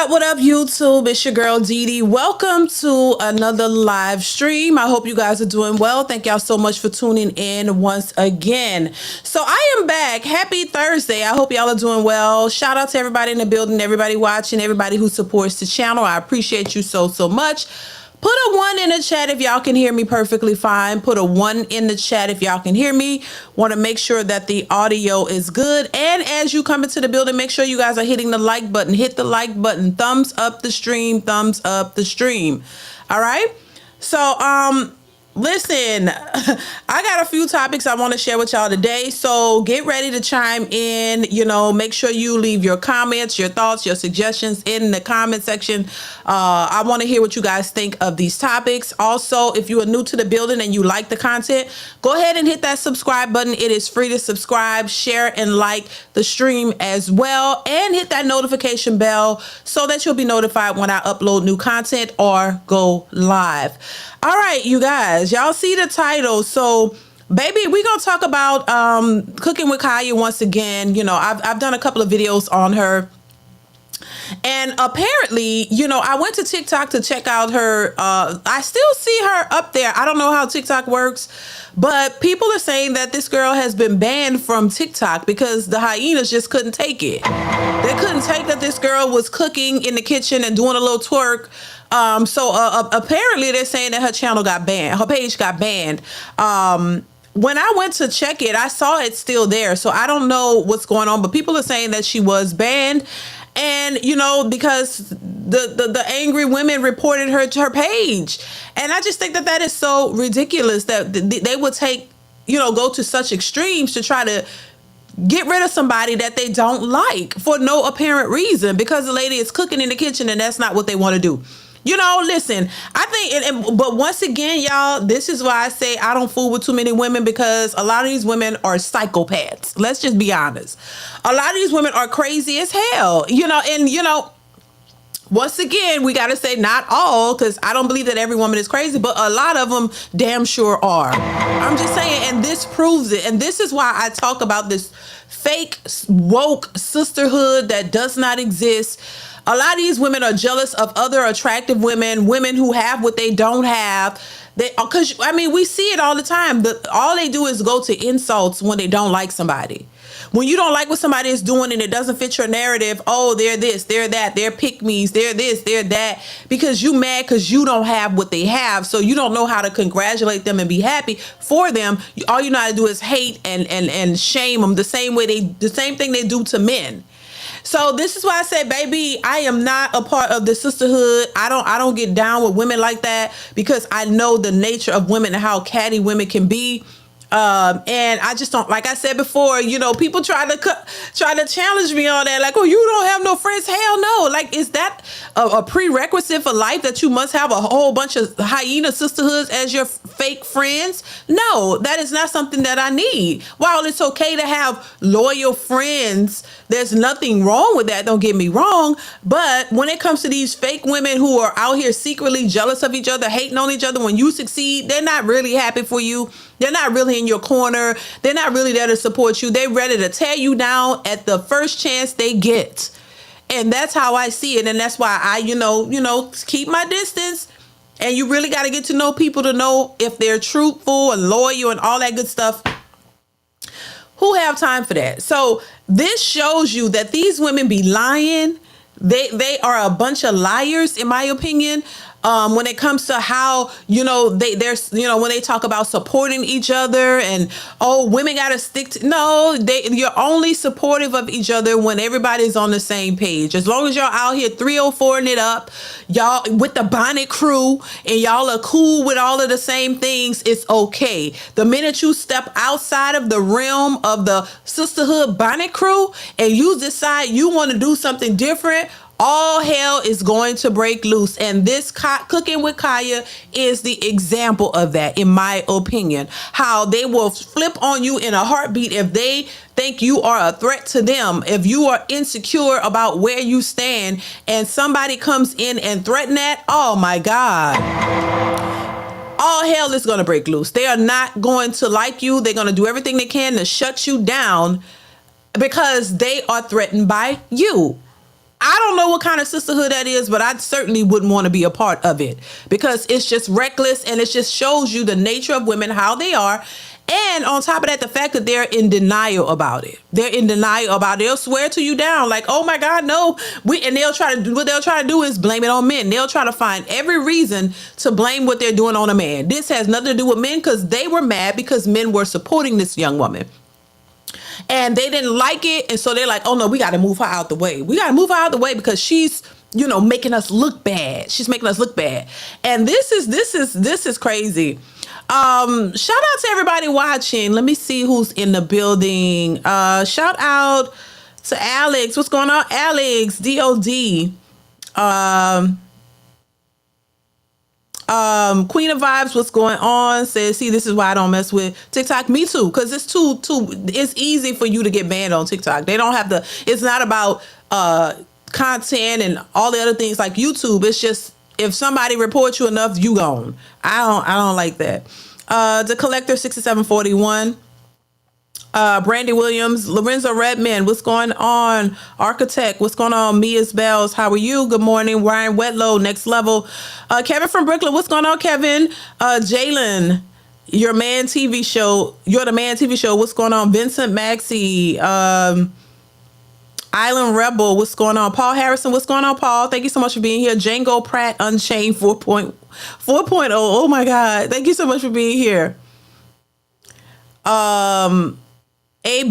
What up, YouTube? It's your girl, DeeDee. Welcome to another live stream. I hope you guys are doing well. Thank y'all so much for tuning in once again. So I am back. Happy Thursday. I hope y'all are doing well. Shout out to everybody in the building, everybody watching, everybody who supports the channel. I appreciate you so much. Put a 1 in the chat if y'all can hear me perfectly fine. Put a 1 in the chat if y'all can hear me. Want to make sure that the audio is good. And as you come into the building, make sure you guys are hitting the like button. Hit the like button. Thumbs up the stream. Thumbs up the stream. All right. So, listen, I got a few topics I want to share with y'all today. So get ready to chime in. You know, make sure you leave your comments, your thoughts, your suggestions in the comment section. I want to hear what you guys think of these topics. Also, if you are new to the building and you like the content, go ahead and hit that subscribe button. It is free to subscribe, share, and like the stream as well. And hit that notification bell so that you'll be notified when I upload new content or go live. All right, you guys, y'all see the title. So, baby, we're going to talk about cooking with Kaya once again. You know, I've done a couple of videos on her. And apparently, you know, I went to TikTok to check out her. I still see her up there. I don't know how TikTok works, but people are saying that this girl has been banned from TikTok because the hyenas just couldn't take it. They couldn't take that this girl was cooking in the kitchen and doing a little twerk. So apparently they're saying that her channel got banned. Her page got banned. When I went to check it, I saw it still there. So I don't know what's going on, but people are saying that she was banned. And, you know, because the angry women reported her to her page. And I just think that that is so ridiculous that they would take, you know, go to such extremes to try to get rid of somebody that they don't like for no apparent reason because the lady is cooking in the kitchen and that's not what they want to do. You know, listen, I think, but once again, y'all, this is why I say I don't fool with too many women because a lot of these women are psychopaths. Let's just be honest. A lot of these women are crazy as hell, you know, and, you know, once again, we got to say not all, because I don't believe that every woman is crazy, but a lot of them damn sure are. I'm just saying, and this proves it. And this is why I talk about this fake woke sisterhood that does not exist. A lot of these women are jealous of other attractive women, women who have what they don't have. Because, I mean, we see it all the time. All they do is go to insults when they don't like somebody. When you don't like what somebody is doing and it doesn't fit your narrative, oh, they're this, they're that, they're pick-me's, they're this, they're that, because you mad because you don't have what they have. So you don't know how to congratulate them and be happy for them. All you know how to do is hate and shame them the same thing they do to men. So this is why I say, baby, I am not a part of the sisterhood. I don't get down with women like that because I know the nature of women and how catty women can be. And I just don't, like I said before, you know, people try to challenge me on that. Like, oh, you don't have no friends. Hell no. Like, is that a prerequisite for life that you must have a whole bunch of hyena sisterhoods as your fake friends? No, that is not something that I need. While it's okay to have loyal friends, there's nothing wrong with that. Don't get me wrong. But when it comes to these fake women who are out here secretly jealous of each other, hating on each other, when you succeed, they're not really happy for you. They're not really in your corner. They're not really there to support you. They're ready to tear you down at the first chance they get. And that's how I see it. And that's why I, you know, keep my distance. And you really got to get to know people to know if they're truthful and loyal and all that good stuff. Who have time for that? So this shows you that these women be lying. They are a bunch of liars, in my opinion. When it comes to how, you know, when they talk about supporting each other and, oh, women got to stick to, no, you're only supportive of each other when everybody's on the same page. As long as y'all out here 304ing it up, y'all with the bonnet crew and y'all are cool with all of the same things, it's okay. The minute you step outside of the realm of the sisterhood bonnet crew and you decide you want to do something different, all hell is going to break loose. And this cooking with Kaya is the example of that, in my opinion. How they will flip on you in a heartbeat if they think you are a threat to them. If you are insecure about where you stand and somebody comes in and threaten that, oh my God. All hell is going to break loose. They are not going to like you. They're going to do everything they can to shut you down because they are threatened by you. I don't know what kind of sisterhood that is, but I certainly wouldn't want to be a part of it because it's just reckless and it just shows you the nature of women, how they are. And on top of that, the fact that they're in denial about it. They're in denial about it. They'll swear to you down like, oh my God, no. And they'll try to do what they'll try to do is blame it on men. They'll try to find every reason to blame what they're doing on a man. This has nothing to do with men because they were mad because men were supporting this young woman. And they didn't like it. And so they're like, oh no, we got to move her out the way. We got to move her out the way because she's, making us look bad. She's making us look bad. And this is crazy. Shout out to everybody watching. Let me see who's in the building. Shout out to Alex. What's going on, Alex? DOD. Queen of Vibes, what's going on? Says, see, this is why I don't mess with TikTok. Me too, because it's it's easy for you to get banned on TikTok. They don't have it's not about content and all the other things like YouTube. It's just if somebody reports you enough, you gone. I don't like that. The Collector 6741. Brandy Williams, Lorenzo Redman, what's going on? Architect, what's going on? Mia's Bells, how are you? Good morning. Ryan Wetlow, Next Level. Kevin from Brooklyn, what's going on, Kevin? Jalen, You're the Man TV show, what's going on? Vincent Maxey, Island Rebel, what's going on? Paul Harrison, what's going on, Paul? Thank you so much for being here. Django Pratt Unchained 4.0. Oh my God. Thank you so much for being here. A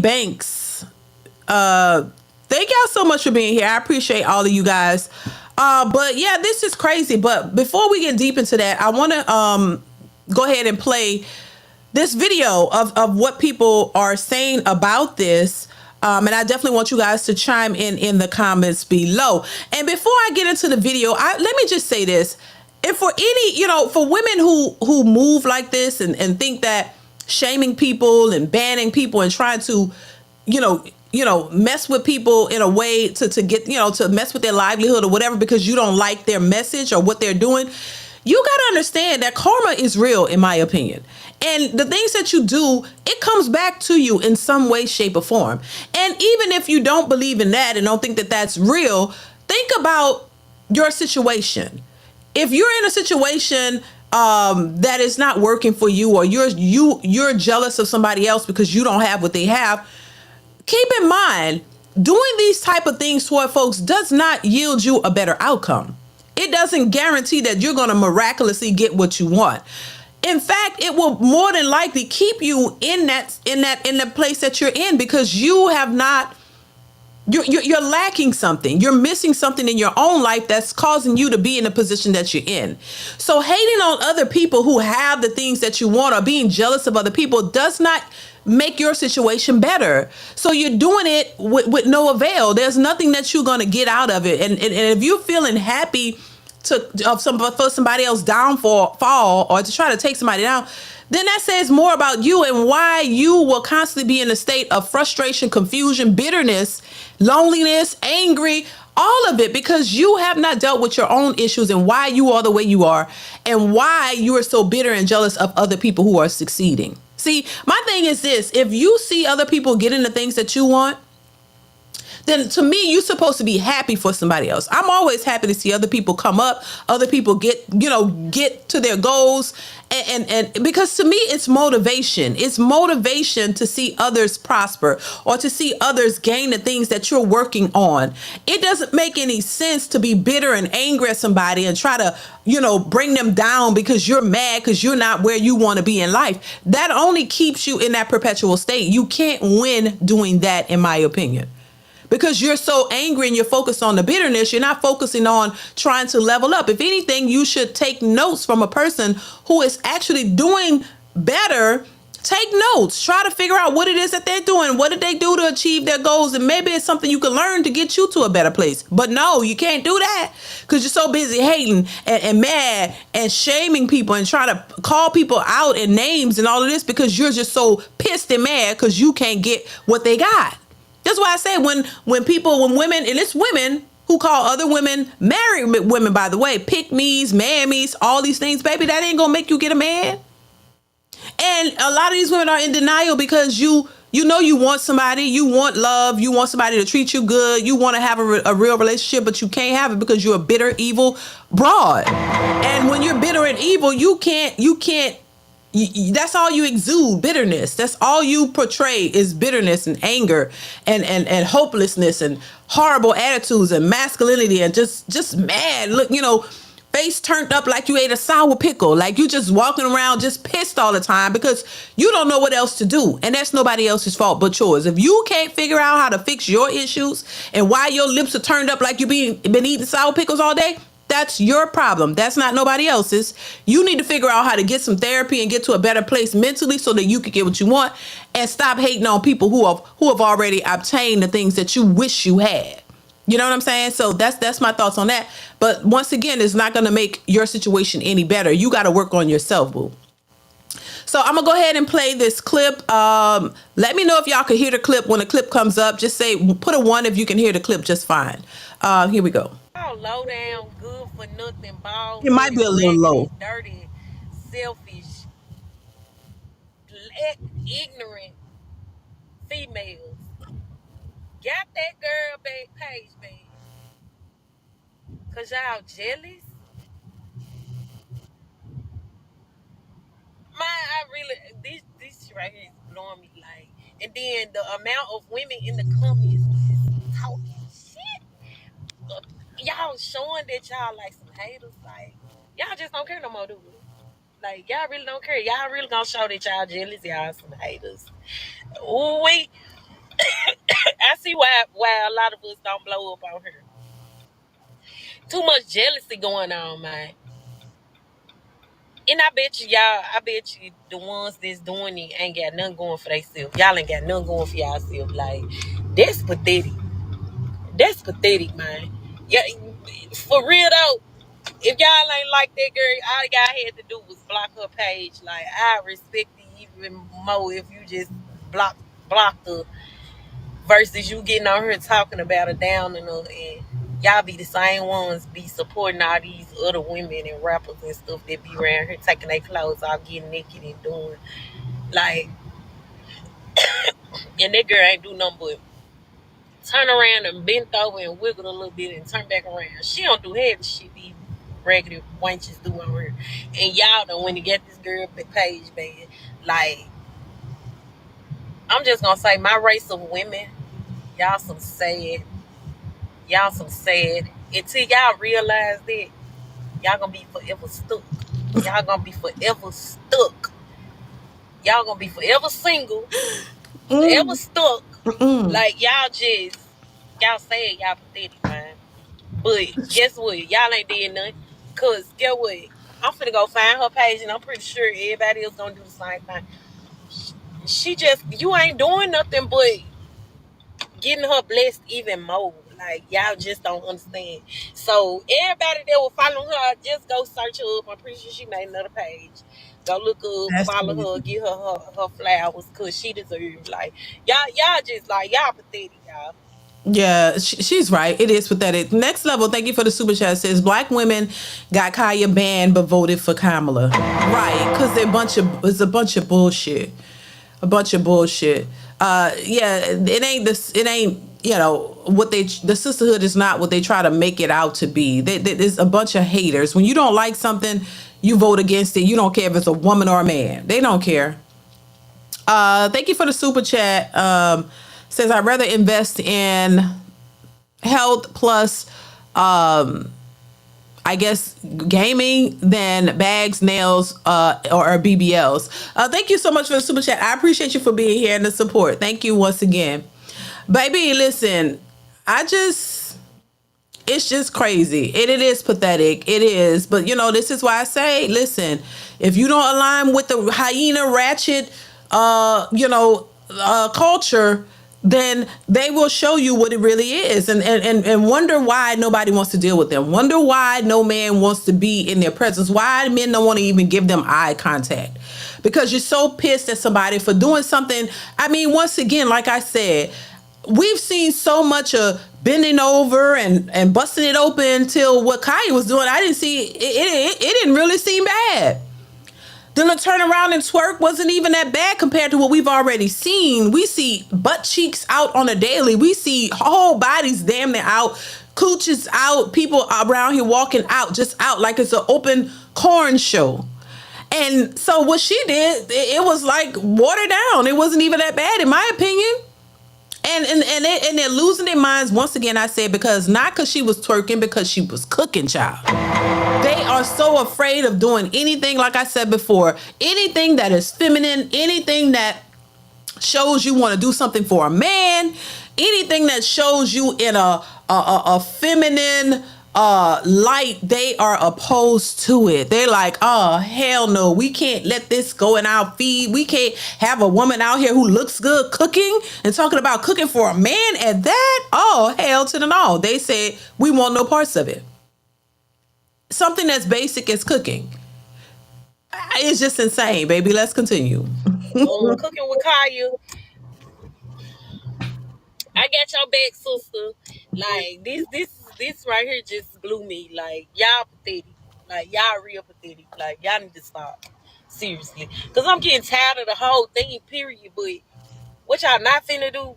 Banks. Thank y'all so much for being here. I appreciate all of you guys. But yeah, this is crazy. But before we get deep into that, I want to go ahead and play this video of what people are saying about this. And I definitely want you guys to chime in the comments below. And before I get into the video, let me just say this. If for any, for women who move like this and think that shaming people and banning people and trying to, mess with people in a way to get, to mess with their livelihood or whatever because you don't like their message or what they're doing, you got to understand that karma is real, in my opinion. And the things that you do, it comes back to you in some way, shape, or form. And even if you don't believe in that and don't think that that's real, think about your situation. If you're in a situation that is not working for you, or you're jealous of somebody else because you don't have what they have, keep in mind, doing these type of things toward folks does not yield you a better outcome. It doesn't guarantee that you're going to miraculously get what you want. In fact, it will more than likely keep you in the place that you're in because you have not. You're lacking something. You're missing something in your own life that's causing you to be in the position that you're in. So hating on other people who have the things that you want or being jealous of other people does not make your situation better. So you're doing it with no avail. There's nothing that you're going to get out of it. And if you're feeling happy for somebody else downfall or to try to take somebody down, then that says more about you and why you will constantly be in a state of frustration, confusion, bitterness, loneliness, angry, all of it, because you have not dealt with your own issues and why you are the way you are and why you are so bitter and jealous of other people who are succeeding. See, my thing is this: if you see other people getting the things that you want, then to me, you're supposed to be happy for somebody else. I'm always happy to see other people come up, other people get to their goals. And because to me, it's motivation. It's motivation to see others prosper or to see others gain the things that you're working on. It doesn't make any sense to be bitter and angry at somebody and try to, bring them down because you're mad because you're not where you want to be in life. That only keeps you in that perpetual state. You can't win doing that, in my opinion. Because you're so angry and you're focused on the bitterness, you're not focusing on trying to level up. If anything, you should take notes from a person who is actually doing better. Take notes. Try to figure out what it is that they're doing. What did they do to achieve their goals? And maybe it's something you can learn to get you to a better place. But no, you can't do that because you're so busy hating and mad and shaming people and trying to call people out in names and all of this because you're just so pissed and mad because you can't get what they got. That's why I say when women, and it's women who call other women, married women, by the way, pick-me's, mammies, all these things, baby, that ain't gonna make you get a man. And a lot of these women are in denial because you You know you want somebody, you want love, you want somebody to treat you good, you want to have a real relationship, but you can't have it because you're a bitter, evil broad. And when you're bitter and evil, that's all you exude, bitterness. That's all you portray is bitterness and anger and hopelessness and horrible attitudes and masculinity and just mad. Look, face turned up like you ate a sour pickle, like you just walking around just pissed all the time because you don't know what else to do. And that's nobody else's fault but yours. If you can't figure out how to fix your issues and why your lips are turned up like been eating sour pickles all day, that's your problem. That's not nobody else's. You need to figure out how to get some therapy and get to a better place mentally so that you can get what you want and stop hating on people who have already obtained the things that you wish you had. You know what I'm saying? So that's my thoughts on that. But once again, it's not going to make your situation any better. You got to work on yourself, boo. So I'm gonna go ahead and play this clip. Let me know if y'all can hear the clip. When the clip comes up, just say put a 1 if you can hear the clip just fine. Here we go. Low down, good for nothing, bald, It might be a little low. dirty, selfish, ignorant females. Got that girl page back. Cause y'all jealous? I really this right here is blowing me like, and then the amount of women in the comments is talking shit. Y'all showing that y'all like some haters, like y'all just don't care no more, do it. Like y'all really don't care. Y'all really gonna show that y'all jealous, y'all some haters. Ooh, wait. I see why a lot of us don't blow up on her. Too much jealousy going on, man. And I bet you the ones that's doing it ain't got nothing going for themselves. Y'all ain't got nothing going for y'allself. Like, that's pathetic. That's pathetic, man. Yeah, for real though, if y'all ain't like that girl, all y'all had to do was block her page. Like, I respect you even more if you just block her versus you getting on here talking about her down and y'all be the same ones be supporting all these other women and rappers and stuff that be around here taking their clothes off, getting naked and doing like, and that girl ain't do nothing but turn around and bend over and wiggle a little bit and turn back around. She don't do heavy shit these raggedy wenches do on her. And y'all know when you get this girl page, man, like, I'm just gonna say my race of women, y'all some sad. Y'all some sad. Until y'all realize that, y'all gonna be forever stuck. Y'all gonna be forever stuck. Y'all gonna be forever single, forever stuck. Like y'all say y'all pathetic, man. But guess what? Y'all ain't did nothing. Cause guess what? I'm finna go find her page and I'm pretty sure everybody else gonna do the same thing. You ain't doing nothing but getting her blessed even more. Like, y'all just don't understand. So everybody that will follow her, just go search her up. I'm pretty sure she made another page. Go look up, That's follow her, crazy. give her flowers, cause she deserves. Like, y'all just like, y'all pathetic, y'all. Yeah, she's right. It is pathetic. Next level. Thank you for the super chat. Says black women got Kaya banned but voted for Kamala. Right, because it's a bunch of bullshit. A bunch of bullshit. Yeah, it ain't this. It ain't what the sisterhood is not what they try to make it out to be. There's a bunch of haters. When you don't like something, you vote against it. You don't care if it's a woman or a man. They don't care. Thank you for the super chat. Says I'd rather invest in health plus I guess gaming than bags, nails, or BBLs. Thank you so much for the super chat. I appreciate you for being here and the support. Thank you once again. Baby, listen, it's just crazy. It is pathetic. It is. But, this is why I say, listen, if you don't align with the hyena ratchet, culture, then they will show you what it really is and wonder why nobody wants to deal with them. Wonder why no man wants to be in their presence. Why men don't want to even give them eye contact. Because you're so pissed at somebody for doing something. I mean, once again, like I said, we've seen so much of bending over and busting it open till what Kaya was doing. I didn't see it. It didn't really seem bad. Then to turn around and twerk wasn't even that bad compared to what we've already seen. We see butt cheeks out on a daily. We see whole bodies damn near out, cooches out, people around here walking out, just out like it's an open corn show. And so what she did, it was like watered down. It wasn't even that bad, in my opinion. And they're losing their minds once again. I said because not because she was twerking, because she was cooking, child. They are so afraid of doing anything, like I said before, anything that is feminine, anything that shows you want to do something for a man, anything that shows you in a feminine light, they are opposed to it. They're like, oh hell no, we can't let this go in our feed. We can't have a woman out here who looks good cooking and talking about cooking for a man at that. Oh hell to the no. They said we want no parts of it. Something that's basic as cooking. It's just insane, baby. Let's continue. Cooking with Kaya. I got your back, sister. Like this right here just blew me. Like y'all pathetic. Like y'all real pathetic. Like y'all need to stop. Seriously. Cause I'm getting tired of the whole thing, period. But what y'all not finna do?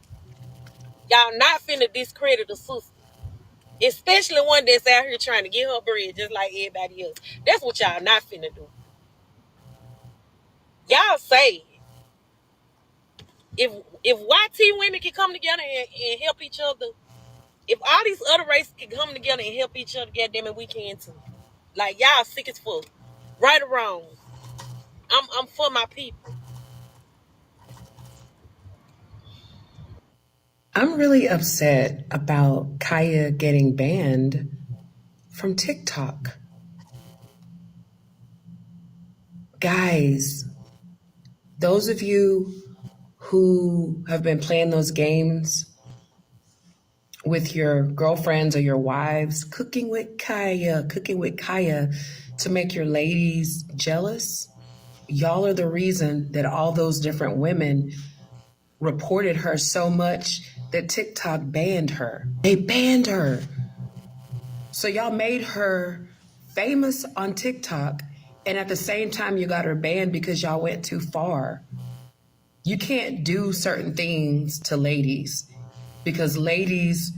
Y'all not finna discredit a sister. Especially one that's out here trying to get her bread just like everybody else. That's what y'all not finna do. Y'all say if YT women can come together and help each other, if all these other races can come together and help each other, goddamn it, we can too. Like y'all sick as fuck. Right or wrong. I'm for my people. I'm really upset about Kaya getting banned from TikTok. Guys, those of you who have been playing those games with your girlfriends or your wives, cooking with Kaya to make your ladies jealous, y'all are the reason that all those different women reported her so much that TikTok banned her. They banned her. So y'all made her famous on TikTok, and at the same time you got her banned because y'all went too far. You can't do certain things to ladies because ladies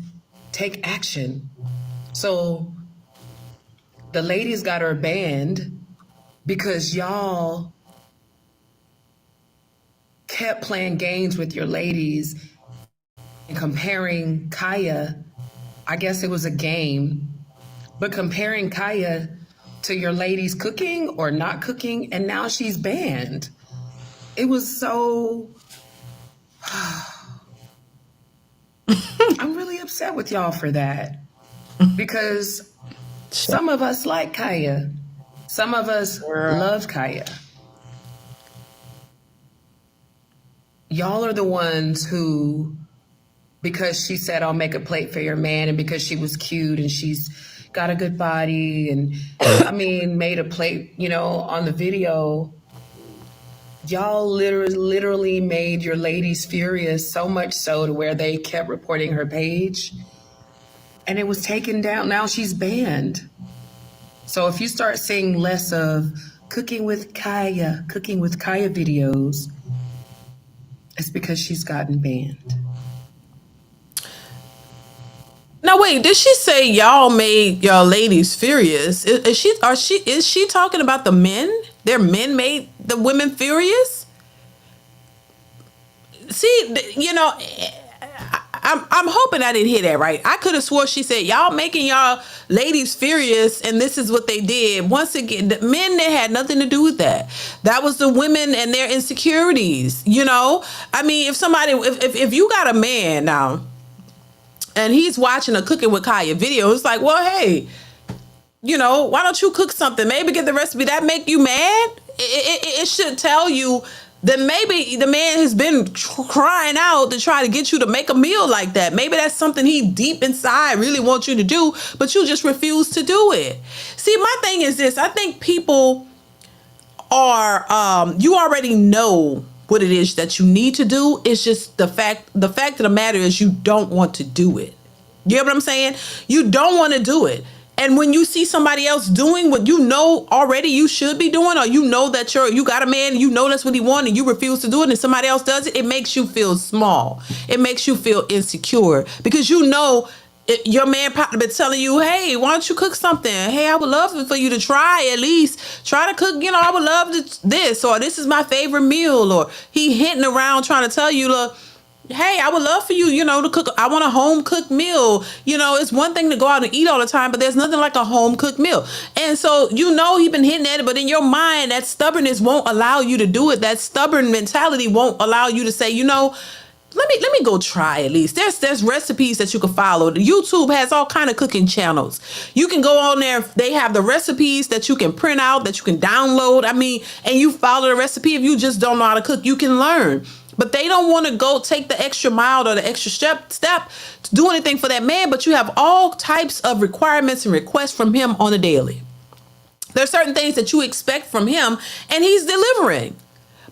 take action. So the ladies got her banned because y'all kept playing games with your ladies and comparing Kaya. I guess it was a game, but comparing Kaya to your ladies cooking or not cooking, and now she's banned. It was so... I'm really upset with y'all for that because some of us like Kaya. Some of us love Kaya. Y'all are the ones who, because she said, I'll make a plate for your man, and because she was cute and she's got a good body and, I mean, made a plate, on the video, y'all literally made your ladies furious, so much so to where they kept reporting her page. And it was taken down. Now she's banned. So if you start seeing less of cooking with Kaya videos, it's because she's gotten banned. Now wait, did she say y'all made y'all ladies furious? Is she talking about the men? Their men made the women furious? See, I'm hoping I didn't hear that right. I could have swore she said y'all making y'all ladies furious, and this is what they did. Once again, the men, they had nothing to do with that. That was the women and their insecurities. I mean, if you got a man now, and he's watching a cooking with Kaya video, it's like, well, hey, why don't you cook something? Maybe get the recipe. That make you mad? It should tell you that maybe the man has been crying out to try to get you to make a meal like that. Maybe that's something he deep inside really wants you to do, but you just refuse to do it. See, my thing is this. I think people are, you already know what it is that you need to do. It's just the fact of the matter is you don't want to do it. You know what I'm saying? You don't want to do it. And when you see somebody else doing what you know already you should be doing, or you know that you got a man, you know that's what he wants, and you refuse to do it, and somebody else does it, it makes you feel small. It makes you feel insecure because you know your man probably been telling you, hey, why don't you cook something? Hey, I would love for you to try, at least try to cook. You know, I would love this, or this is my favorite meal, or he hinting around trying to tell you, look, hey, I would love for you, to cook. I want a home cooked meal. It's one thing to go out and eat all the time, but there's nothing like a home cooked meal. And so, he been hitting at it, but in your mind, that stubbornness won't allow you to do it. That stubborn mentality won't allow you to say, let me go try at least. There's recipes that you can follow. YouTube has all kind of cooking channels. You can go on there. They have the recipes that you can print out, that you can download. And you follow the recipe. If you just don't know how to cook, you can learn. But they don't want to go take the extra mile or the extra step to do anything for that man. But you have all types of requirements and requests from him on a daily. There's certain things that you expect from him, and he's delivering.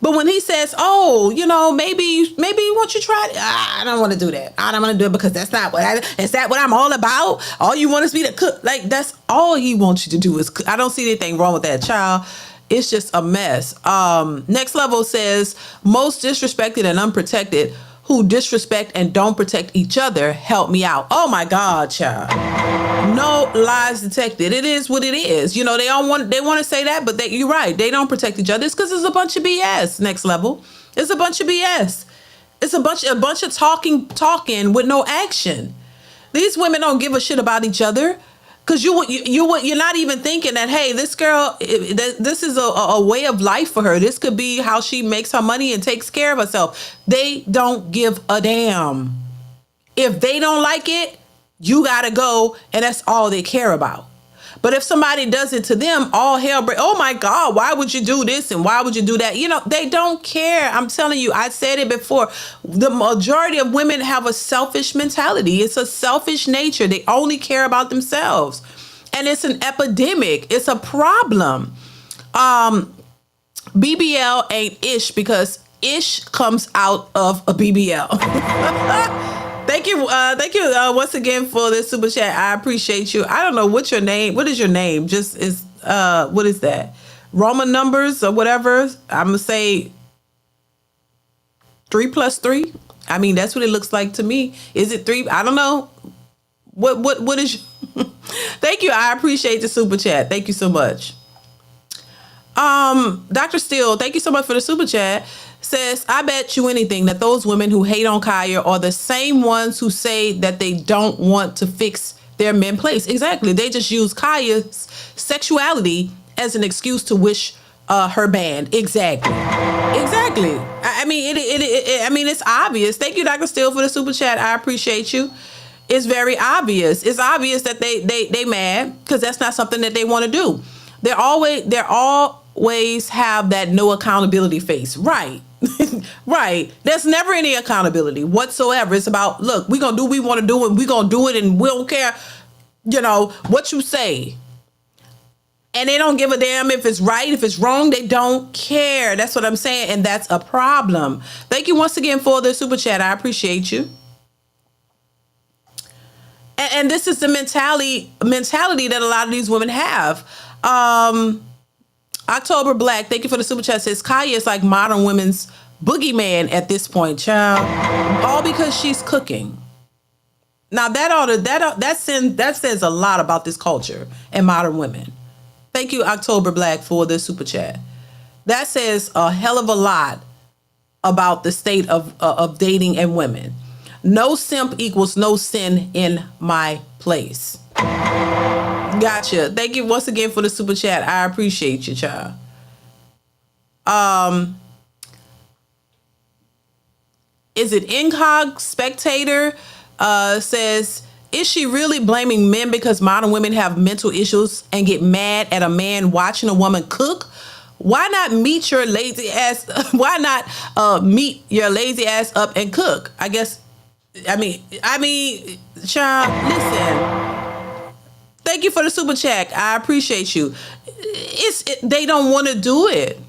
But when he says, oh, maybe won't you try it? I don't want to do that. I don't want to do it because that's not is that what I'm all about? All you want is me to cook. Like, that's all he wants you to do is cook. I don't see anything wrong with that, child. It's just a mess. Next level says, most disrespected and unprotected who disrespect and don't protect each other, help me out. Oh my God, child. No lies detected. It is what it is. They want to say that, but you're right. They don't protect each other. It's because it's a bunch of BS. Next level. It's a bunch of BS. It's a bunch of talking with no action. These women don't give a shit about each other. Because you're not even thinking that, hey, this girl, this is a way of life for her. This could be how she makes her money and takes care of herself. They don't give a damn. If they don't like it, you got to go, and that's all they care about. But if somebody does it to them, all hell breaks. Oh my God, why would you do this and why would you do that? They don't care. I'm telling you, I said it before. The majority of women have a selfish mentality. It's a selfish nature. They only care about themselves. And it's an epidemic. It's a problem. BBL ain't ish because ish comes out of a BBL. Thank you once again for this super chat. I appreciate you. I don't know what's your name. What is your name? Just is what is that? Roman numbers or whatever. I'm gonna say 3 + 3. That's what it looks like to me. Is it 3? I don't know. What is? Thank you. I appreciate the super chat. Thank you so much. Dr. Steele, thank you so much for the super chat. Says, I bet you anything that those women who hate on Kaya are the same ones who say that they don't want to fix their men place. Exactly. They just use Kaya's sexuality as an excuse to wish her banned. Exactly. It's obvious. Thank you, Dr. Steele, for the super chat. I appreciate you. It's very obvious. It's obvious that they mad because that's not something that they want to do. They're always have that no accountability face. Right. Right. There's never any accountability whatsoever. It's about, look, we're going to do what we want to do and we're going to do it and we don't care, what you say. And they don't give a damn if it's right, if it's wrong. They don't care. That's what I'm saying. And that's a problem. Thank you once again for the super chat. I appreciate you. And this is the mentality that a lot of these women have. October Black, thank you for the super chat, says Kaya is like modern women's boogeyman at this point, child. All because she's cooking. Now that says a lot about this culture and modern women. Thank you, October Black, for the super chat. That says a hell of a lot about the state of dating and women. No simp equals no sin in my place. Gotcha. Thank you once again for the super chat. I appreciate you, child. Is it Incog Spectator? Says, is she really blaming men because modern women have mental issues and get mad at a man watching a woman cook? Why not meet your lazy ass? Why not meet your lazy ass up and cook? Child, listen. Thank you for the super chat. I appreciate you. They don't want to do it.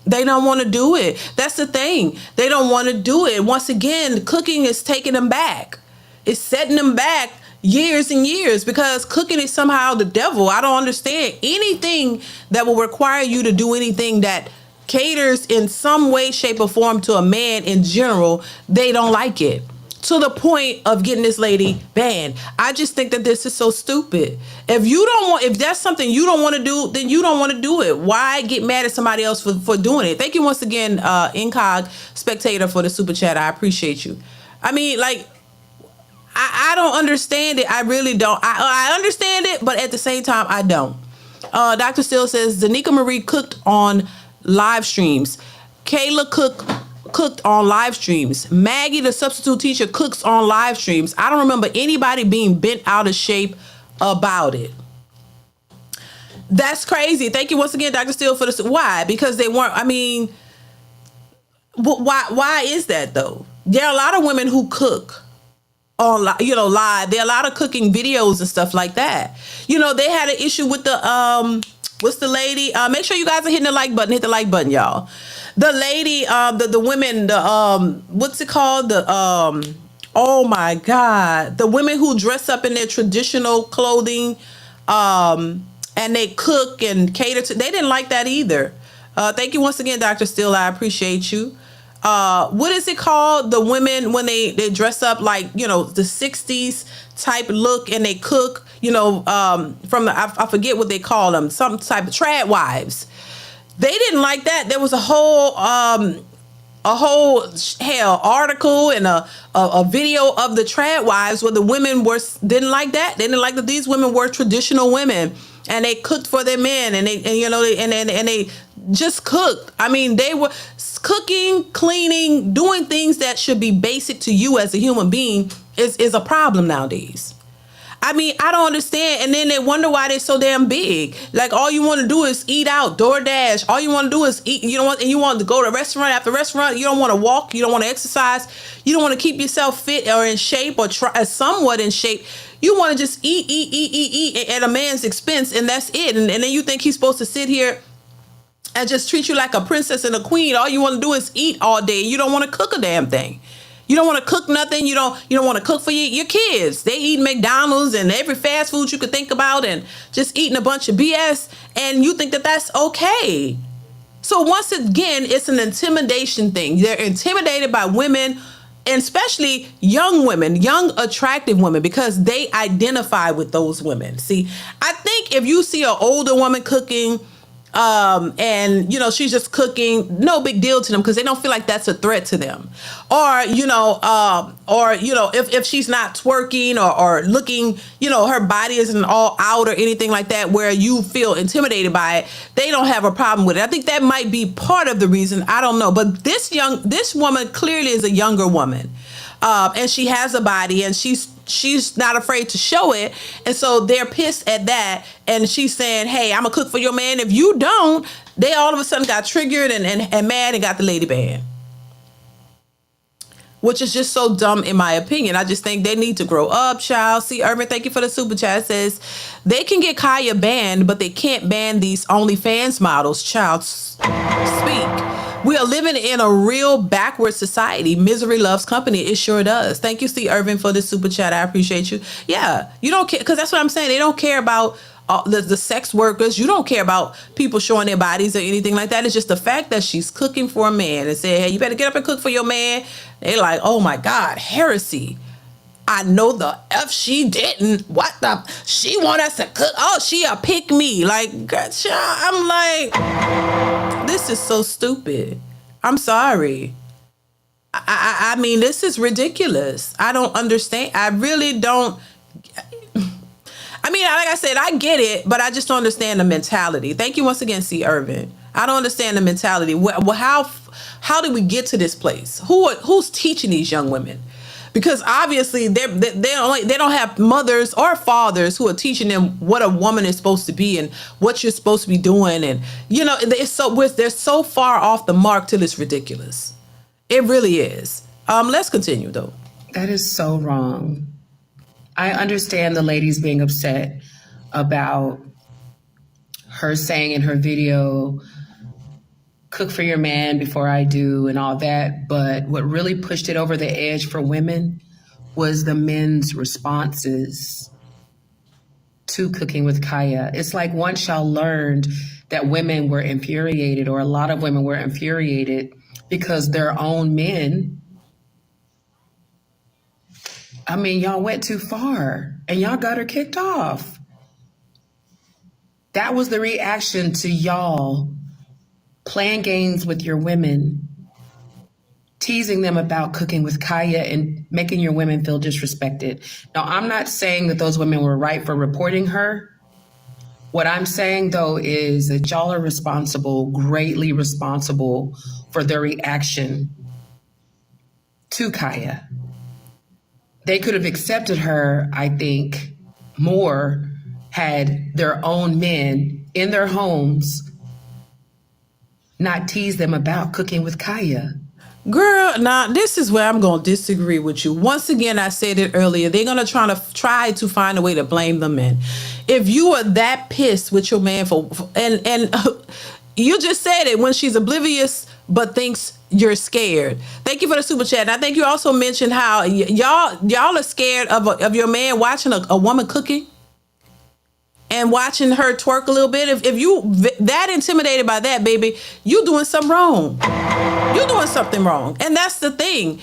They don't want to do it. That's the thing. They don't want to do it. Once again, cooking is taking them back. It's setting them back. years and years, because cooking is somehow the devil. I don't understand anything that will require you to do anything that caters in some way, shape, or form to a man in general. They don't like it, to the point of getting this lady banned. I just think that this is so stupid. If that's something you don't want to do, then you don't want to do it. Why get mad at somebody else for doing it? Thank you once again, Incog Spectator, for the super chat. I appreciate you. I mean, like, I don't understand it. I really don't. I understand it, but at the same time, I don't. Dr. Steele says Danica Marie cooked on live streams. Kayla cooked on live streams. Maggie, the substitute teacher, cooks on live streams. I don't remember anybody being bent out of shape about it. That's crazy. Thank you once again, Dr. Steele, for this. Why? Because they weren't. I mean, why is that though? There are a lot of women who cook on, live. There are a lot of cooking videos and stuff like that. They had an issue with the what's the lady? Make sure you guys are hitting the like button. Hit the like button, y'all. The lady, the women, what's it called? Oh my God, the women who dress up in their traditional clothing, and they cook and cater to. They didn't like that either. Thank you once again, Dr. Steele. I appreciate you. What is it called? The women when they dress up like, the 60s type look and they cook, from the, I forget what they call them, some type of trad wives. They didn't like that. There was a whole article and a video of the trad wives where the women didn't like that. They didn't like that these women were traditional women and they cooked for their men and they just cooked. I mean, they were cooking, cleaning, doing things that should be basic to you as a human being is a problem nowadays. I mean, I don't understand. And then they wonder why they're so damn big. Like, all you want to do is eat out, DoorDash. All you want to do is eat. You want to go to restaurant after restaurant. You don't want to walk. You don't want to exercise. You don't want to keep yourself fit or in shape or try somewhat in shape. You want to just eat at a man's expense, and that's it. And then you think he's supposed to sit here and just treat you like a princess and a queen. All you want to do is eat all day. You don't want to cook a damn thing. You don't want to cook nothing. You don't want to cook for your kids. They eat McDonald's and every fast food you could think about and just eating a bunch of BS. And you think that that's okay. So once again, it's an intimidation thing. They're intimidated by women, and especially young women, young, attractive women, because they identify with those women. See, I think if you see an older woman cooking, and she's just cooking, no big deal to them because they don't feel like that's a threat to them. Or if she's not twerking or looking, her body isn't all out or anything like that where you feel intimidated by it, they don't have a problem with it. I think that might be part of the reason. I don't know, but this woman clearly is a younger woman, and she has a body and she's not afraid to show it. And so they're pissed at that. And she's saying, hey, I'm gonna cook for your man. If you don't, they all of a sudden got triggered and mad and got the lady banned. Which is just so dumb in my opinion. I just think they need to grow up, child. See, Irvin, thank you for the super chat. It says, they can get Kaya banned, but they can't ban these OnlyFans models, child. Speak. We are living in a real backward society. Misery loves company. It sure does. Thank you, C. Irvin, for the super chat. I appreciate you. Yeah, you don't care, because that's what I'm saying. They don't care about the sex workers. You don't care about people showing their bodies or anything like that. It's just the fact that she's cooking for a man and say, hey, you better get up and cook for your man. They're like, oh my God, heresy. I know the F she didn't. What the? She want us to cook. Oh, she a pick me. Like, I'm like, this is so stupid. I'm sorry. I mean, this is ridiculous. I don't understand. I really don't. I mean, like I said, I get it, but I just don't understand the mentality. Thank you once again, C. Irvin. I don't understand the mentality. Well, how did we get to this place? Who's teaching these young women? Because obviously they don't have mothers or fathers who are teaching them what a woman is supposed to be and what you're supposed to be doing. And, they're so far off the mark till it's ridiculous. It really is. Let's continue, though. That is so wrong. I understand the ladies being upset about her saying in her video, cook for your man before I do and all that. But what really pushed it over the edge for women was the men's responses to Cooking with Kaya. It's like once y'all learned that women were infuriated, or a lot of women were infuriated because their own men, I mean, y'all went too far and y'all got her kicked off. That was the reaction to y'all playing games with your women, teasing them about Cooking with Kaya and making your women feel disrespected. Now, I'm not saying that those women were right for reporting her. What I'm saying, though, is that y'all are responsible, greatly responsible, for their reaction to Kaya. They could have accepted her, I think, more had their own men in their homes not tease them about Cooking with Kaya. Girl, now this is where I'm going to disagree with you. Once again, I said it earlier. They're going to try to find a way to blame the men. If you are that pissed with your man and you just said it, when she's oblivious but thinks you're scared. Thank you for the super chat. And I think you also mentioned how y'all are scared of your man watching a woman cooking and watching her twerk a little bit. If you that intimidated by that, baby, you doing something wrong. You're doing something wrong. And that's the thing.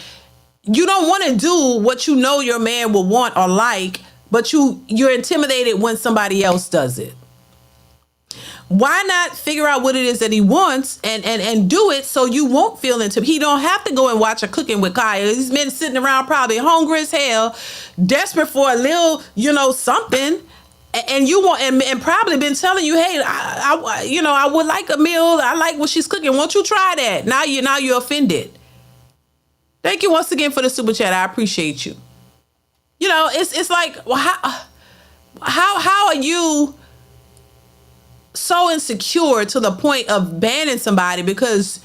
You don't want to do what you know your man will want or like, but you're intimidated when somebody else does it. Why not figure out what it is that he wants and do it so you won't feel intimidated? He don't have to go and watch a Cooking with Kaya. These men sitting around probably hungry as hell, desperate for a little, something. And you want and probably been telling you, hey, I would like a meal. I like what she's cooking. Won't you try that? Now you're offended. Thank you once again for the super chat. I appreciate you. It's like, well, how are you so insecure to the point of banning somebody because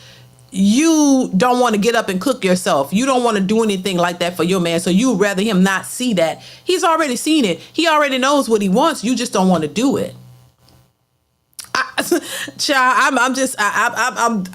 you don't want to get up and cook yourself? You don't want to do anything like that for your man, so you'd rather him not see that. He's already seen it. He already knows what he wants. You just don't want to do it. Child,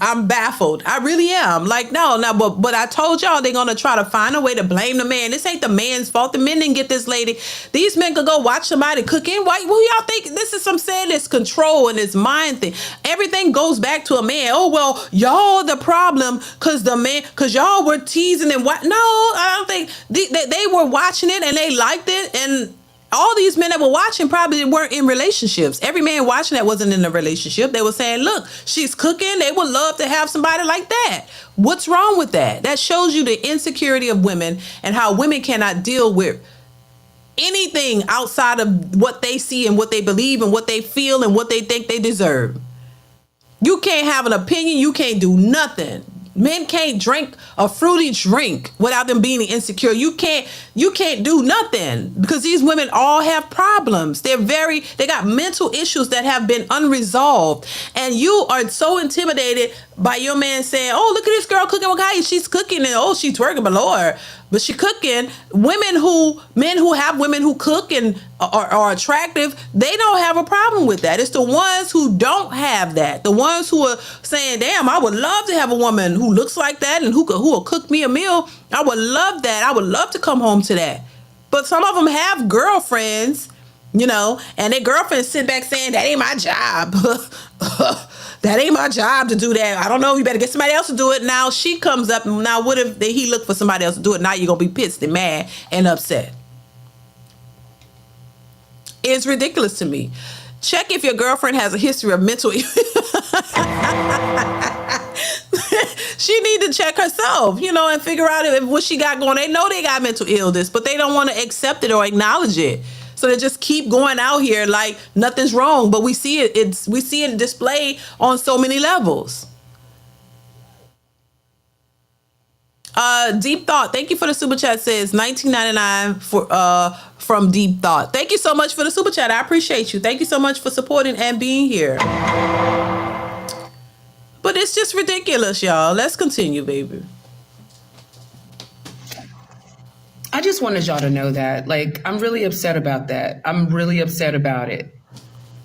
I'm baffled. I really am. Like, no, but I told y'all they're gonna try to find a way to blame the man. This ain't the man's fault. The men didn't get this lady. These men could go watch somebody cooking. Why? Well, y'all think this is some saying this control and this mind thing? Everything goes back to a man. Oh well, y'all the problem because y'all were teasing and what? No, I don't think they were watching it and they liked it. And all these men that were watching probably weren't in relationships. Every man watching that wasn't in a relationship. They were saying, look, she's cooking. They would love to have somebody like that. What's wrong with that? That shows you the insecurity of women and how women cannot deal with anything outside of what they see and what they believe and what they feel and what they think they deserve. You can't have an opinion. You can't do nothing. Men can't drink a fruity drink without them being insecure. You can't do nothing because these women all have problems. They got mental issues that have been unresolved. And you are so intimidated by your man saying, oh, look at this girl cooking with Kaya. She's cooking and oh, she's twerking, but Lord. But she cooking. Men who have women who cook and are attractive, they don't have a problem with that. It's the ones who don't have that. The ones who are saying, damn, I would love to have a woman who looks like that and who will cook me a meal. I would love that. I would love to come home to that. But some of them have girlfriends, and their girlfriends sit back saying, that ain't my job. That ain't my job to do that. I don't know. You better get somebody else to do it. Now she comes up. Now what if he looked for somebody else to do it? Now you're going to be pissed and mad and upset. It's ridiculous to me. Check if your girlfriend has a history of mental she need to check herself, and figure out if what she got going. They know they got mental illness, but they don't want to accept it or acknowledge it. So they just keep going out here like nothing's wrong, but we see it displayed on so many levels. Deep Thought, thank you for the super chat. Says $19.99 from Deep Thought. Thank you so much for the super chat. I appreciate you. Thank you so much for supporting and being here. But it's just ridiculous, y'all. Let's continue, baby. I just wanted y'all to know that. Like, I'm really upset about that. I'm really upset about it.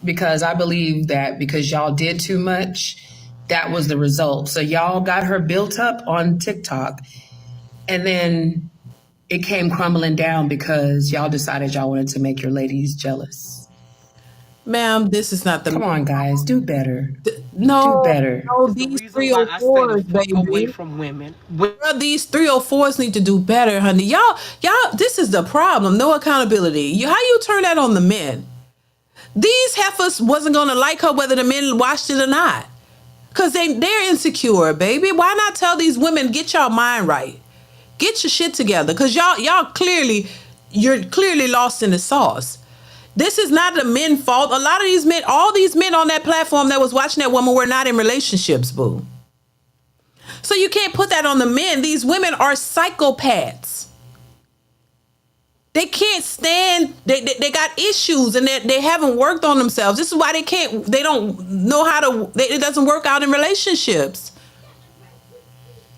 Because I believe that because y'all did too much, that was the result. So y'all got her built up on TikTok. And then it came crumbling down because y'all decided y'all wanted to make your ladies jealous. Ma'am, this is not Come the on, guys, do better. Do no, better. no, It's the these reason why I stay the 304s, fuck away baby. from women. Girl, these 304s need to do better, honey. Y'all, this is the problem. No accountability. How you turn that on the men? These heifers wasn't gonna like her whether the men watched it or not. Cause they're insecure, baby. Why not tell these women, get y'all mind right? Get your shit together. Cause you're clearly lost in the sauce. This is not the men's fault. A lot of these men, all these men on that platform that was watching that woman were not in relationships, boo. So you can't put that on the men. These women are psychopaths. They can't stand, they got issues and they haven't worked on themselves. This is why they don't know how to, it doesn't work out in relationships.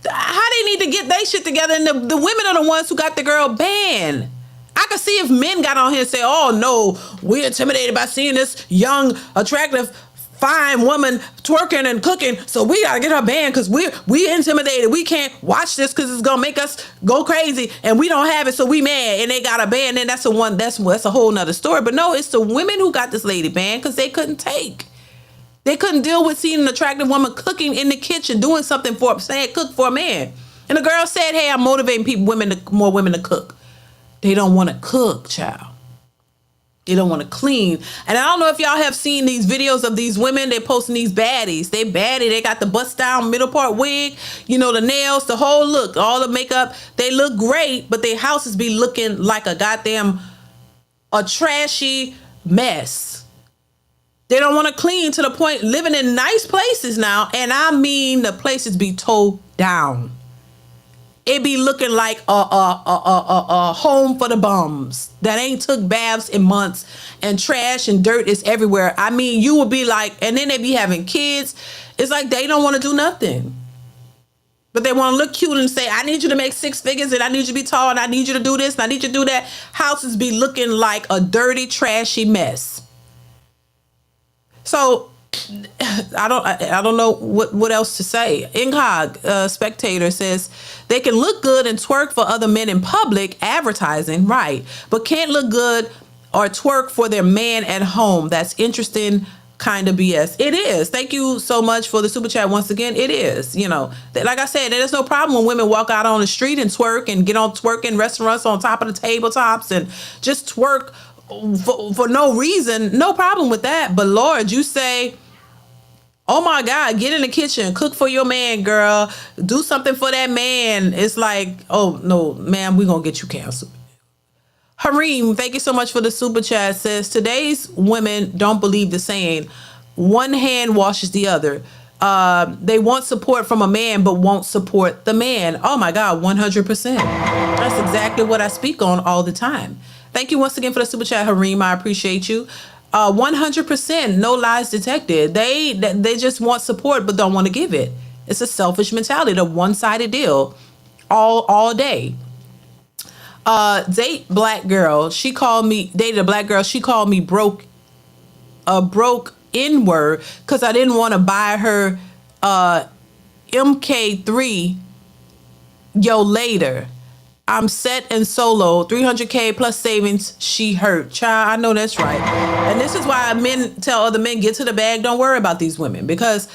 How they need to get their shit together, and the women are the ones who got the girl banned. I could see if men got on here and say, oh no, we're intimidated by seeing this young, attractive, fine woman twerking and cooking, so we gotta get her banned because we intimidated. We can't watch this because it's gonna make us go crazy, and we don't have it, so we mad, and they got a ban. And that's a whole nother story. But no, it's the women who got this lady banned because they couldn't take. They couldn't deal with seeing an attractive woman cooking in the kitchen, doing something cook for a man. And the girl said, hey, I'm motivating more women to cook. They don't want to cook, child. They don't want to clean. And I don't know if y'all have seen these videos of these women. They're posting these baddies. They baddie. They got the bust down middle part wig, the nails, the whole look, all the makeup. They look great, but their houses be looking like a trashy mess. They don't want to clean to the point living in nice places now. And I mean, the places be towed down. It be looking like a home for the bums that ain't took baths in months, and trash and dirt is everywhere. I mean, you would be like, and then they be having kids. It's like they don't want to do nothing. But they want to look cute and say, I need you to make 6 figures, and I need you to be tall, and I need you to do this, and I need you to do that. Houses be looking like a dirty, trashy mess. So I don't know what else to say. Incog Spectator says they can look good and twerk for other men in public advertising, right? But can't look good or twerk for their man at home. That's interesting kind of BS. It is. Thank you so much for the super chat once again. It is. Like I said, there's no problem when women walk out on the street and twerk and get on twerking restaurants on top of the tabletops and just twerk for no reason. No problem with that. But Lord, you say, oh my God, get in the kitchen, cook for your man, girl, do something for that man. It's like, oh no, ma'am, we're gonna get you canceled. Hareem, thank you so much for the super chat. Says today's women don't believe the saying, one hand washes the other. They want support from a man but won't support the man. Oh my God, 100%. That's exactly what I speak on all the time. Thank you once again for the super chat, Hareem. I appreciate you. 100%, no lies detected. They just want support but don't want to give it. It's a selfish mentality, a one-sided deal, all day. Dated a black girl. She called me broke N-word because I didn't want to buy her MK3 later. I'm set and solo, 300K plus savings. She hurt. Child, I know that's right. And this is why men tell other men, get to the bag. Don't worry about these women, because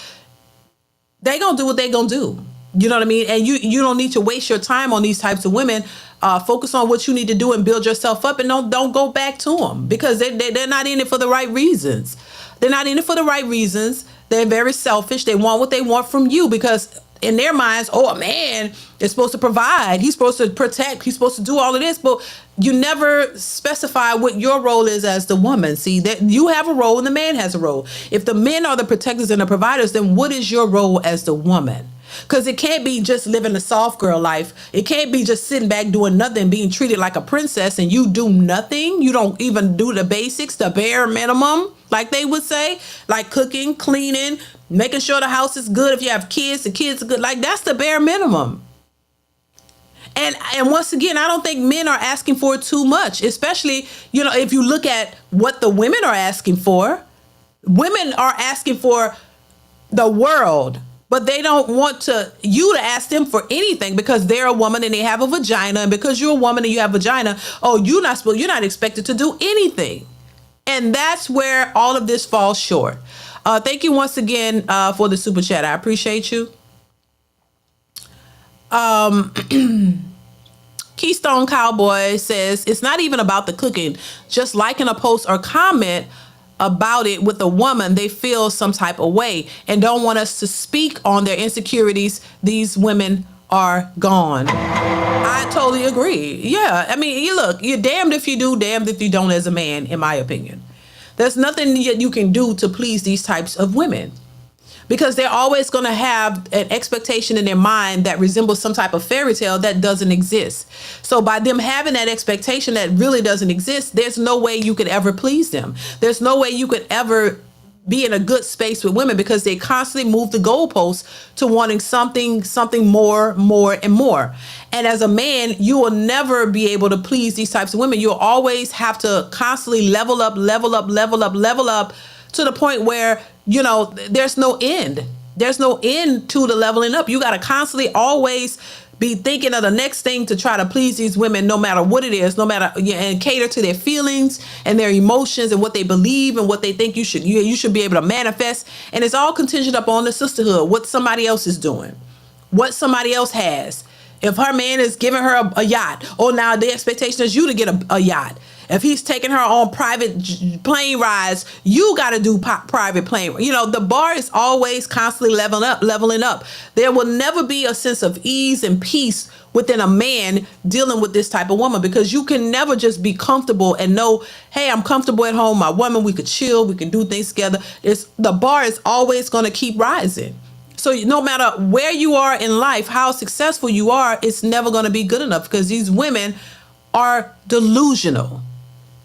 they gonna do what they gonna do. You know what I mean? And you don't need to waste your time on these types of women. Focus on what you need to do and build yourself up, and don't go back to them, because they're not in it for the right reasons. They're not in it for the right reasons. They're very selfish. They want what they want from you, because in their minds, oh, a man is supposed to provide. He's supposed to protect. He's supposed to do all of this. But you never specify what your role is as the woman. See, that you have a role and the man has a role. If the men are the protectors and the providers, then what is your role as the woman? Because it can't be just living a soft girl life. It can't be just sitting back doing nothing, being treated like a princess, and you do nothing. You don't even do the basics, the bare minimum, like they would say, like cooking, cleaning, making sure the house is good. If you have kids, the kids are good. Like, that's the bare minimum. And once again, I don't think men are asking for too much, especially, if you look at what the women are asking for. Women are asking for the world. but they don't want you to ask them for anything because they're a woman and they have a vagina, and because you're a woman and you have a vagina, oh, you're not expected to do anything. And that's where all of this falls short. Thank you once again for the super chat. I appreciate you. Keystone Cowboy says it's not even about the cooking. Just liking a post or comment about it with a woman, they feel some type of way and don't want us to speak on their insecurities. These women are gone. I totally agree. Yeah, I mean, you're damned if you do, damned if you don't as a man, in my opinion. There's nothing that you can do to please these types of women, because they're always going to have an expectation in their mind that resembles some type of fairy tale that doesn't exist. So by them having that expectation that really doesn't exist, there's no way you could ever please them. There's no way you could ever be in a good space with women, because they constantly move the goalposts to wanting something more, and more. And as a man, you will never be able to please these types of women. You'll always have to constantly level up to the point where, there's no end. There's no end to the leveling up. You got to constantly always be thinking of the next thing to try to please these women, no matter what it is, and cater to their feelings and their emotions and what they believe and what they think you should be able to manifest. And it's all contingent upon the sisterhood, what somebody else is doing, what somebody else has. If her man is giving her a yacht, now the expectation is you to get a yacht. If he's taking her on private plane rides, you got to do private plane. The bar is always constantly leveling up. There will never be a sense of ease and peace within a man dealing with this type of woman, because you can never just be comfortable and know, hey, I'm comfortable at home. My woman, we could chill. We can do things together. The bar is always going to keep rising. So no matter where you are in life, how successful you are, it's never going to be good enough, because these women are delusional.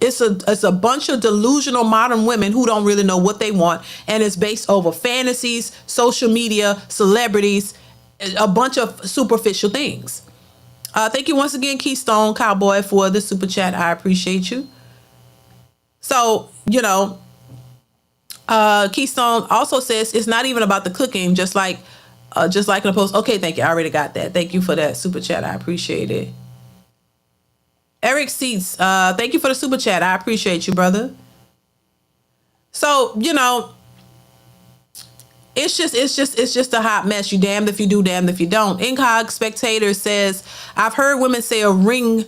It's a bunch of delusional modern women who don't really know what they want. And it's based over fantasies, social media, celebrities, a bunch of superficial things. Thank you once again, Keystone Cowboy, for the super chat. I appreciate you. So, Keystone also says it's not even about the cooking, just like in the post. Okay, thank you. I already got that. Thank you for that super chat. I appreciate it. Eric Seats, thank you for the super chat. I appreciate you, brother. So, it's just a hot mess. You damned if you do, damned if you don't. Incog Spectator says, I've heard women say a ring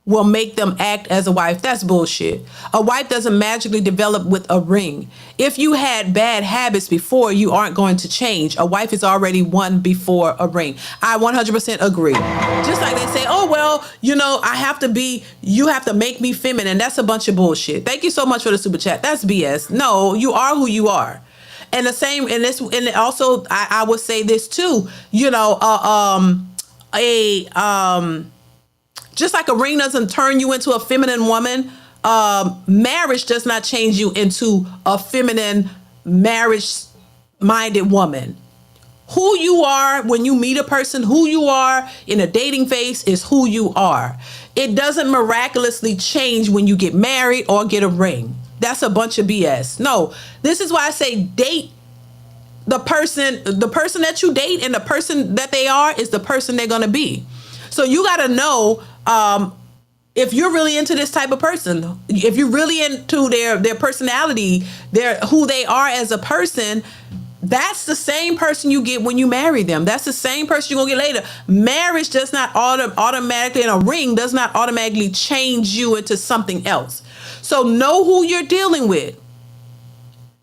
will make them act as a wife. That's bullshit. A wife doesn't magically develop with a ring. If you had bad habits before, you aren't going to change. A wife is already one before a ring. I 100% agree. Just like they say, oh, well, you have to make me feminine. That's a bunch of bullshit. Thank you so much for the super chat. That's BS. No, you are who you are. And the same, and also I would say this too, just like a ring doesn't turn you into a feminine woman, marriage does not change you into a feminine, marriage-minded woman. Who you are when you meet a person, who you are in a dating phase is who you are. It doesn't miraculously change when you get married or get a ring. That's a bunch of BS. No, this is why I say date the person that you date, and the person that they are is the person they're going to be. So you got to know if you're really into this type of person, if you're really into their personality, who they are as a person, that's the same person you get when you marry them. That's the same person you're going to get later. Marriage does not automatically, and a ring does not automatically change you into something else. So know who you're dealing with.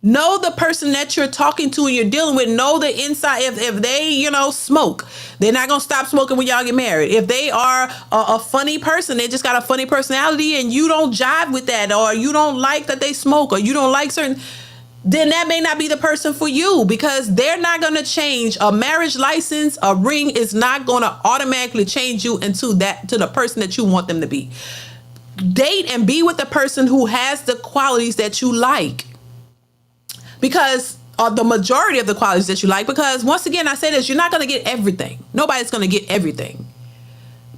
Know the person that you're talking to and you're dealing with. Know the inside. If they, smoke, they're not going to stop smoking when y'all get married. If they are a funny person, they just got a funny personality and you don't jive with that, or you don't like that they smoke, or you don't like certain, then that may not be the person for you, because they're not going to change. A marriage license, a ring is not going to automatically change you to the person that you want them to be. Date and be with the person who has the qualities that you like. Because the majority of the qualities that you like, because once again, I say this, you're not going to get everything. Nobody's going to get everything.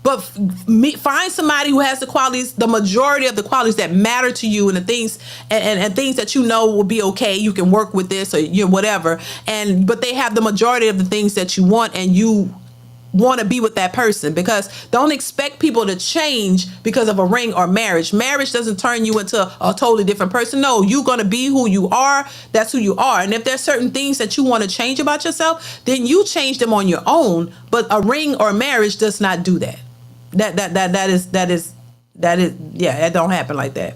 but find somebody who has the qualities, the majority of the qualities that matter to you, and the things and things that you know will be okay. You can work with this, or you know, whatever. And but they have the majority of the things that you want, and you want to be with that person. Because don't expect people to change because of a ring or marriage. Marriage doesn't turn you into a totally different person. No, you're going to be who you are. That's who you are. And if there's certain things that you want to change about yourself, then you change them on your own. But a ring or marriage does not do that. That is yeah, that don't happen like that.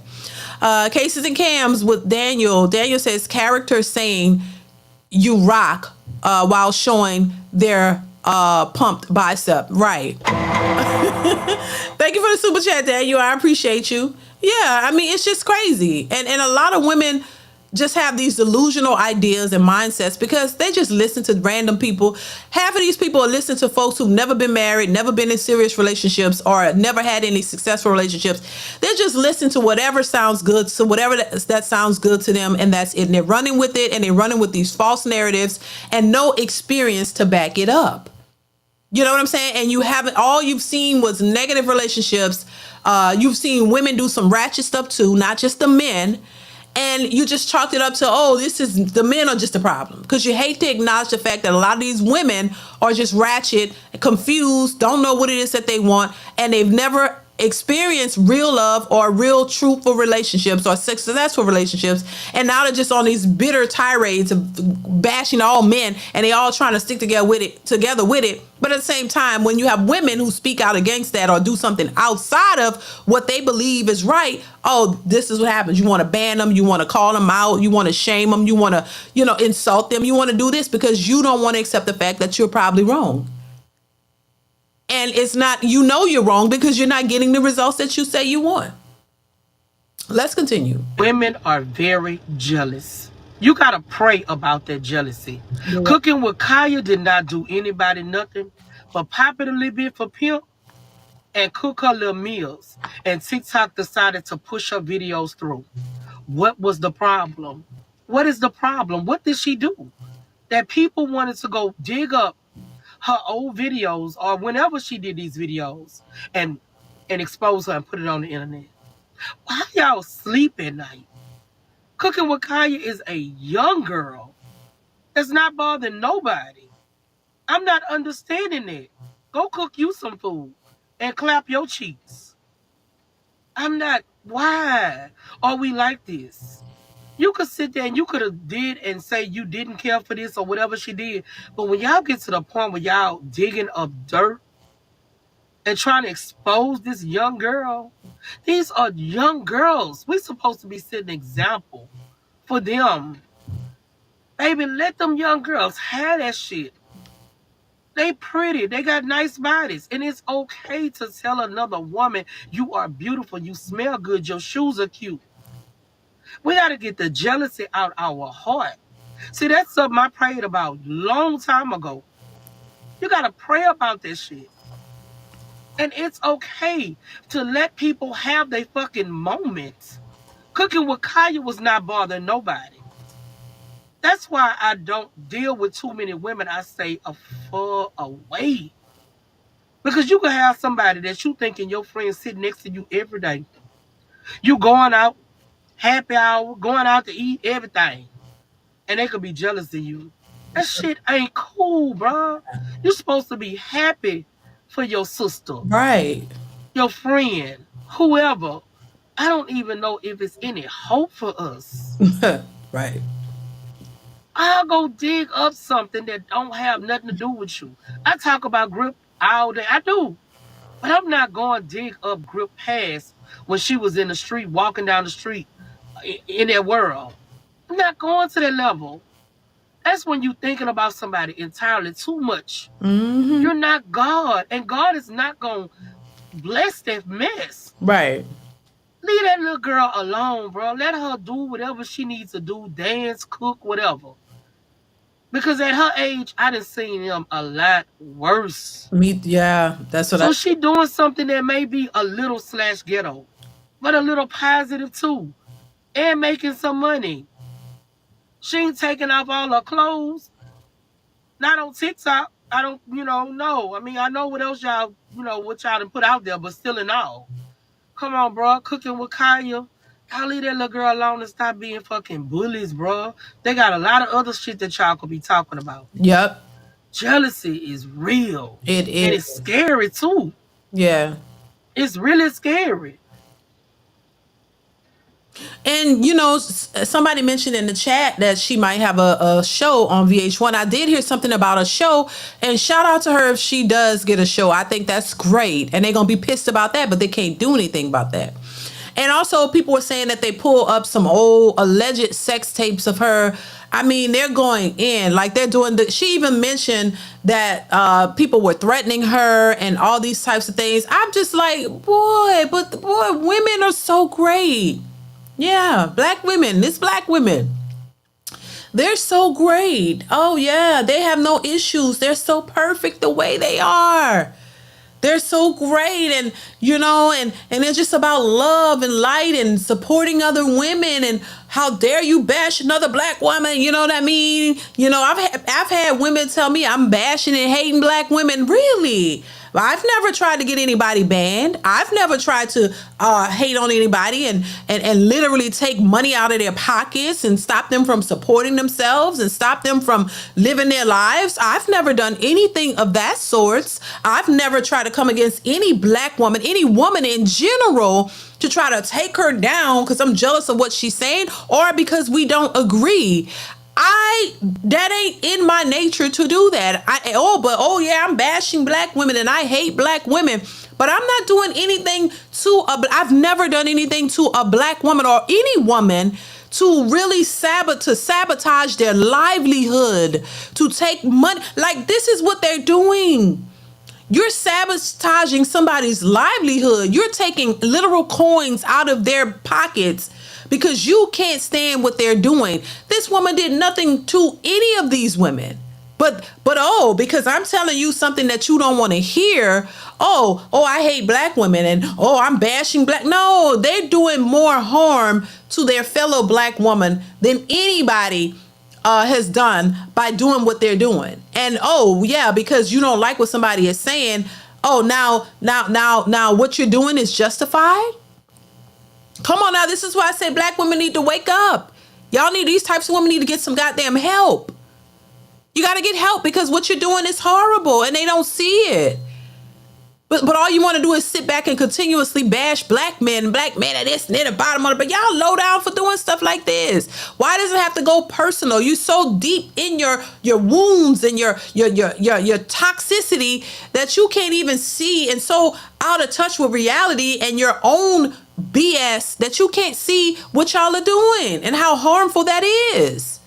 Cases and cams with Daniel says character saying you rock while showing their pumped bicep. Right. Thank you for the super chat, Daniel. I appreciate you. Yeah, I mean, it's just crazy. And a lot of women just have these delusional ideas and mindsets because they just listen to random people. Half of these people are listening to folks who've never been married, never been in serious relationships, or never had any successful relationships. They're just listening to whatever sounds good, so whatever that sounds good to them, and that's it. And they're running with it, and they're running with these false narratives and no experience to back it up. You know what I'm saying? And you haven't, all you've seen was negative relationships. You've seen women do some ratchet stuff too, not just the men. And you just chalked it up to, oh, this is, the men are just a problem. Because you hate to acknowledge the fact that a lot of these women are just ratchet, confused, don't know what it is that they want, and they've never experienced real love or real truthful relationships or successful relationships, and now they're just on these bitter tirades of bashing all men, and they all trying to stick together with it. But at the same time, when you have women who speak out against that or do something outside of what they believe is right, oh, this is what happens. You want to ban them, you want to call them out, you want to shame them, you want to, insult them, you want to do this because you don't want to accept the fact that you're probably wrong. And it's not, you're wrong because you're not getting the results that you say you want. Let's continue. Women are very jealous. You got to pray about that jealousy. Yeah. Cooking with Kaya did not do anybody nothing but pop it a little bit for pimp and cook her little meals. And TikTok decided to push her videos through. What was the problem? What is the problem? What did she do? That people wanted to go dig up her old videos or whenever she did these videos and expose her and put it on the internet. Why y'all sleep at night? Cooking with Kaya is a young girl that's not bothering nobody. I'm not understanding that. Go cook you some food and clap your cheeks. Why are we like this? You could sit there and you could have did and say you didn't care for this or whatever she did. But when y'all get to the point where y'all digging up dirt and trying to expose this young girl, these are young girls. We're supposed to be setting an example for them. Baby, let them young girls have that shit. They pretty. They got nice bodies. And it's okay to tell another woman, you are beautiful. You smell good. Your shoes are cute. We got to get the jealousy out our heart. See, that's something I prayed about a long time ago. You got to pray about this shit. And it's okay to let people have their fucking moments. Cooking with Kaya was not bothering nobody. That's why I don't deal with too many women. I stay far away. Because you can have somebody that you thinking your friend sitting next to you every day. You going out, happy hour, going out to eat, everything. And they could be jealous of you. That shit ain't cool, bro. You're supposed to be happy for your sister. Right. Your friend, whoever. I don't even know if it's any hope for us. Right. I'll go dig up something that don't have nothing to do with you. I talk about Grip all day. I do. But I'm not going to dig up Grip past when she was in the street, walking down the street in that world. I'm not going to that level. That's when you're thinking about somebody entirely too much. Mm-hmm. You're not God. And God is not going to bless that mess. Right. Leave that little girl alone, bro. Let her do whatever she needs to do. Dance, cook, whatever. Because at her age, I done seen him a lot worse. Yeah, that's what So she doing something that may be a little / ghetto, but a little positive too. And making some money. She ain't taking off all her clothes. Not on TikTok. I don't, no. I mean, I know what else y'all, what y'all done put out there, but still in all. Come on, bro. Cooking with Kaya. Y'all leave that little girl alone and stop being fucking bullies, bro. They got a lot of other shit that y'all could be talking about. Yep, Jealousy is real. it And is. it's scary too. Yeah. It's really scary. And somebody mentioned in the chat that she might have a show on VH1. I did hear something about a show, and shout out to her if she does get a show. I think that's great, and they're gonna be pissed about that, but they can't do anything about that. And also, people were saying that they pull up some old alleged sex tapes of her. I mean, they're going in like they're doing the. She even mentioned that people were threatening her and all these types of things. I'm just like, boy, women are so great. Yeah, black women. It's black women. They're so great. Oh yeah, they have no issues. They're so perfect the way they are. They're so great, and and it's just about love and light and supporting other women. And how dare you bash another black woman? You know what I mean? I've had women tell me I'm bashing and hating black women. Really? I've never tried to get anybody banned. I've never tried to hate on anybody and literally take money out of their pockets and stop them from supporting themselves and stop them from living their lives. I've never done anything of that sorts. I've never tried to come against any black woman, any woman in general, to try to take her down because I'm jealous of what she's saying or because we don't agree. That ain't in my nature to do that. I'm bashing black women and I hate black women, but I'm not doing anything I've never done anything to a black woman or any woman to really sabotage their livelihood, to take money. Like, this is what they're doing. You're sabotaging somebody's livelihood. You're taking literal coins out of their pockets because you can't stand what they're doing. This woman did nothing to any of these women. But because I'm telling you something that you don't want to hear, I hate black women and I'm bashing black. No, they're doing more harm to their fellow black woman than anybody has done by doing what they're doing. And because you don't like what somebody is saying, now what you're doing is justified. Come on now, this is why I say black women need to wake up. These types of women need to get some goddamn help. You got to get help because what you're doing is horrible and they don't see it. But all you want to do is sit back and continuously bash black men at this and at the bottom of it. But y'all low down for doing stuff like this. Why does it have to go personal? You're so deep in your wounds and your toxicity that you can't even see, and so out of touch with reality and your own BS that you can't see what y'all are doing and how harmful that is.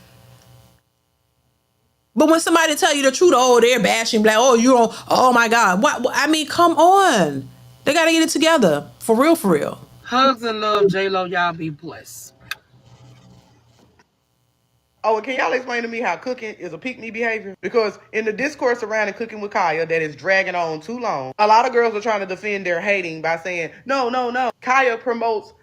But when somebody tell you the truth, they're bashing black. Oh my God. What? I mean, come on. They got to get it together. For real, for real. Hugs and love, J-Lo. Y'all be blessed. Oh, and can y'all explain to me how cooking is a pick-me behavior? Because in the discourse surrounding cooking with Kaya that is dragging on too long, a lot of girls are trying to defend their hating by saying, no. Kaya promotes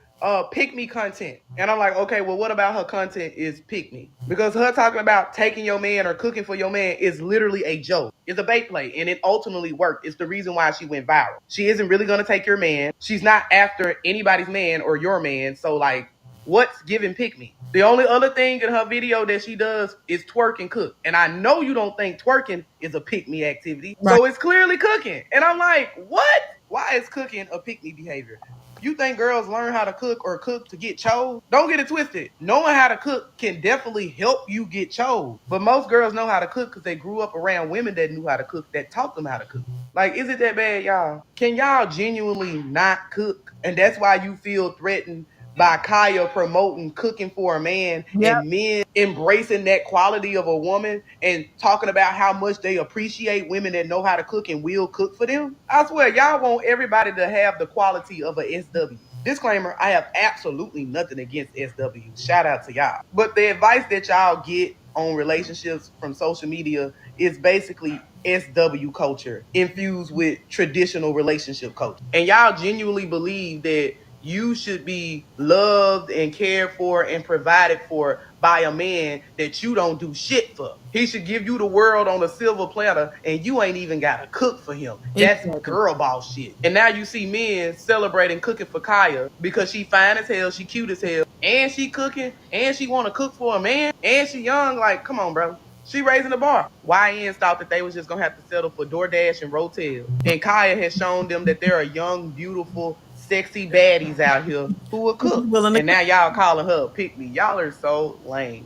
pick-me content. And I'm like, okay, well, what about her content is pick-me? Because her talking about taking your man or cooking for your man is literally a joke. It's a bait play, and it ultimately worked. It's the reason why she went viral. She isn't really going to take your man. She's not after anybody's man or your man. So, like, what's giving pick me? The only other thing in her video that she does is twerk and cook. And I know you don't think twerking is a pick me activity. Right. So it's clearly cooking. And I'm like, what? Why is cooking a pick me behavior? You think girls learn how to cook or cook to get chose? Don't get it twisted. Knowing how to cook can definitely help you get chose. But most girls know how to cook because they grew up around women that knew how to cook, that taught them how to cook. Like, is it that bad, y'all? Can y'all genuinely not cook? And that's why you feel threatened by Kaya promoting cooking for a man. Yep. And men embracing that quality of a woman and talking about how much they appreciate women that know how to cook and will cook for them. I swear, y'all want everybody to have the quality of a SW. Disclaimer, I have absolutely nothing against SW. Shout out to y'all. But the advice that y'all get on relationships from social media is basically SW culture infused with traditional relationship culture. And y'all genuinely believe that you should be loved and cared for and provided for by a man that you don't do shit for. He should give you the world on a silver platter and you ain't even got to cook for him. That's Exactly. girl boss shit. And now you see men celebrating cooking for Kaya because she fine as hell, she cute as hell, and she cooking, and she want to cook for a man, and she young. Like, come on, bro. She raising the bar. YNs thought that they was just gonna have to settle for DoorDash and Rotel. And Kaya has shown them that there are young, beautiful, sexy baddies out here who will cook. Willing to And now y'all calling her a pick me. Y'all are so lame.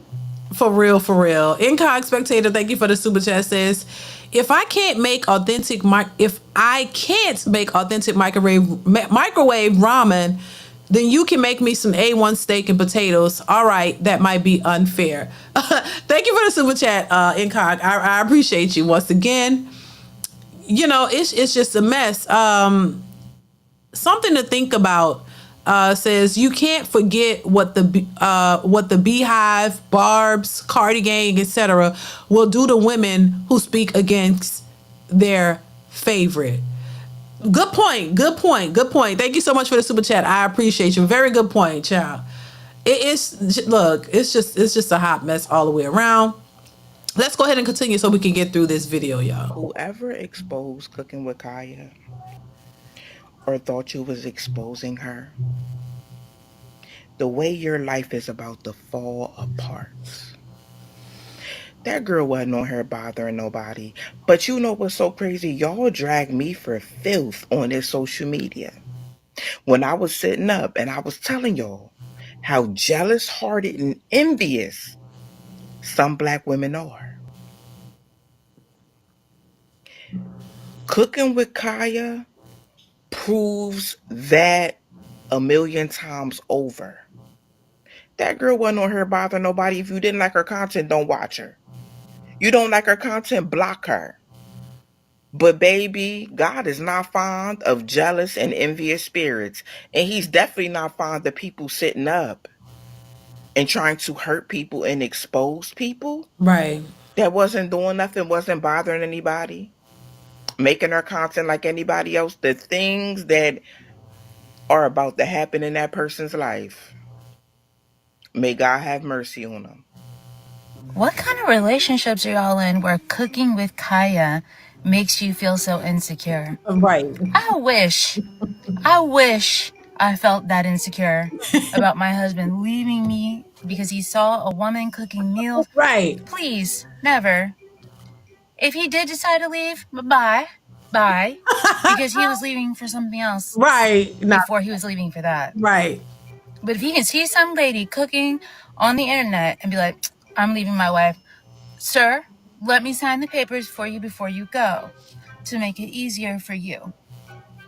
For real, for real. Incog Spectator, thank you for the super chat. Says, if I can't make authentic microwave ramen, then you can make me some A1 steak and potatoes. All right, that might be unfair. Thank you for the super chat, Incog. I appreciate you once again. You know, it's just a mess. Something to think about. Says you can't forget what the Beehive, Barb's, Cardi Gang, etc. will do to women who speak against their favorite. Good point. Good point. Good point. Thank you so much for the super chat. I appreciate you. Very good point, child. It is. Look, it's just a hot mess all the way around. Let's go ahead and continue so we can get through this video, y'all. Whoever exposed Cooking with Kaya or thought you was exposing her, the way your life is about to fall apart. That girl wasn't on here bothering nobody. But you know what's so crazy? Y'all drag me for filth on this social media. When I was sitting up and I was telling y'all how jealous hearted and envious some black women are. Cooking with Kaya proves that a million times over. That girl wasn't on her bothering nobody. If you didn't like her content, don't watch her. You don't like her content, block her. But baby, God is not fond of jealous and envious spirits. And he's definitely not fond of people sitting up and trying to hurt people and expose people Right. that wasn't doing nothing, wasn't bothering anybody, making her content like anybody else. The things that are about to happen in that person's life, may God have mercy on them. What kind of relationships are y'all in where cooking with Kaya makes you feel so insecure? Right. I wish I felt that insecure about my husband leaving me because he saw a woman cooking meals. Right. Please, never. If he did decide to leave, bye. Because he was leaving for something else Right. Not before he was leaving for that. right. But if he can see some lady cooking on the internet and be like, I'm leaving my wife, sir, let me sign the papers for you before you go to make it easier for you.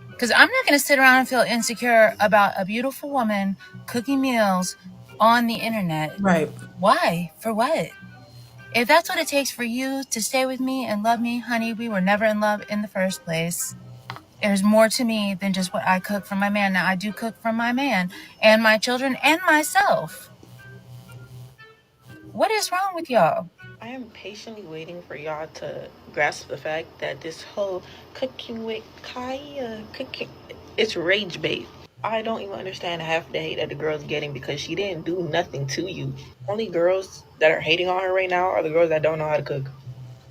Because I'm not going to sit around and feel insecure about a beautiful woman cooking meals on the internet. Right. Why? For what? If that's what it takes for you to stay with me and love me, honey, we were never in love in the first place. There's more to me than just what I cook for my man. Now, I do cook for my man and my children and myself. What is wrong with y'all? I am patiently waiting for y'all to grasp the fact that this whole cooking with Kaya, it's rage bait. I don't even understand half the hate that the girl's getting because she didn't do nothing to you. Only girls that are hating on her right now are the girls that don't know how to cook.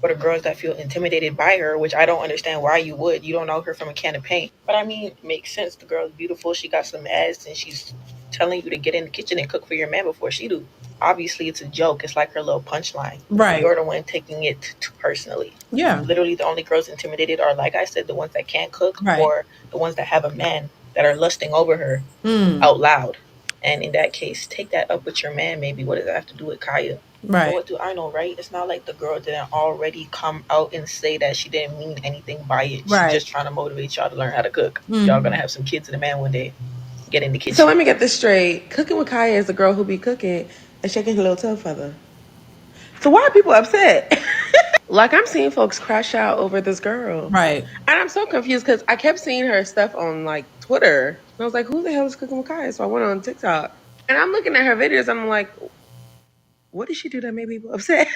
Or the girls that feel intimidated by her, which I don't understand why you would. You don't know her from a can of paint. But I mean, it makes sense. The girl's beautiful. She got some ass and she's telling you to get in the kitchen and cook for your man before she do. Obviously, it's a joke. It's like her little punchline. Right. You're the one taking it too personally. Yeah. Literally, the only girls intimidated are, like I said, the ones that can't cook Right. or the ones that have a man that are lusting over her out loud. And in that case, take that up with your man, maybe. What does that have to do with Kaya? Right. But what do I know, right? It's not like the girl didn't already come out and say that she didn't mean anything by it. Right. She's just trying to motivate y'all to learn how to cook. Y'all gonna have some kids and a man one day. Get in the kitchen. So let me get this straight. Cooking with Kaya is the girl who be cooking and shaking her little toe feather. So why are people upset? Like, I'm seeing folks crash out over this girl. Right. And I'm so confused because I kept seeing her stuff on like Twitter. And I was like, who the hell is cooking with Kaya? So I went on TikTok. And I'm looking at her videos. I'm like, what did she do that made people upset?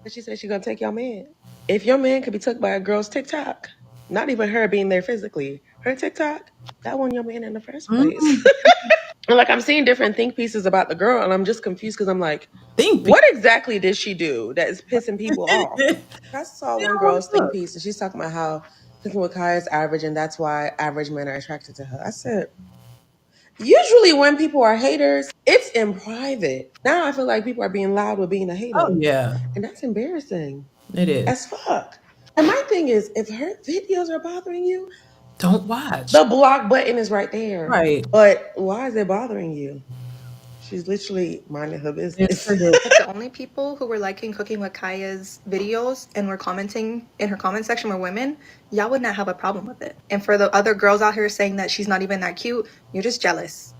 And she said she's gonna take your man. If your man could be took by a girl's TikTok, not even her being there physically, her TikTok, that wasn't your man in the first place. And like I'm seeing different think pieces about the girl, and I'm just confused because I'm like, Think. what exactly did she do that is pissing people off? I saw one girl's think piece, and she's talking about how cooking with Kaya is average, and that's why average men are attracted to her. I said, usually when people are haters, it's in private. Now I feel like people are being loud with being a Oh hater, yeah, and that's embarrassing it is. as fuck. And my thing is, if her videos are bothering you, Don't watch. the block button is right there. Right. But why is it bothering you? She's literally minding her It's business. pretty. The only people who were liking Cooking with Kaya's videos and were commenting in her comment section were women, y'all would not have a problem with it. And for the other girls out here saying that she's not even that cute, you're just jealous.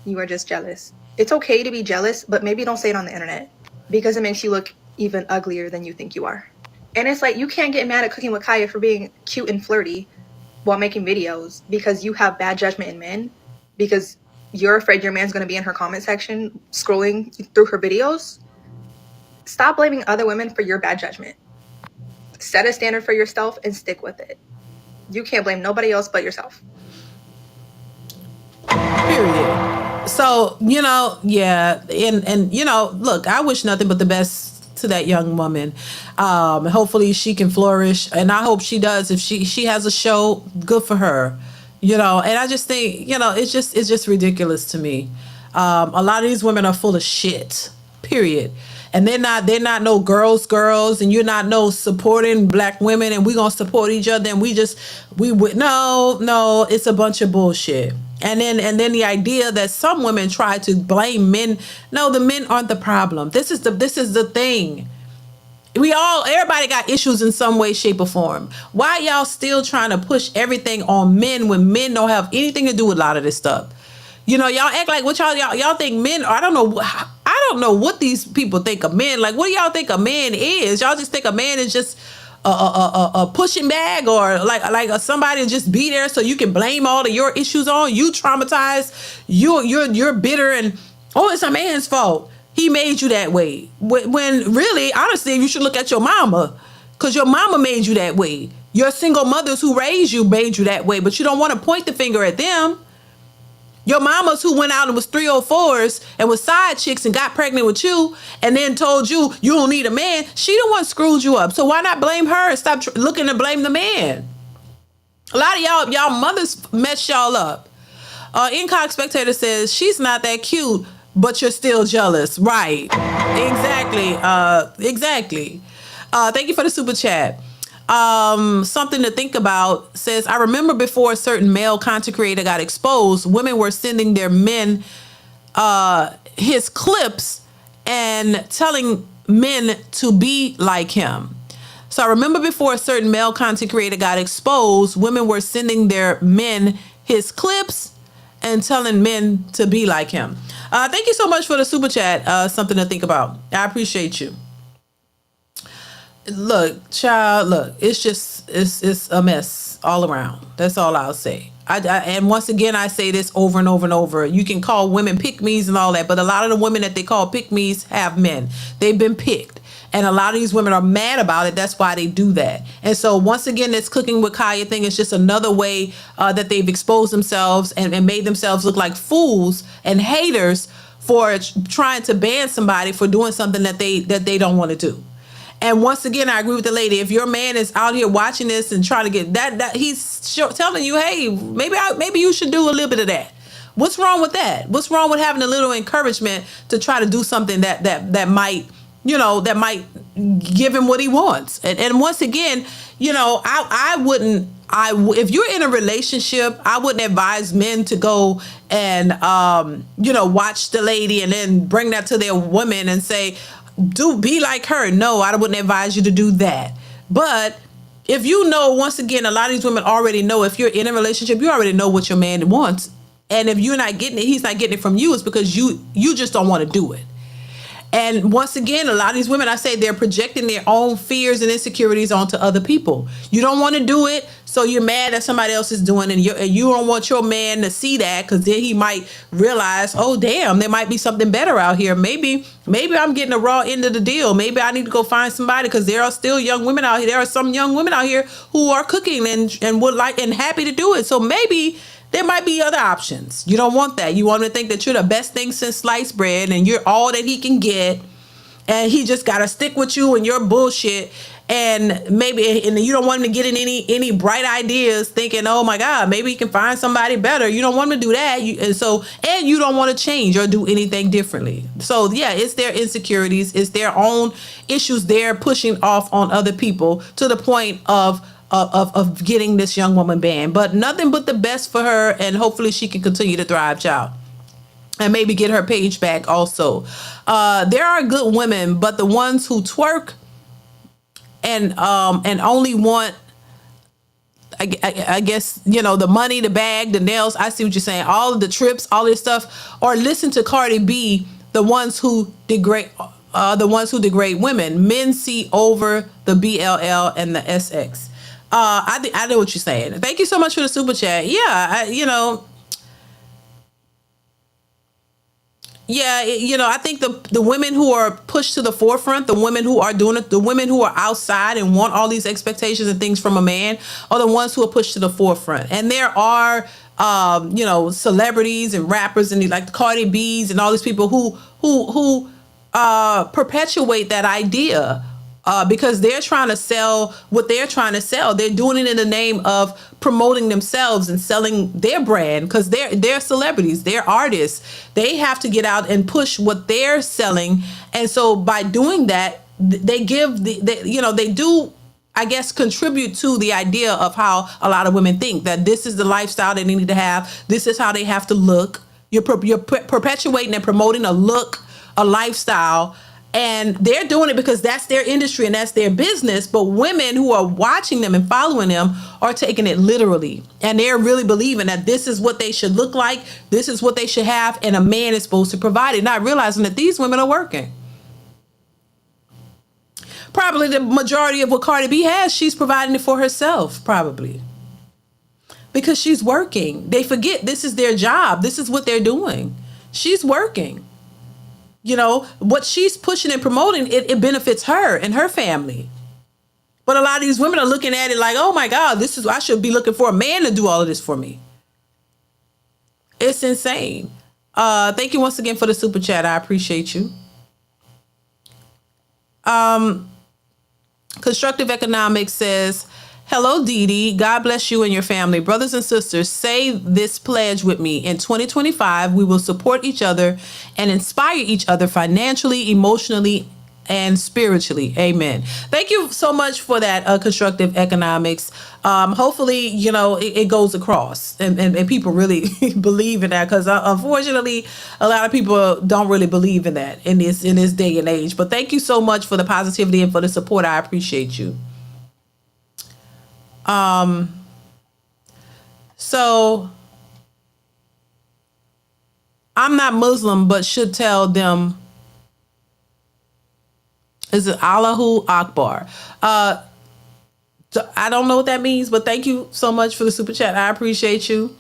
You are just jealous. It's okay to be jealous, but maybe don't say it on the internet because it makes you look even uglier than you think you are. And it's like, you can't get mad at Cooking with Kaya for being cute and flirty while making videos because you have bad judgment in men, because you're afraid your man's going to be in her comment section scrolling through her videos. Stop blaming other women for your bad judgment. Set a standard for yourself and stick with it. You can't blame nobody else but yourself. Period. So, yeah, and look, I wish nothing but the best to that young woman. Hopefully she can flourish, and I hope she does. If she has a show, good for her. And I just think, it's just ridiculous to me. A lot of these women are full of shit. Period. And they're not no girls, and you're not no supporting black women, and we gonna support each other, and we would no, it's a bunch of bullshit. And then the idea that some women try to blame men. No, the men aren't the problem. This is the thing. Everybody got issues in some way, shape, or form. Why y'all still trying to push everything on men when men don't have anything to do with a lot of this stuff? Y'all act like what y'all think men are. I don't know what these people think of men. Like, what do y'all think a man is? Y'all just think a man is just a pushing bag, or like somebody to just be there so you can blame all of your issues on you, traumatized, you're bitter, and it's a man's fault. He made you that way. When really, honestly, you should look at your mama, because your mama made you that way. Your single mothers who raised you made you that way, but you don't want to point the finger at them. Your mamas who went out and was 304s and was side chicks and got pregnant with you and then told you you don't need a man, she the one screwed you up. So why not blame her and stop looking to blame the man? A lot of y'all mothers mess y'all up. Incock Spectator says, she's not that cute, but you're still jealous. Right. Exactly. Thank you for the super chat. Something to think about says, I remember before a certain male content creator got exposed, women were sending their men his clips and telling men to be like him. So I remember before a certain male content creator got exposed, women were sending their men his clips and telling men to be like him. Thank you so much for the super chat. Something to think about. I appreciate you. Look, child, it's a mess all around. That's all I'll say. And once again, I say this over and over and over. You can call women pick-me's and all that, but a lot of the women that they call pick-me's have men. They've been picked. And a lot of these women are mad about it. That's why they do that. And so once again, this Cooking with Kaya thing is just another way that they've exposed themselves and made themselves look like fools and haters for trying to ban somebody for doing something that they don't want to do. And once again, I agree with the lady. If your man is out here watching this and trying to get that he's telling you, hey, maybe you should do a little bit of that. What's wrong with that? What's wrong with having a little encouragement to try to do something that might, that might give him what he wants? And once again, if you're in a relationship, I wouldn't advise men to go and watch the lady and then bring that to their woman and say, be like her. No, I wouldn't advise you to do that. But if once again, a lot of these women already know, if you're in a relationship, you already know what your man wants. And if you're not getting it, he's not getting it from you, it's because you just don't want to do it. And once again, a lot of these women, I say, they're projecting their own fears and insecurities onto other people. You don't want to do it, so you're mad that somebody else is doing it, and you don't want your man to see that, because then he might realize, oh, damn, there might be something better out here. Maybe I'm getting the raw end of the deal. Maybe I need to go find somebody, because there are still young women out here. There are some young women out here who are cooking and would like and happy to do it. So maybe there might be other options. You don't want that. You want to think that you're the best thing since sliced bread and you're all that he can get, and he just got to stick with you and your bullshit. And maybe, and you don't want him to get in any bright ideas thinking, oh my God, maybe he can find somebody better. You don't want him to do that. And you don't want to change or do anything differently. So yeah, it's their insecurities, it's their own issues they're pushing off on other people to the point of getting this young woman banned. But nothing but the best for her, and hopefully she can continue to thrive, child, and maybe get her page back also. There are good women, but the ones who twerk and only want, I guess, the money, the bag, the nails. I see what you're saying. All of the trips, all this stuff, or listen to Cardi B, the ones who degrade women. Men see over the BLL and the SX. I know what you're saying. Thank you so much for the super chat. Yeah, yeah, I think the women who are pushed to the forefront, the women who are doing it, the women who are outside and want all these expectations and things from a man, are the ones who are pushed to the forefront. And there are, celebrities and rappers and like the Cardi B's and all these people who perpetuate that idea. Because they're trying to sell what they're trying to sell. They're doing it in the name of promoting themselves and selling their brand, because they're celebrities, they're artists. They have to get out and push what they're selling. And so by doing that, they do, I guess, contribute to the idea of how a lot of women think that this is the lifestyle they need to have. This is how they have to look. You're perpetuating and promoting a look, a lifestyle. And they're doing it because that's their industry and that's their business. But women who are watching them and following them are taking it literally. And they're really believing that this is what they should look like. This is what they should have. And a man is supposed to provide it, not realizing that these women are working. Probably the majority of what Cardi B has, she's providing it for herself, probably. Because she's working. They forget this is their job. This is what they're doing. She's working. What she's pushing and promoting, it benefits her and her family. But a lot of these women are looking at it like, oh my God, I should be looking for a man to do all of this for me. It's insane. Thank you once again for the super chat. I appreciate you. Constructive Economics says, hello, DeeDee. God bless you and your family. Brothers and sisters, say this pledge with me. In 2025, we will support each other and inspire each other financially, emotionally, and spiritually. Amen. Thank you so much for that, Constructive Economics. Hopefully, it goes across and people really believe in that, because unfortunately, a lot of people don't really believe in that in this day and age. But thank you so much for the positivity and for the support. I appreciate you. So I'm not Muslim, but should tell them, is it Allahu Akbar? So I don't know what that means, but thank you so much for the super chat. I appreciate you.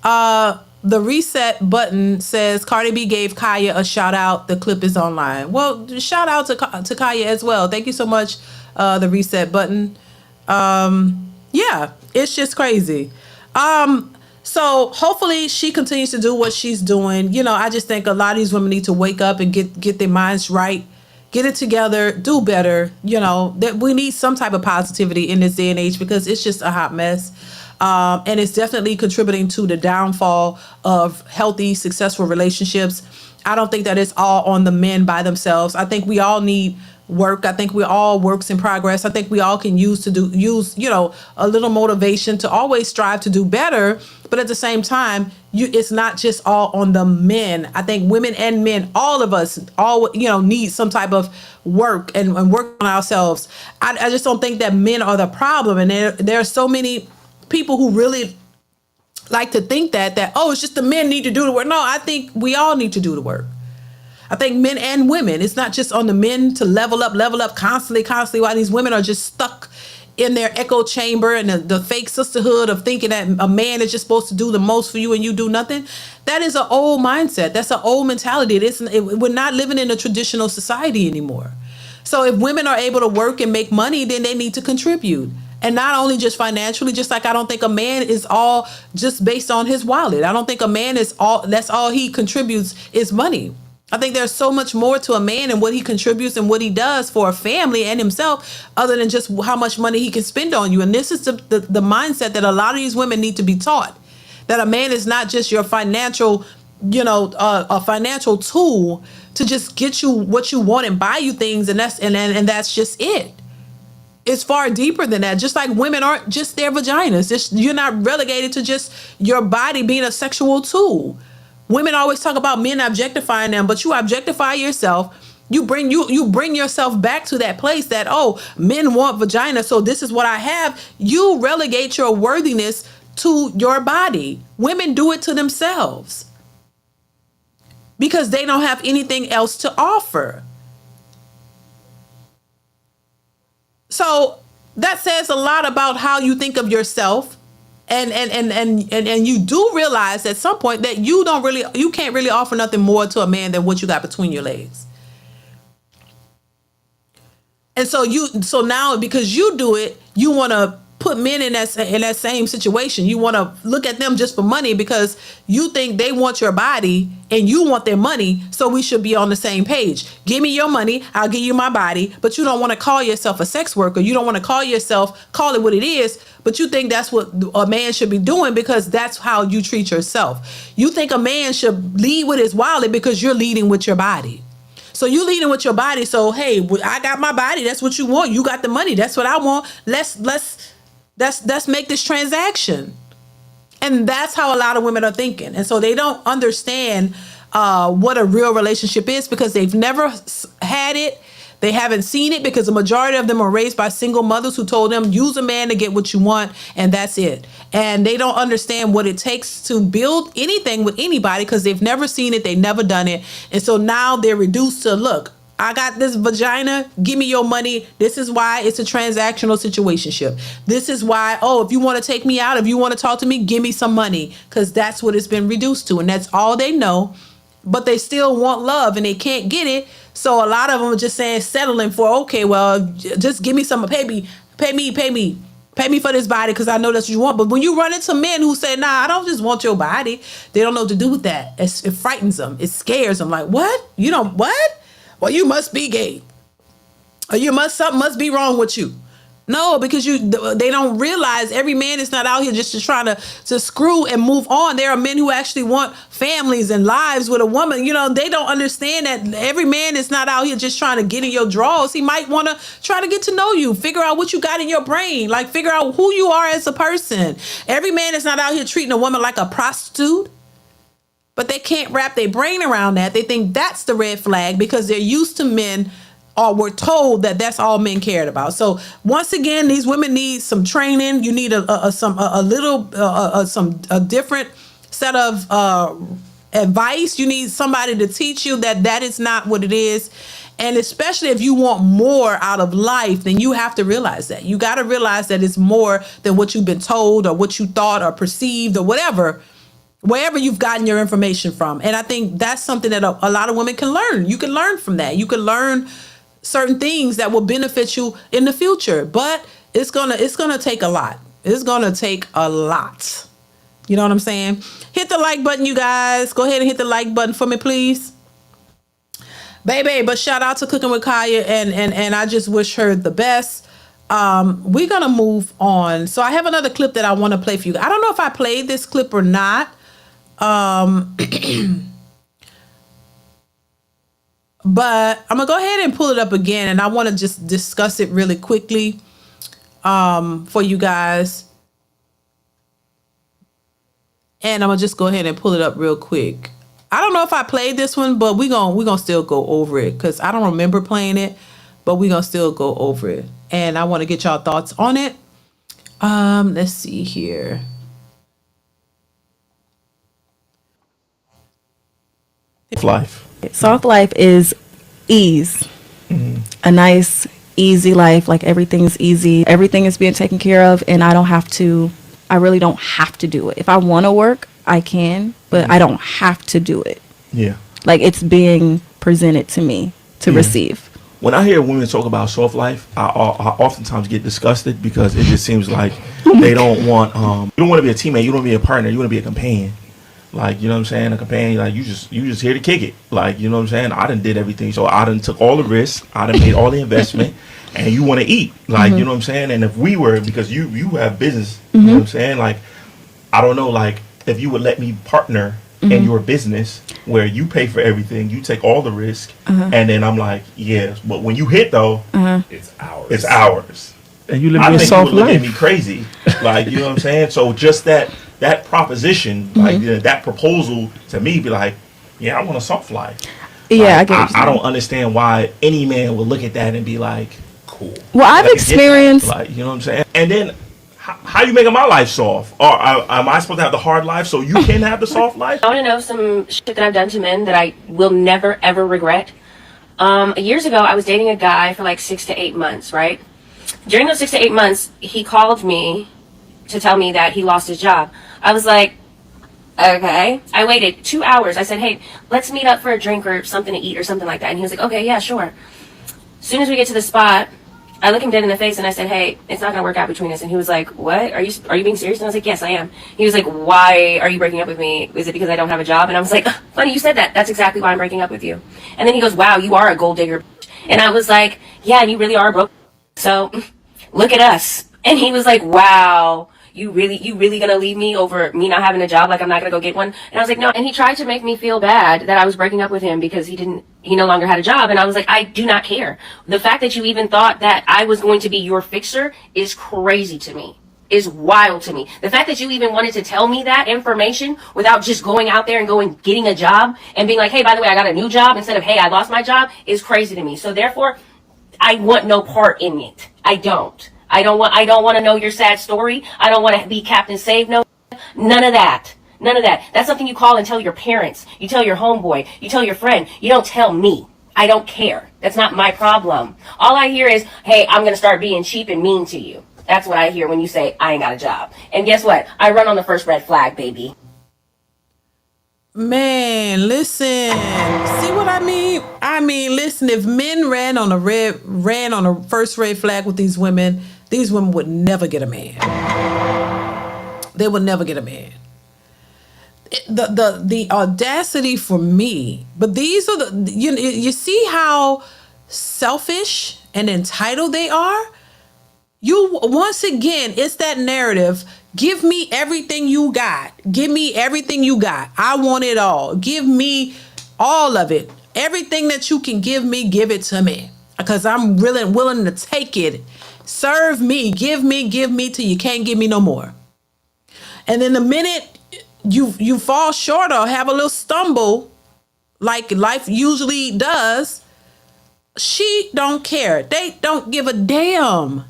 The reset button says Cardi B gave Kaya a shout out. The clip is online. Well, shout out to Kaya as well. Thank you so much. The reset button. Yeah, it's just crazy. So hopefully she continues to do what she's doing. I just think a lot of these women need to wake up and get their minds right, get it together, do better. That we need some type of positivity in this day and age, because it's just a hot mess. And it's definitely contributing to the downfall of healthy, successful relationships. I don't think that it's all on the men by themselves. I think we all need work. I think we're all works in progress. I think we all can use a little motivation to always strive to do better. But at the same time, it's not just all on the men. I think women and men, all of us, need some type of work and work on ourselves. I just don't think that men are the problem. And there are so many people who really like to think that it's just the men need to do the work. No, I think we all need to do the work. I think men and women, it's not just on the men to level up constantly, while these women are just stuck in their echo chamber and the fake sisterhood of thinking that a man is just supposed to do the most for you and you do nothing. That is an old mindset. That's an old mentality. We're not living in a traditional society anymore. So if women are able to work and make money, then they need to contribute. And not only just financially, just like I don't think a man is all just based on his wallet. I don't think a man is all, that's all he contributes is money. I think there's so much more to a man and what he contributes and what he does for a family and himself, other than just how much money he can spend on you. And this is the mindset that a lot of these women need to be taught, that a man is not just your financial, a financial tool to just get you what you want and buy you things. And that's just it. It's far deeper than that. Just like women aren't just their vaginas. Just, you're not relegated to just your body being a sexual tool. Women always talk about men objectifying them, but you objectify yourself. You bring yourself back to that place that, oh, men want vagina, so this is what I have. You relegate your worthiness to your body. Women do it to themselves because they don't have anything else to offer. So that says a lot about how you think of yourself. And you do realize at some point that you can't really offer nothing more to a man than what you got between your legs. And so now because you do it, you want to put men in that same situation. You want to look at them just for money because you think they want your body and you want their money. So we should be on the same page. Give me your money, I'll give you my body. But you don't want to call yourself a sex worker. You don't want to call it what it is. But you think that's what a man should be doing because that's how you treat yourself. You think a man should lead with his wallet because you're leading with your body. So you leading with your body. So, hey, I got my body. That's what you want. You got the money. That's what I want. Let's make this transaction. And that's how a lot of women are thinking. And so they don't understand what a real relationship is because they've never had it. They haven't seen it because the majority of them are raised by single mothers who told them, use a man to get what you want, and that's it. And they don't understand what it takes to build anything with anybody because they've never seen it, they've never done it. And so now they're reduced to, look, I got this vagina, give me your money. This is why it's a transactional situationship. This is why, if you want to take me out, if you want to talk to me, give me some money. Because that's what it's been reduced to. And that's all they know. But they still want love and they can't get it. So a lot of them are just saying, settling for, okay, well, just give me some, pay me for this body because I know that's what you want. But when you run into men who say, nah, I don't just want your body, they don't know what to do with that. It frightens them. It scares them. Like, what? You don't, what? Well, you must be gay. Or something must be wrong with you. No, because they don't realize every man is not out here just to try to screw and move on. There are men who actually want families and lives with a woman. They don't understand that every man is not out here just trying to get in your drawers. He might want to try to get to know you, figure out what you got in your brain, like figure out who you are as a person. Every man is not out here treating a woman like a prostitute. But they can't wrap their brain around that. They think that's the red flag because they're used to men or were told that that's all men cared about. So once again, these women need some training. You need a different set of advice. You need somebody to teach you that is not what it is. And especially if you want more out of life, then you have to realize that. You got to realize that it's more than what you've been told or what you thought or perceived or whatever, wherever you've gotten your information from. And I think that's something that a lot of women can learn. You can learn from that. You can learn certain things that will benefit you in the future, but it's gonna take a lot. It's gonna take a lot. You know what I'm saying? Hit the like button, you guys. Go ahead and hit the like button for me, please. Baby, but shout out to Cooking with Kaya, and I just wish her the best. We're gonna move on. So I have another clip that I want to play for you. I don't know if I played this clip or not. But I'm gonna go ahead and pull it up again, and I want to just discuss it really quickly for you guys. And I'm gonna just go ahead and pull it up real quick. I don't know if I played this one, but we're gonna still go over it because I don't remember playing it, but we're gonna still go over it. And I want to get y'all thoughts on it. Let's see here. Life. Soft life is ease. A nice, easy life. Like everything's easy. Everything is being taken care of, and I really don't have to do it. If I want to work, I can, but I don't have to do it. Yeah. Like it's being presented to me to receive. when I hear women talk about soft life, I oftentimes get disgusted because it just seems like they don't want. You don't want to be a teammate. You don't want to be a partner. You want to be a companion. Like, you know what I'm saying? A companion, like, you just here to kick it. Like, you know what I'm saying? I done did everything. So I done took all the risks. I done made all the investment. And you want to eat. Like, you know what I'm saying? And if we were, because you have business, you know what I'm saying? Like, I don't know, like, if you would let me partner in your business where you pay for everything, you take all the risk, and then I'm like, yeah. But when you hit, though, It's ours. it's ours. And you live I in a think you would soft look at life. me crazy. Like, you know what I'm saying? So just that proposition, like that proposal to me, be like, yeah, I want a soft life. Yeah, I Like, get what you're I saying. don't understand why any man would look at that and be like, Cool. Well, I've let me get that. experienced. Like, you know what I'm saying? And then how you making my life soft? Or am I supposed to have the hard life so you can have the soft life? I want to know some shit that I've done to men that I will never ever regret. Years ago, I was dating a guy for like 6 to 8 months, right? During those 6 to 8 months, he called me to tell me that he lost his job. I was like, okay. I waited 2 hours. I said, hey, let's meet up for a drink or something to eat or something like that. And he was like, okay, yeah, sure. As soon as we get to the spot, I look him dead in the face and I said, hey, it's not going to work out between us. And he was like, what? Are you being serious? And I was like, yes, I am. He was like, why are you breaking up with me? Is it because I don't have a job? And I was like, funny you said that. That's exactly why I'm breaking up with you. And then he goes, wow, you are a gold digger. And I was like, yeah, and you really are a broke. So look at us. And he was like, wow, you really gonna leave me over me not having a job? Like I'm not gonna go get one? And I was like, no. And he tried to make me feel bad that I was breaking up with him because he no longer had a job. And I was like, I do not care. The fact that you even thought that I was going to be your fixer is crazy to me. Is wild to me. The fact that you even wanted to tell me that information without just going out there and getting a job and being like, hey, by the way, I got a new job instead of, hey, I lost my job is crazy to me. So therefore, I want no part in it. I don't. I don't want to know your sad story. I don't want to be Captain Save No. None of that. None of that. That's something you call and tell your parents. You tell your homeboy. You tell your friend. You don't tell me. I don't care. That's not my problem. All I hear is, hey, I'm going to start being cheap and mean to you. That's what I hear when you say, I ain't got a job. And guess what? I run on the first red flag, baby. Man, listen. See what I mean? I mean, listen, if men ran on a first red flag with these women would never get a man. They would never get a man. The audacity for me, but these are you see how selfish and entitled they are? You, once again, it's that narrative. Give me everything you got. Give me everything you got. I want it all. Give me all of it. Everything that you can give me, give it to me. Because I'm really willing to take it. Serve me. Give me till you can't give me no more. And then the minute you fall short or have a little stumble, like life usually does, she don't care. They don't give a damn.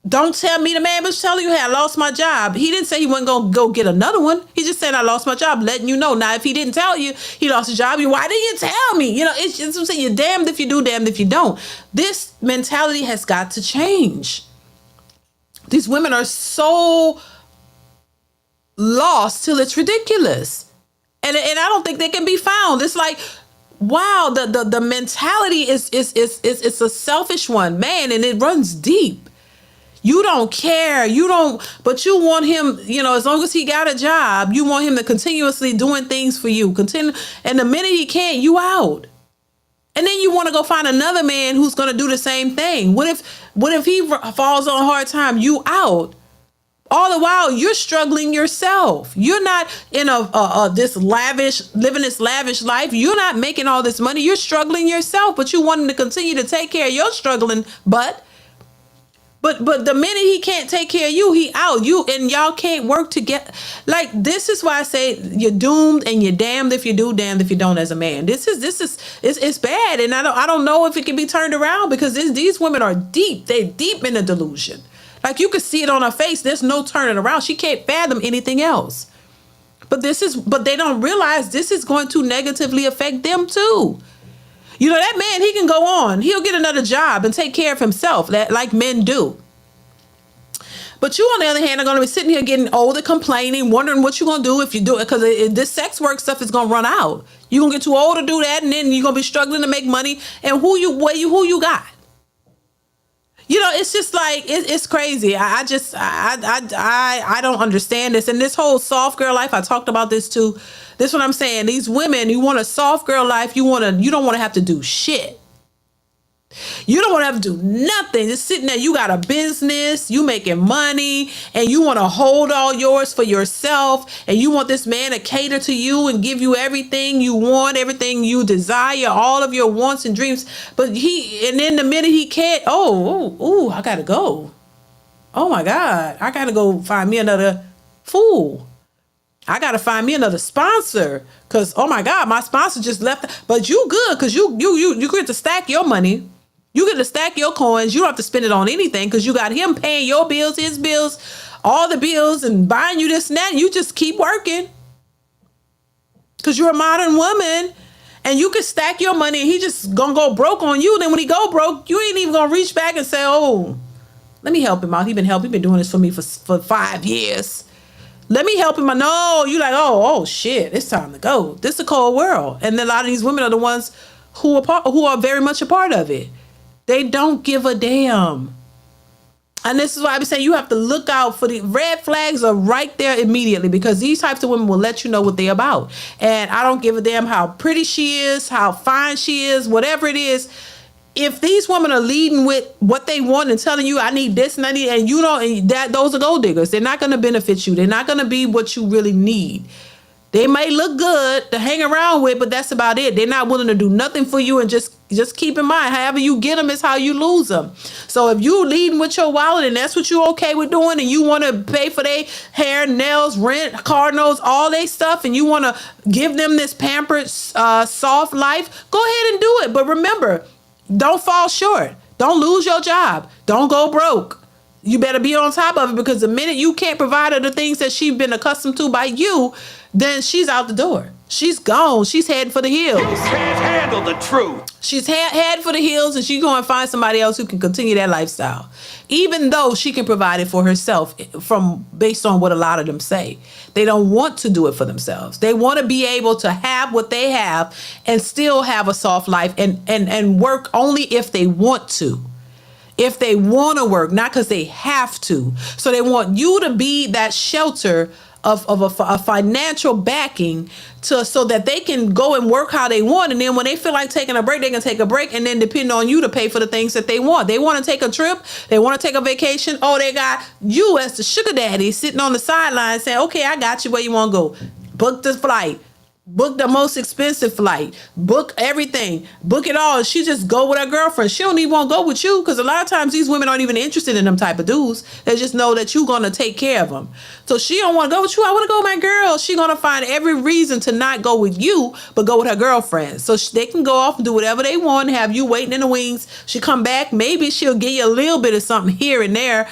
Don't tell me the man was telling you, hey, I lost my job. He didn't say he wasn't going to go get another one. He just said, I lost my job, letting you know. Now, if he didn't tell you he lost his job, why didn't you tell me? You know, it's just I'm saying, you're damned if you do, damned if you don't. This mentality has got to change. These women are so lost till it's ridiculous. And I don't think they can be found. It's like, wow, the mentality is a selfish one, man, and it runs deep. You don't care. But you want him, as long as he got a job, you want him to continuously doing things for you. And the minute he can't, you out. And then you want to go find another man who's going to do the same thing. What if he falls on a hard time, you out? All the while you're struggling yourself. You're not in living this lavish life. You're not making all this money. You're struggling yourself, but you want him to continue to take care of your struggling butt. But the minute he can't take care of you, he out. You and y'all can't work together. Like, this is why I say you're doomed and you're damned if you do, damned if you don't as a man. This is it's bad, and I don't know if it can be turned around because these women are deep. They're deep in a delusion. Like, you can see it on her face. There's no turning around. She can't fathom anything else. But they don't realize this is going to negatively affect them too. That man, he can go on. He'll get another job and take care of himself, like men do. But you, on the other hand, are going to be sitting here getting older, complaining, wondering what you're going to do if you do it, because this sex work stuff is going to run out. You're going to get too old to do that, and then you're going to be struggling to make money. And who you got? You know, it's just like it's crazy. I don't understand this. And this whole soft girl life, I talked about this too. This is what I'm saying. These women, you want a soft girl life. You don't want to have to do shit. You don't want to have to do nothing. Just sitting there, you got a business, you making money, and you want to hold all yours for yourself, and you want this man to cater to you and give you everything you want, everything you desire, all of your wants and dreams. But and then the minute he can't, I gotta go. Oh my God, I gotta go find me another fool. I gotta find me another sponsor, cause oh my God, my sponsor just left. But you good, cause you get to stack your money. You get to stack your coins. You don't have to spend it on anything, because you got him paying your bills, his bills, all the bills, and buying you this and that. And you just keep working, because you're a modern woman, and you can stack your money, and he just gonna go broke on you. Then when he go broke, you ain't even gonna reach back and say, "Oh, let me help him out. He been doing this for me for 5 years. Let me help him." No, you like, oh shit, it's time to go. This is a cold world, and a lot of these women are the ones who are very much a part of it. They don't give a damn. And this is why I be saying you have to look out for the red flags are right there immediately, because these types of women will let you know what they're about. And I don't give a damn how pretty she is, how fine she is, whatever it is. If these women are leading with what they want and telling you, I need this and I need, and you know, and those are gold diggers. They're not going to benefit you. They're not going to be what you really need. They may look good to hang around with, but that's about it. They're not willing to do nothing for you. And just keep in mind, however you get them is how you lose them. So if you leading with your wallet and that's what you're okay with doing, and you want to pay for their hair, nails, rent, car notes, all their stuff, and you want to give them this pampered, soft life, go ahead and do it. But remember, don't fall short. Don't lose your job. Don't go broke. You better be on top of it, because the minute you can't provide her the things that she's been accustomed to by you, then she's out the door. She's gone. She's heading for the hills. You can't handle the truth. She's heading for the hills, and she's going to find somebody else who can continue that lifestyle, even though she can provide it for herself based on what a lot of them say. They don't want to do it for themselves. They want to be able to have what they have and still have a soft life and work only if they want to. If they want to work, not because they have to. So they want you to be that shelter of a financial backing so that they can go and work how they want. And then when they feel like taking a break, they can take a break and then depend on you to pay for the things that they want. They want to take a trip. They want to take a vacation. Oh, they got you as the sugar daddy sitting on the sideline saying, okay, I got you where you want to go. Book the flight. Book the most expensive flight. Book everything. Book it all. She just go with her girlfriend. She don't even want to go with you, because a lot of times these women aren't even interested in them type of dudes. They just know that you're going to take care of them. So she don't want to go with you. I want to go with my girl. She going to find every reason to not go with you, but go with her girlfriend. So they can go off and do whatever they want, have you waiting in the wings. She come back. Maybe she'll give you a little bit of something here and there,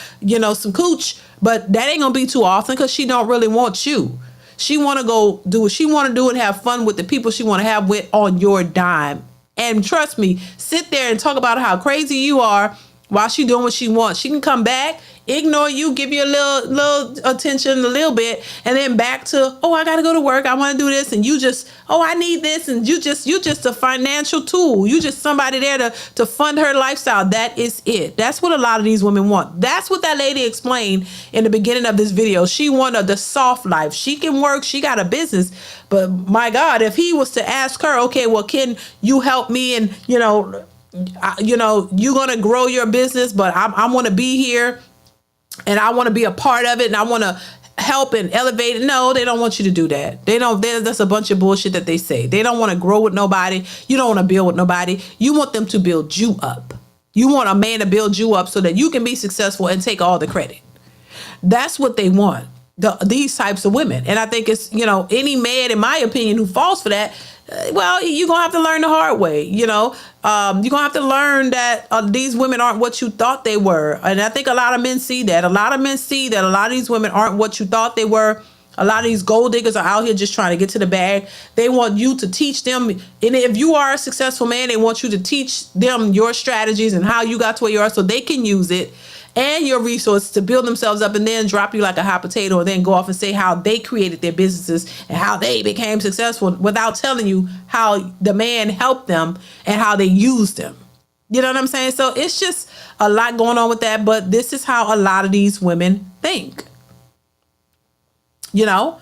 some cooch, but that ain't going to be too often, because she don't really want you. She want to go do what she want to do and have fun with the people she want to have with on your dime. And trust me, sit there and talk about how crazy you are while she doing what she wants. She can come back, ignore you, give you a little attention, a little bit, and then back to, oh, I got to go to work. I want to do this. And you just, oh, I need this. And you just a financial tool. You just somebody there to fund her lifestyle. That is it. That's what a lot of these women want. That's what that lady explained in the beginning of this video. She wanted the soft life. She can work. She got a business. But my God, if he was to ask her, okay, well, can you help me? And, you're going to grow your business, but I want to be here. And I want to be a part of it, and I want to help and elevate it. No, they don't want you to do that. That's a bunch of bullshit that they say. They don't want to grow with nobody. You don't want to build with nobody. You want them to build you up. You want a man to build you up so that you can be successful and take all the credit. That's what they want. These types of women. And I think it's, any man, in my opinion, who falls for that, well, you're going to have to learn the hard way. You're going to have to learn that these women aren't what you thought they were. And I think a lot of men see that. A lot of men see that a lot of these women aren't what you thought they were. A lot of these gold diggers are out here just trying to get to the bag. They want you to teach them. And if you are a successful man, they want you to teach them your strategies and how you got to where you are so they can use it and your resources to build themselves up and then drop you like a hot potato and then go off and say how they created their businesses and how they became successful without telling you how the man helped them and how they used them. You know what I'm saying? So it's just a lot going on with that. But this is how a lot of these women think. You know,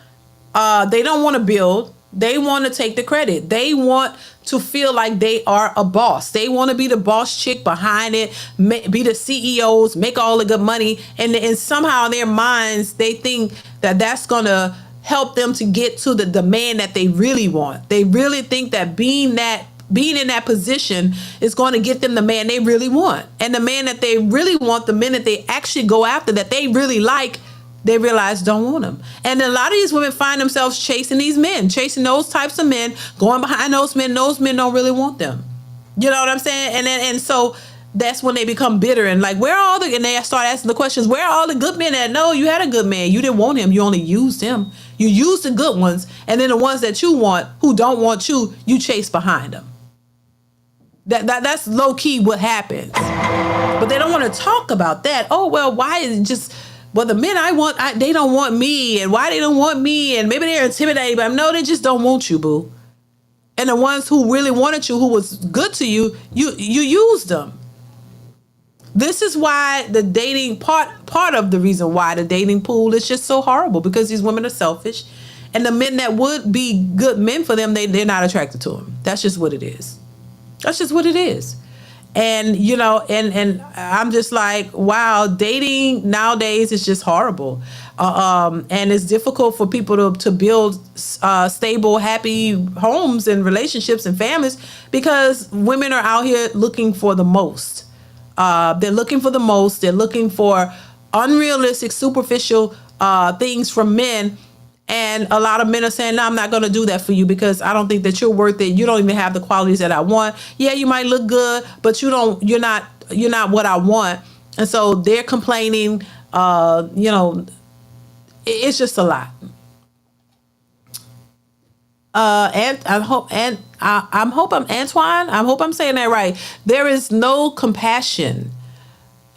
they don't want to build. They want to take the credit. They want to feel like they are a boss. They want to be the boss chick behind it, be the CEOs, make all the good money. And somehow in their minds, they think that that's going to help them to get to the man that they really want. They really think that being in that position is going to get them the man they really want. And the man that they really want, the men that they actually go after, that they really like, they realize don't want them. And a lot of these women find themselves chasing these men, chasing those types of men, going behind those men. Those men don't really want them. You know what I'm saying? And so that's when they become bitter and like, where are all the, and they start asking the questions, where are all the good men that, no, you had a good man. You didn't want him. You only used him. You used the good ones. And then the ones that you want, who don't want you, you chase behind them. That's low key what happens. But they don't want to talk about that. Oh, well, why is it just, well, the men I want, they don't want me, and why they don't want me, and maybe they're intimidated, but no, they just don't want you, boo. And the ones who really wanted you, who was good to you, you used them. This is why the dating part of the reason why the dating pool is just so horrible, because these women are selfish, and the men that would be good men for them, they're not attracted to them. That's just what it is. That's just what it is. And, you know, and I'm just like, wow, dating nowadays is just horrible. And it's difficult for people to build stable, happy homes and relationships and families because women are out here looking for the most. They're looking for the most. They're looking for unrealistic, superficial things from men. And a lot of men are saying, no, I'm not going to do that for you because I don't think that you're worth it. You don't even have the qualities that I want. Yeah, you might look good, but you're not what I want. And so they're complaining, you know, it's just a lot. And I hope I'm Antoine. I hope I'm saying that right. There is no compassion.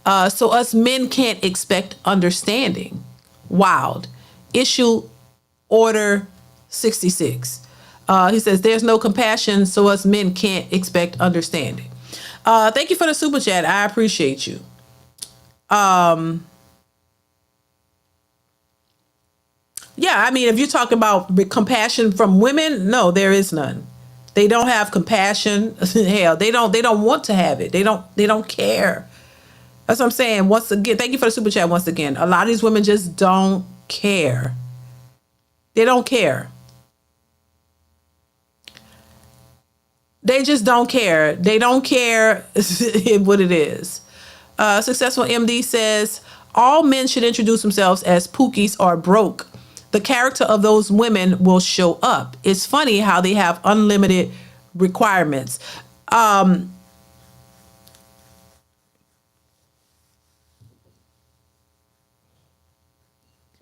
So us men can't expect understanding. Wild. Issue Order 66. He says, there's no compassion, so us men can't expect understanding. Thank you for the super chat. I appreciate you. Yeah, I mean, if you're talking about compassion from women, no, there is none. They don't have compassion. Hell, they don't want to have it. They don't care. That's what I'm saying. Once again, thank you for the super chat once again. A lot of these women just don't care. They don't care. They just don't care. They don't care what it is. Successful MD says, all men should introduce themselves as pookies or broke. The character of those women will show up. It's funny how they have unlimited requirements.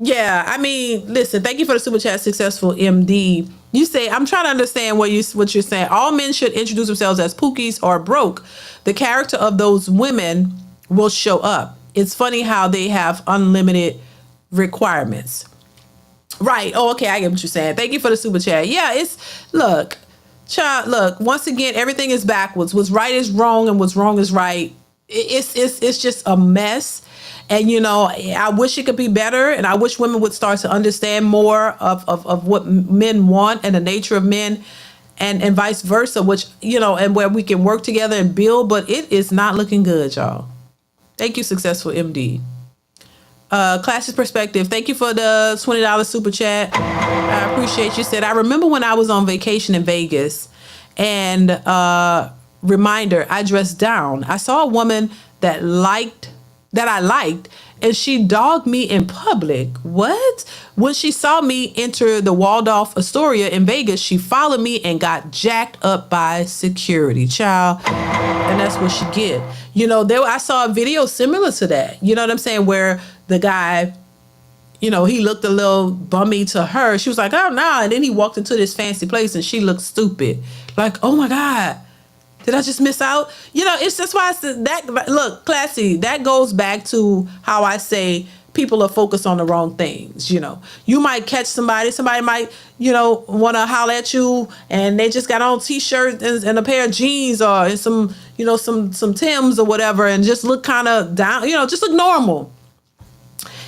Yeah, I mean, listen, thank you for the super chat, Successful MD. You say, I'm trying to understand what you're saying. All men should introduce themselves as pookies or broke. The character of those women will show up. It's funny how they have unlimited requirements. Right. Oh, okay. I get what you're saying. Thank you for the super chat. Yeah, look, once again, everything is backwards. What's right is wrong and what's wrong is right. It's just a mess. And, you know, I wish it could be better. And I wish women would start to understand more of what men want and the nature of men and vice versa, which, you know, and where we can work together and build. But it is not looking good, y'all. Thank you, Successful MD. Classist Perspective, thank you for the $20 super chat. I appreciate you. Said, I remember when I was on vacation in Vegas and reminder, I dressed down. I saw a woman that I liked, and she dogged me in public. What? When she saw me enter the Waldorf Astoria in Vegas, she followed me and got jacked up by security, child. And that's what she get. You know, I saw a video similar to that. You know what I'm saying? Where the guy, he looked a little bummy to her. She was like, oh, nah. And then he walked into this fancy place and she looked stupid. Like, oh my God, did I just miss out? It's just why I said that. Look, Classy, that goes back to how I say people are focused on the wrong things. You might catch somebody might, want to holler at you and they just got on t-shirt and a pair of jeans or some, some Timbs or whatever and just look kind of down, just look normal.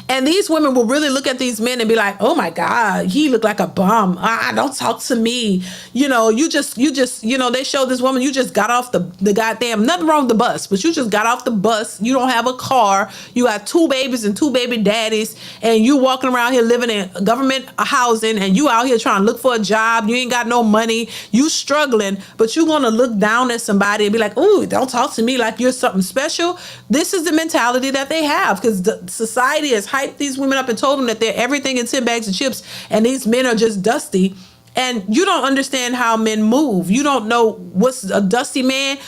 And these women will really look at these men and be like, oh my God, he looked like a bum. Don't talk to me. You just, they show this woman, you just got off the goddamn, nothing wrong with the bus, but you just got off the bus. You don't have a car. You got 2 babies and 2 baby daddies. And you walking around here living in government housing and you out here trying to look for a job. You ain't got no money. You struggling, but you going to look down at somebody and be like, ooh, don't talk to me like you're something special. This is the mentality that they have because the society has hyped these women up and told them that they're everything in 10 bags of chips and these men are just dusty. And you don't understand how men move. You don't know what's a dusty man.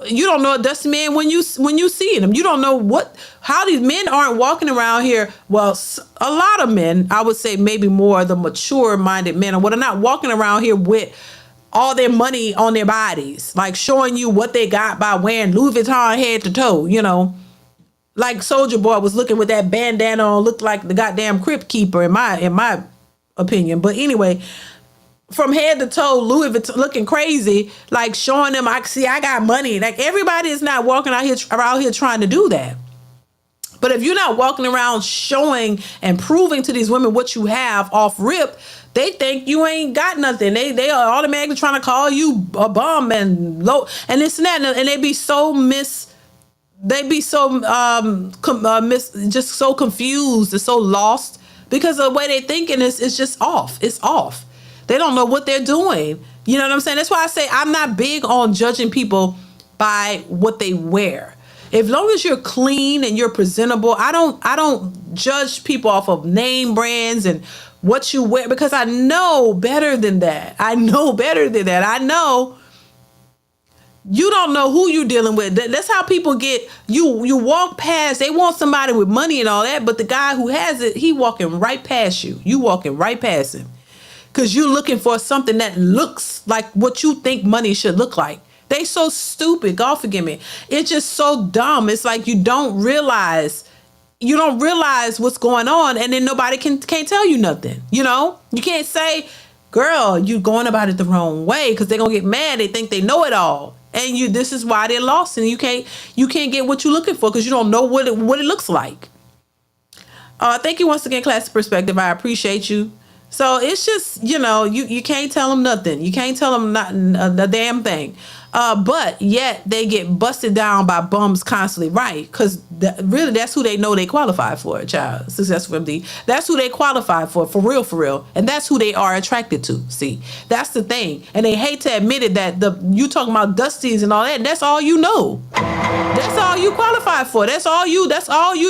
You don't know a dusty man when you see him. You don't know how these men aren't walking around here. Well, a lot of men, I would say maybe more the mature minded men, are not walking around here with all their money on their bodies, like showing you what they got by wearing Louis Vuitton head to toe, like Soldier Boy was looking with that bandana on, looked like the goddamn crypt keeper in my opinion. But anyway, from head to toe, Louis Vuitton looking crazy, like showing them, I got money. Like everybody is not walking out here trying to do that. But if you're not walking around showing and proving to these women what you have off rip, they think you ain't got nothing. They are automatically trying to call you a bum and low and this and that, and they be so just so confused and so lost because the way they thinking is just off. It's off. They don't know what they're doing. You know what I'm saying? That's why I say I'm not big on judging people by what they wear. As long as you're clean and you're presentable, I don't judge people off of name brands and what you wear because I know better than that. I know you don't know who you're dealing with. That's how people get you walk past. They want somebody with money and all that, but the guy who has it, he walking right past you. You walking right past him because you're looking for something that looks like what you think money should look like. They so stupid. God forgive me. It's just so dumb. It's like you don't realize what's going on, and then nobody can't tell you nothing. You can't say, girl, you going about it the wrong way, because they're gonna get mad. They think they know it all. And this is why they're lost, and you can't get what you're looking for because you don't know what it looks like. Thank you once again, Classic Perspective. I appreciate you. So it's just, you can't tell them nothing. You can't tell them nothing, a damn thing. But yet they get busted down by bums constantly, right? Because really, that's who they know they qualify for, child. Successful MD. That's who they qualify for real. And that's who they are attracted to. See, that's the thing. And they hate to admit it that you talking about dusties and all that, that's all you know. That's all you qualify for. That's all you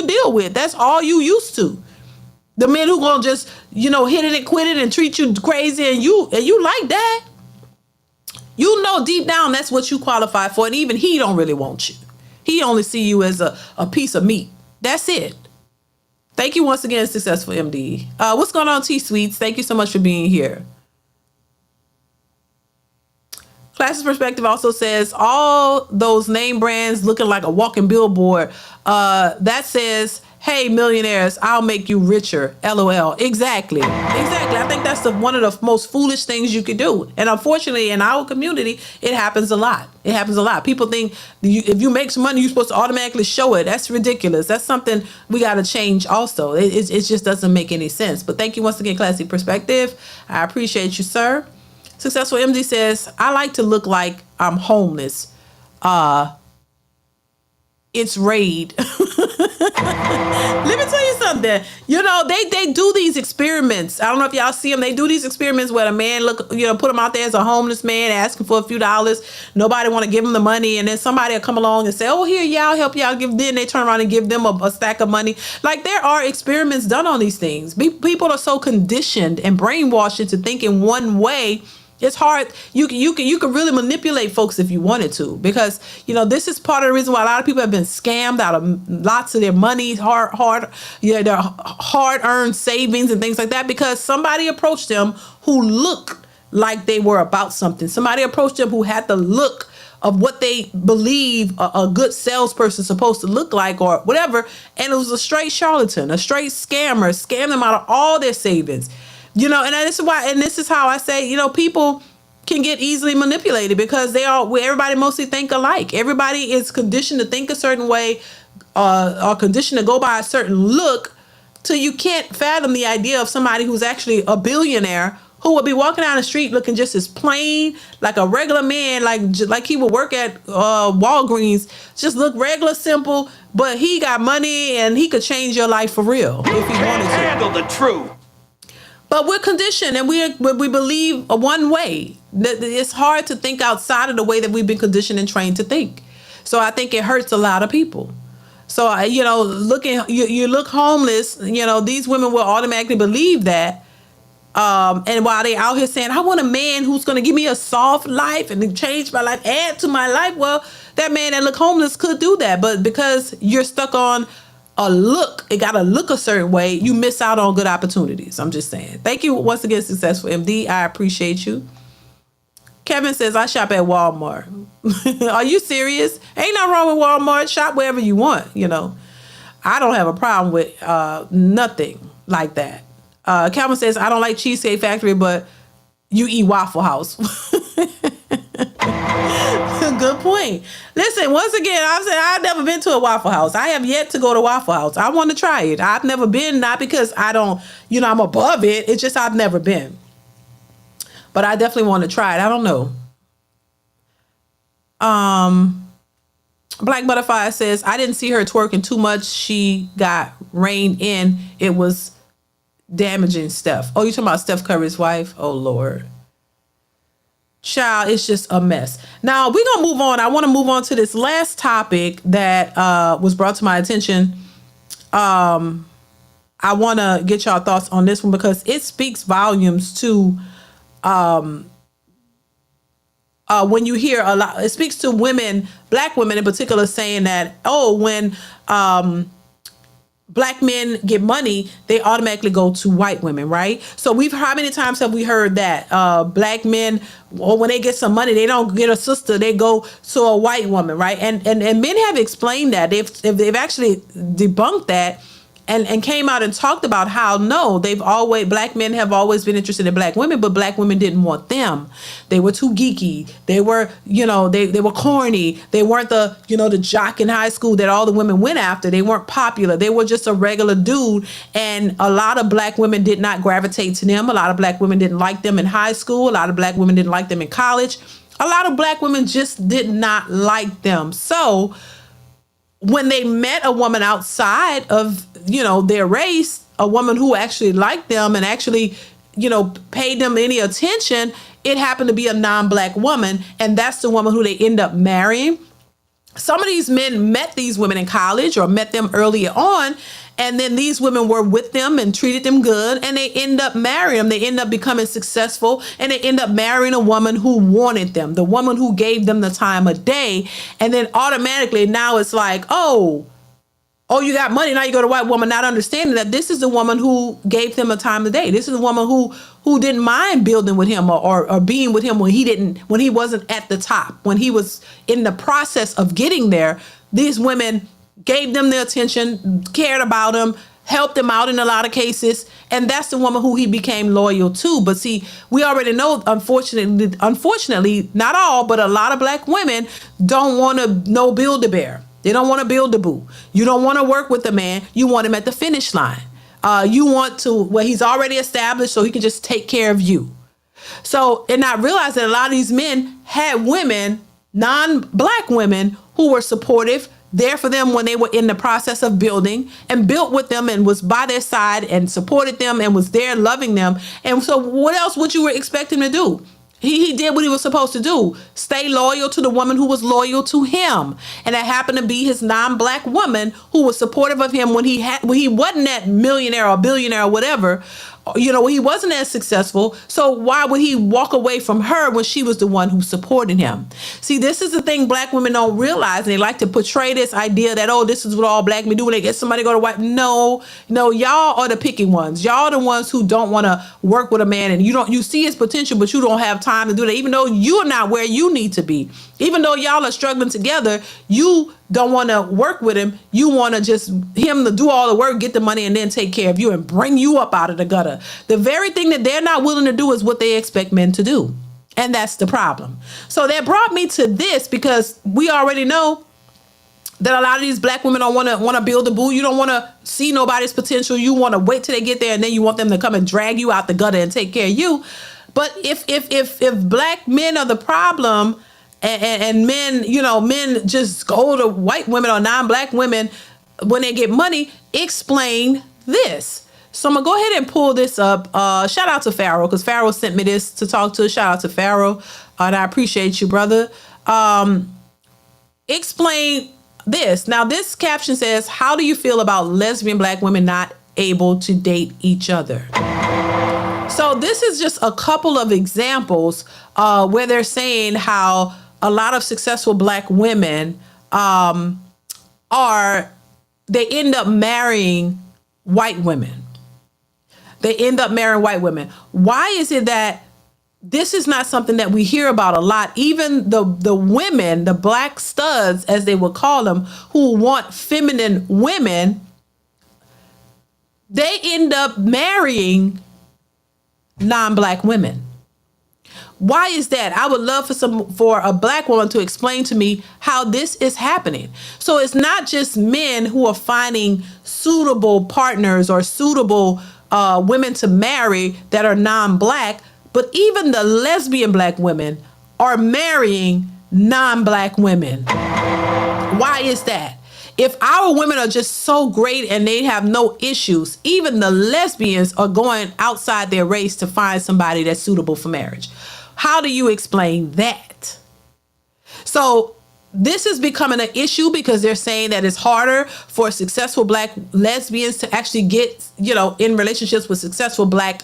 deal with. That's all you used to. The men who gonna just, hit it and quit it and treat you crazy and you like that. Deep down that's what you qualify for, and even he don't really want you. He only see you as a piece of meat. That's it. Thank you once again, Successful MD. What's going on, T-Sweets? Thank you so much for being here. Class's Perspective also says all those name brands looking like a walking billboard. That says, hey, millionaires, I'll make you richer. LOL. Exactly. I think that's one of the most foolish things you could do. And unfortunately, in our community, it happens a lot. People think if you make some money, you're supposed to automatically show it. That's ridiculous. That's something we got to change also. It just doesn't make any sense. But thank you once again, Classy Perspective. I appreciate you, sir. Successful MD says, I like to look like I'm homeless. It's raid. Let me tell you something. They do these experiments. I don't know if y'all see them. They do these experiments where a man put him out there as a homeless man asking for a few dollars. Nobody want to give him the money, and then somebody will come along and say, "Oh, here, yeah, I'll help y'all." Then they turn around and give them a stack of money. Like, there are experiments done on these things. People are so conditioned and brainwashed into thinking one way it's hard. You can really manipulate folks if you wanted to, because this is part of the reason why a lot of people have been scammed out of lots of their money, their hard earned savings and things like that, because somebody approached them who looked like they were about something. Somebody approached them who had the look of what they believe a good salesperson is supposed to look like or whatever, and it was a straight charlatan, a straight scammer, scammed them out of all their savings. And this is how I say, people can get easily manipulated because everybody mostly think alike. Everybody is conditioned to think a certain way, or conditioned to go by a certain look, till you can't fathom the idea of somebody who's actually a billionaire who would be walking down the street looking just as plain, like a regular man, like he would work at Walgreens, just look regular, simple, but he got money and he could change your life for real if he wanted to. Handle the truth. But we're conditioned, and we believe one way. It's hard to think outside of the way that we've been conditioned and trained to think. So I think it hurts a lot of people. So you look homeless. These women will automatically believe that. And while they out here saying, I want a man who's going to give me a soft life and change my life, add to my life. Well, that man that look homeless could do that. But because you're stuck on a look, it got to look a certain way, you miss out on good opportunities. I'm just saying. Thank you once again, Successful MD. I appreciate you. Kevin says, I shop at Walmart. Are you serious? Ain't nothing wrong with Walmart. Shop wherever you want. I don't have a problem with nothing like that. Calvin says, I don't like Cheesecake Factory, but you eat Waffle House. Good point. Listen, once again, I've never been to a Waffle House. I have yet to go to Waffle House. I want to try it. I've never been, not because I don't, I'm above it. It's just I've never been. But I definitely want to try it. I don't know. Black Butterfly says, I didn't see her twerking too much. She got reined in. It was damaging Steph. Oh, you talking about Steph Curry's wife? Oh, Lord. Child, it's just a mess. Now, we're going to move on. I want to move on to this last topic that was brought to my attention. I want to get y'all thoughts on this one because it speaks volumes to when you hear a lot. It speaks to women, black women in particular, saying that, when black men get money, they automatically go to white women, right? So how many times have we heard that black men, when they get some money, they don't get a sister, they go to a white woman, right? And men have explained that. They've actually debunked that and came out and talked about how black men have always been interested in black women, but black women didn't want them. They were too geeky. They were, they were corny. They weren't the jock in high school that all the women went after. They weren't popular. They were just a regular dude. And a lot of black women did not gravitate to them. A lot of black women didn't like them in high school. A lot of black women didn't like them in college. A lot of black women just did not like them. So when they met a woman outside of, their race, a woman who actually liked them and actually, paid them any attention, it happened to be a non-black woman. And that's the woman who they end up marrying. Some of these men met these women in college or met them earlier on. And then these women were with them and treated them good. And they end up marrying them. They end up becoming successful. And they end up marrying a woman who wanted them, the woman who gave them the time of day. And then automatically now it's like, oh, you got money. Now you go to a white woman, not understanding that this is the woman who gave them a time of day. This is the woman who didn't mind building with him or being with him when he wasn't at the top, when he was in the process of getting there. These women gave them the attention, cared about him, helped him out in a lot of cases. And that's the woman who he became loyal to. But see, we already know, unfortunately, not all, but a lot of black women don't want to Build-A-Bear. They don't want to build a boo. You don't want to work with the man. You want him at the finish line. You want to, he's already established so he can just take care of you. So, and I realized that a lot of these men had women, non-black women, who were supportive, there for them when they were in the process of building, and built with them and was by their side and supported them and was there loving them. And so what else would you expect him to do? He did what he was supposed to do. Stay loyal to the woman who was loyal to him. And that happened to be his non-black woman who was supportive of him when he wasn't that millionaire or billionaire or whatever. he wasn't as successful. So why would he walk away from her when she was the one who supported him? See, this is the thing black women don't realize. And they like to portray this idea that, oh, this is what all black men do when they get somebody to go to white. No, y'all are the picking ones. Y'all are the ones who don't want to work with a man, and you see his potential, but you don't have time to do that, even though you're not where you need to be. Even though y'all are struggling together, you don't want to work with him. You want to just him to do all the work, get the money, and then take care of you and bring you up out of the gutter. The very thing that they're not willing to do is what they expect men to do. And that's the problem. So that brought me to this, because we already know that a lot of these black women don't want to build a boo. You don't want to see nobody's potential. You want to wait till they get there, and then you want them to come and drag you out the gutter and take care of you. But if black men are the problem, and men, men just go to white women or non-black women when they get money, explain this. So I'm gonna go ahead and pull this up. Shout out to Pharaoh, because Pharaoh sent me this to talk to. Shout out to Pharaoh, and I appreciate you, brother. Explain this. Now, this caption says, how do you feel about lesbian black women not able to date each other? So this is just a couple of examples where they're saying how a lot of successful black women they end up marrying white women. They end up marrying white women. Why is it that this is not something that we hear about a lot? Even the women, the black studs, as they would call them, who want feminine women, they end up marrying non-black women. Why is that? I would love for a black woman to explain to me how this is happening. So it's not just men who are finding suitable partners or suitable women to marry that are non-black, but even the lesbian black women are marrying non-black women. Why is that? If our women are just so great and they have no issues, even the lesbians are going outside their race to find somebody that's suitable for marriage. How do you explain that? So this is becoming an issue because they're saying that it's harder for successful black lesbians to actually get, in relationships with successful black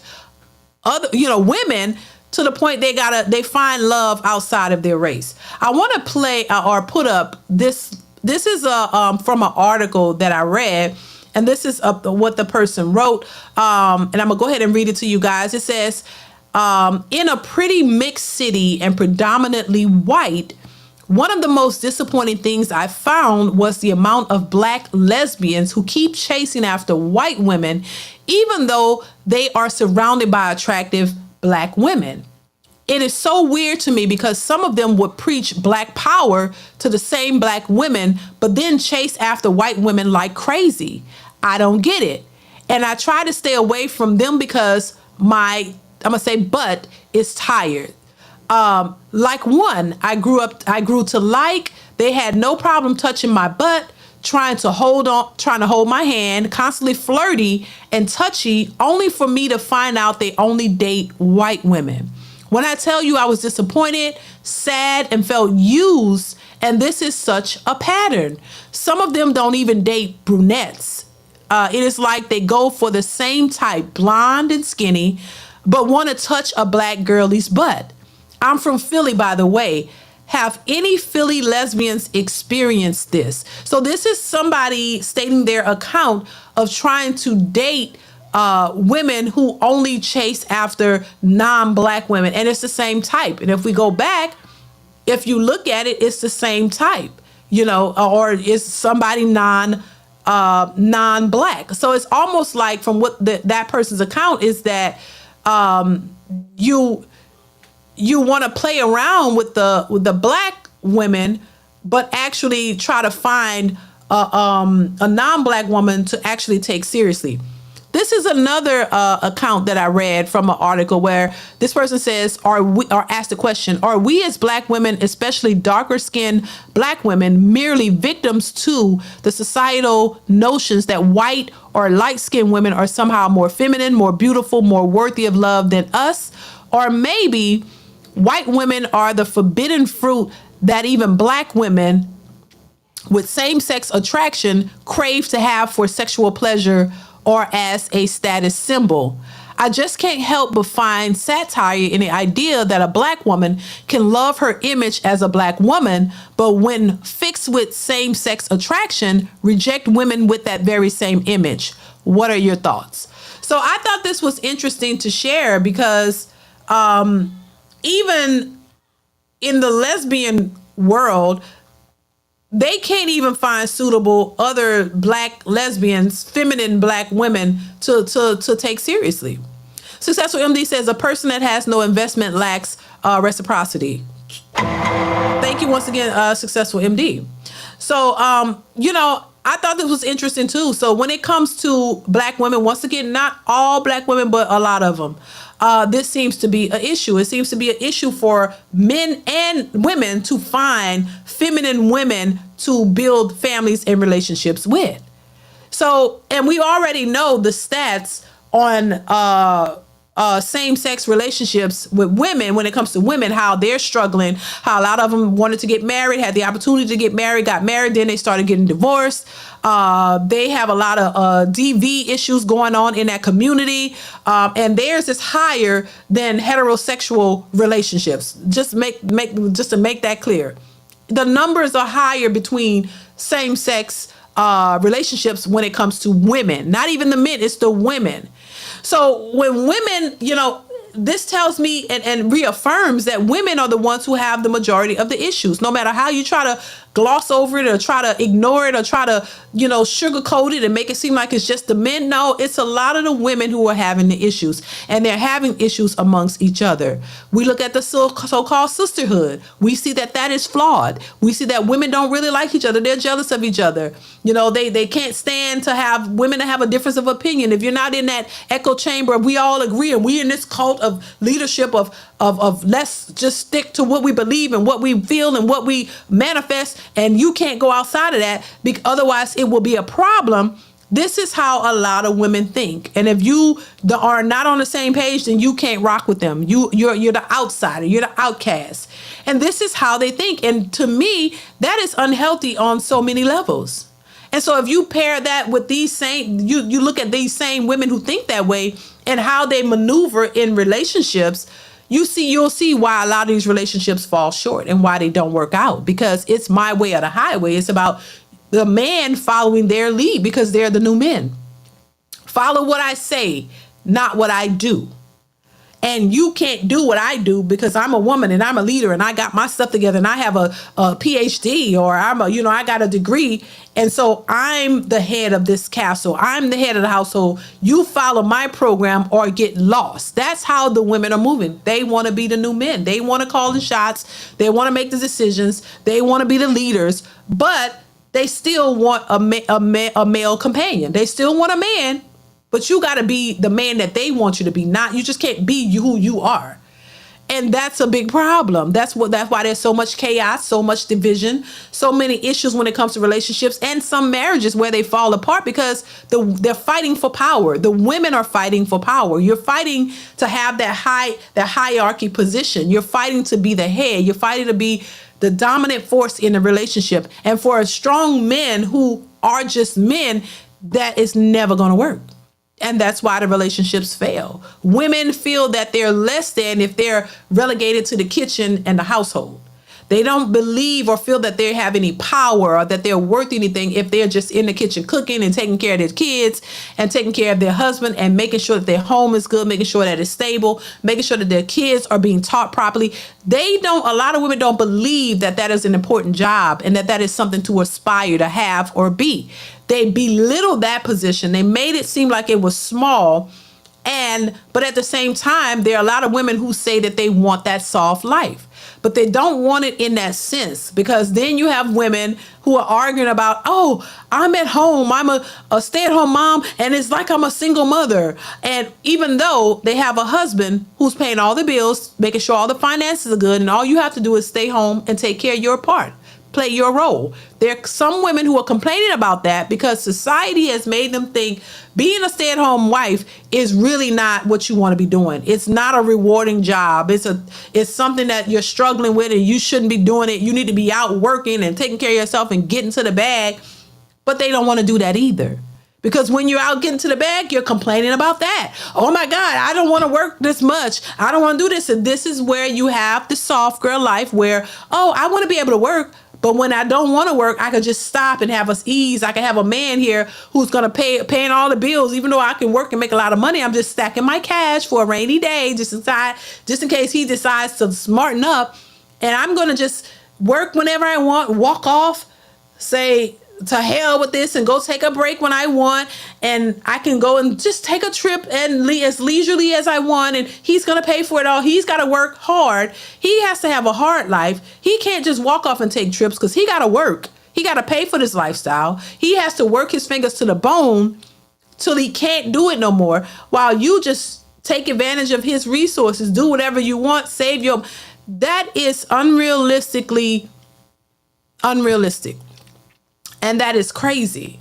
women, to the point they find love outside of their race. I want to play or put up this. This is from an article that I read, and this is what the person wrote. And I'm gonna go ahead and read it to you guys. It says, in a pretty mixed city and predominantly white, one of the most disappointing things I found was the amount of black lesbians who keep chasing after white women, even though they are surrounded by attractive black women. It is so weird to me because some of them would preach black power to the same black women, but then chase after white women like crazy. I don't get it. And I try to stay away from them because butt is tired. Like one, I grew to like, they had no problem touching my butt, trying to hold my hand, constantly flirty and touchy, only for me to find out they only date white women. When I tell you I was disappointed, sad, and felt used, and this is such a pattern. Some of them don't even date brunettes. It is like they go for the same type, blonde and skinny, but want to touch a black girlie's butt. I'm from Philly, by the way. Have any Philly lesbians experienced this? So this is somebody stating their account of trying to date women who only chase after non-black women, and it's the same type. And if we go back, if you look at it, it's the same type, or it's somebody non-black. So it's almost like, from what that person's account is, that you want to play around with the black women, but actually try to find a non-black woman to actually take seriously. This is another account that I read from an article where this person says, asked the question, are we as black women, especially darker skinned black women, merely victims to the societal notions that white or light skinned women are somehow more feminine, more beautiful, more worthy of love than us? Or maybe white women are the forbidden fruit that even black women with same-sex attraction crave to have for sexual pleasure or as a status symbol. I just can't help but find satire in the idea that a black woman can love her image as a black woman, but when fixed with same-sex attraction, reject women with that very same image. What are your thoughts? So I thought this was interesting to share because even in the lesbian world, they can't even find suitable other black lesbians, feminine black women to take seriously. Successful MD says a person that has no investment lacks reciprocity. Thank you once again, Successful MD. So, I thought this was interesting too. So when it comes to black women, once again, not all black women, but a lot of them, this seems to be an issue. It seems to be an issue for men and women to find feminine women to build families and relationships with. So, and we already know the stats on same-sex relationships with women. When it comes to women, how they're struggling, how a lot of them wanted to get married, had the opportunity to get married, got married, then they started getting divorced. They have a lot of DV issues going on in that community, and theirs is higher than heterosexual relationships. Just to make that clear, the numbers are higher between same-sex relationships when it comes to women. Not even the men, it's the women. So when women, this tells me and reaffirms that women are the ones who have the majority of the issues. No matter how you try to gloss over it or try to ignore it or try to, sugarcoat it and make it seem like it's just the men. No, it's a lot of the women who are having the issues, and they're having issues amongst each other. We look at the so-called sisterhood. We see that is flawed. We see that women don't really like each other. They're jealous of each other. They can't stand to have women to have a difference of opinion. If you're not in that echo chamber, we all agree, and we in this cult of leadership of let's just stick to what we believe and what we feel and what we manifest, and you can't go outside of that, otherwise it will be a problem. This is how a lot of women think, and if you are not on the same page, then you can't rock with them. You're the outsider, you're the outcast, and this is how they think. And to me, that is unhealthy on so many levels. And so if you pair that with these same, you look at these same women who think that way and how they maneuver in relationships, you'll see why a lot of these relationships fall short and why they don't work out, because it's my way or the highway. It's about the man following their lead because they're the new men. Follow what I say, not what I do. And you can't do what I do because I'm a woman and I'm a leader and I got my stuff together and I have a PhD, or I got a degree. And so I'm the head of this castle. I'm the head of the household. You follow my program or get lost. That's how the women are moving. They want to be the new men. They want to call the shots. They want to make the decisions. They want to be the leaders, but they still want a male companion. They still want a man. But you got to be the man that they want you to be. You just can't be who you are. And that's a big problem. That's why there's so much chaos, so much division, so many issues when it comes to relationships, and some marriages where they fall apart because they're fighting for power. The women are fighting for power. You're fighting to have that hierarchy position. You're fighting to be the head. You're fighting to be the dominant force in a relationship. And for strong men who are just men, that is never going to work. And that's why the relationships fail. Women feel that they're less than if they're relegated to the kitchen and the household. They don't believe or feel that they have any power or that they're worth anything if they're just in the kitchen cooking and taking care of their kids and taking care of their husband and making sure that their home is good, making sure that it's stable, making sure that their kids are being taught properly. A lot of women don't believe that is an important job and that is something to aspire to have or be. They belittle that position. They made it seem like it was small. But at the same time, there are a lot of women who say that they want that soft life, but they don't want it in that sense, because then you have women who are arguing about, oh, I'm at home, I'm a stay-at-home mom, and it's like I'm a single mother. And even though they have a husband who's paying all the bills, making sure all the finances are good, and all you have to do is stay home and take care of your part. Play your role. There are some women who are complaining about that because society has made them think being a stay-at-home wife is really not what you want to be doing. It's not a rewarding job. It's something that you're struggling with and you shouldn't be doing it. You need to be out working and taking care of yourself and getting to the bag. But they don't want to do that either, Because when you're out getting to the bag, you're complaining about that. Oh my God, I don't want to work this much. I don't want to do this. And this is where you have the soft girl life where, oh, I want to be able to work. But when I don't want to work, I could just stop and have us ease. I can have a man here who's going to paying all the bills. Even though I can work and make a lot of money, I'm just stacking my cash for a rainy day, just in case he decides to smarten up. And I'm going to just work whenever I want, walk off, say to hell with this, and go take a break when I want, and I can go and just take a trip and as leisurely as I want, and he's gonna pay for it all. He's got to work hard. He has to have a hard life. He can't just walk off and take trips because he got to work. He got to pay for this lifestyle. He has to work his fingers to the bone till he can't do it no more, while you just take advantage of his resources, do whatever you want, save your. That is unrealistic. And that is crazy.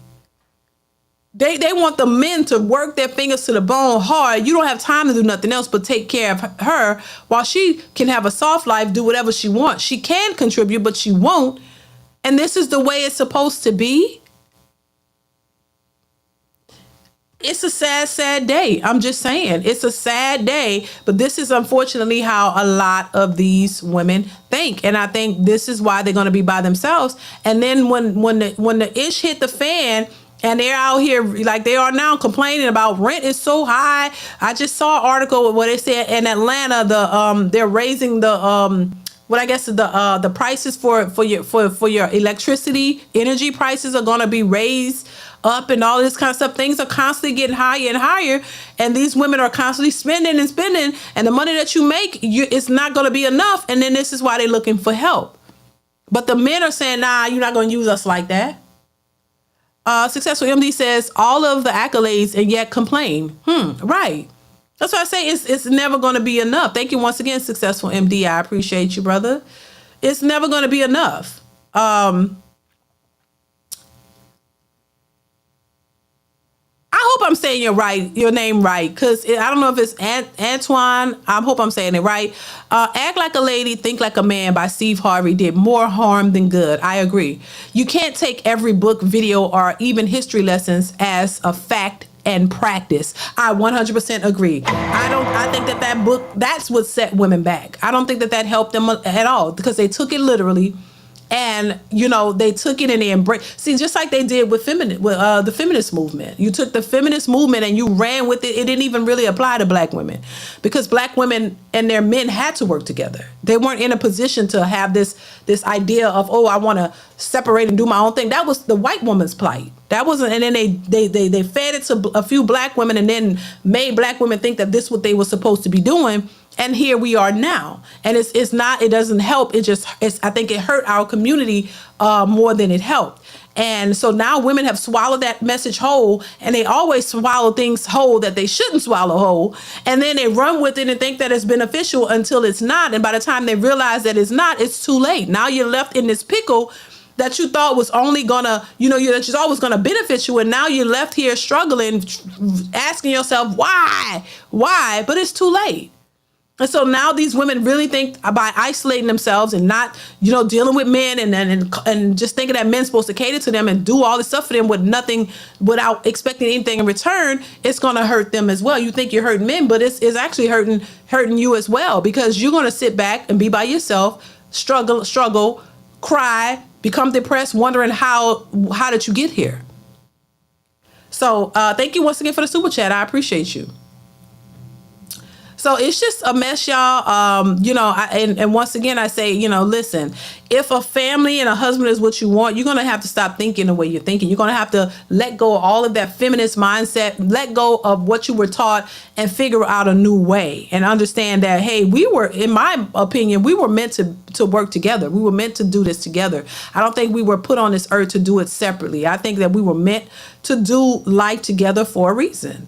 They want the men to work their fingers to the bone hard. You don't have time to do nothing else but take care of her, while she can have a soft life, do whatever she wants. She can contribute, but she won't. And this is the way it's supposed to be. It's a sad, sad day. I'm just saying, it's a sad day, but this is unfortunately how a lot of these women think. And I think this is why they're going to be by themselves. And then when the ish hit the fan, and they're out here like they are now complaining about rent is so high. I just saw an article where they said in Atlanta, they're raising the prices for your electricity, energy prices are going to be raised up, and all this kind of stuff. Things are constantly getting higher and higher, and these women are constantly spending, and the money that you make, it's not going to be enough. And then this is why they're looking for help. But the men are saying, nah, you're not going to use us like that. Successful MD says all of the accolades and yet complain. Right. That's why I say it's never going to be enough. Thank you once again, Successful MD. I appreciate you, brother. It's never going to be enough. I hope I'm saying your name right, because I don't know if it's Antoine. I hope I'm saying it right. Act Like a Lady, Think Like a Man by Steve Harvey did more harm than good. I agree. You can't take every book, video, or even history lessons as a fact and practice. I 100% agree. I think that book, that's what set women back. I don't think that helped them at all, because they took it literally. And, they took it and they embraced. See, just like they did with the feminist movement. You took the feminist movement and you ran with it. It didn't even really apply to black women, because black women and their men had to work together. They weren't in a position to have this idea of, oh, I want to separate and do my own thing. That was the white woman's plight. That wasn't, and then they fed it to a few black women and then made black women think that this is what they were supposed to be doing. And here we are now, and it's not. It doesn't help. I think it hurt our community more than it helped. And so now women have swallowed that message whole, and they always swallow things whole that they shouldn't swallow whole, and then they run with it and think that it's beneficial until it's not. And by the time they realize that it's not, it's too late. Now you're left in this pickle that you thought was only gonna, that was always gonna benefit you, and now you're left here struggling, asking yourself why, but it's too late. And so now these women really think by isolating themselves and not, dealing with men and just thinking that men's supposed to cater to them and do all this stuff for them without expecting anything in return, it's going to hurt them as well. You think you're hurting men, but it's actually hurting you as well, because you're going to sit back and be by yourself, struggle, cry, become depressed, wondering how did you get here? So thank you once again for the super chat. I appreciate you. So it's just a mess, y'all. And once again, I say, listen, if a family and a husband is what you want, you're going to have to stop thinking the way you're thinking. You're going to have to let go of all of that feminist mindset, let go of what you were taught, and figure out a new way and understand that, hey, in my opinion, we were meant to work together. We were meant to do this together. I don't think we were put on this earth to do it separately. I think that we were meant to do life together for a reason.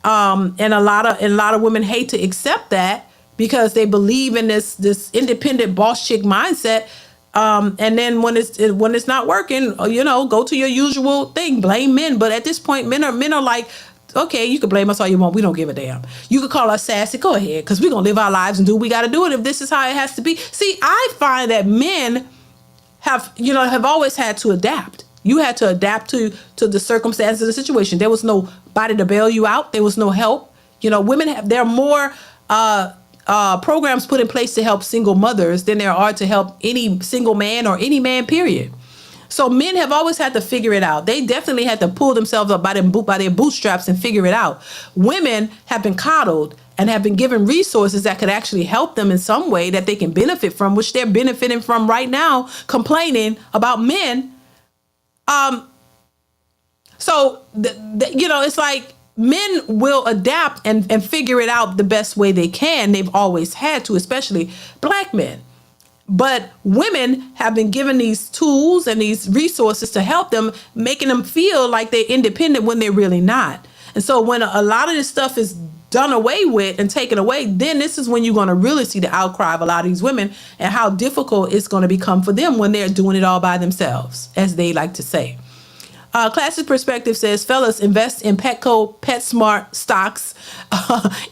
And a lot of women hate to accept that, because they believe in this independent boss chick mindset. And then when it's not working, go to your usual thing, blame men. But at this point, men are like, okay, you can blame us all you want. We don't give a damn. You could call us sassy. Go ahead, because we're going to live our lives and do what we got to do it if this is how it has to be. See, I find that men have always had to adapt. You had to adapt to the circumstances of the situation. There was nobody to bail you out. There was no help. There are more programs put in place to help single mothers than there are to help any single man or any man, period. So men have always had to figure it out. They definitely had to pull themselves up by their bootstraps and figure it out. Women have been coddled and have been given resources that could actually help them in some way that they can benefit from, which they're benefiting from right now, complaining about men. It's like men will adapt and figure it out the best way they can. They've always had to, especially black men. But women have been given these tools and these resources to help them, making them feel like they're independent when they're really not. And so when a lot of this stuff is done away with and taken away, then this is when you're going to really see the outcry of a lot of these women and how difficult it's going to become for them when they're doing it all by themselves, as they like to say. Classic Perspective says, fellas, invest in Petco, PetSmart stocks,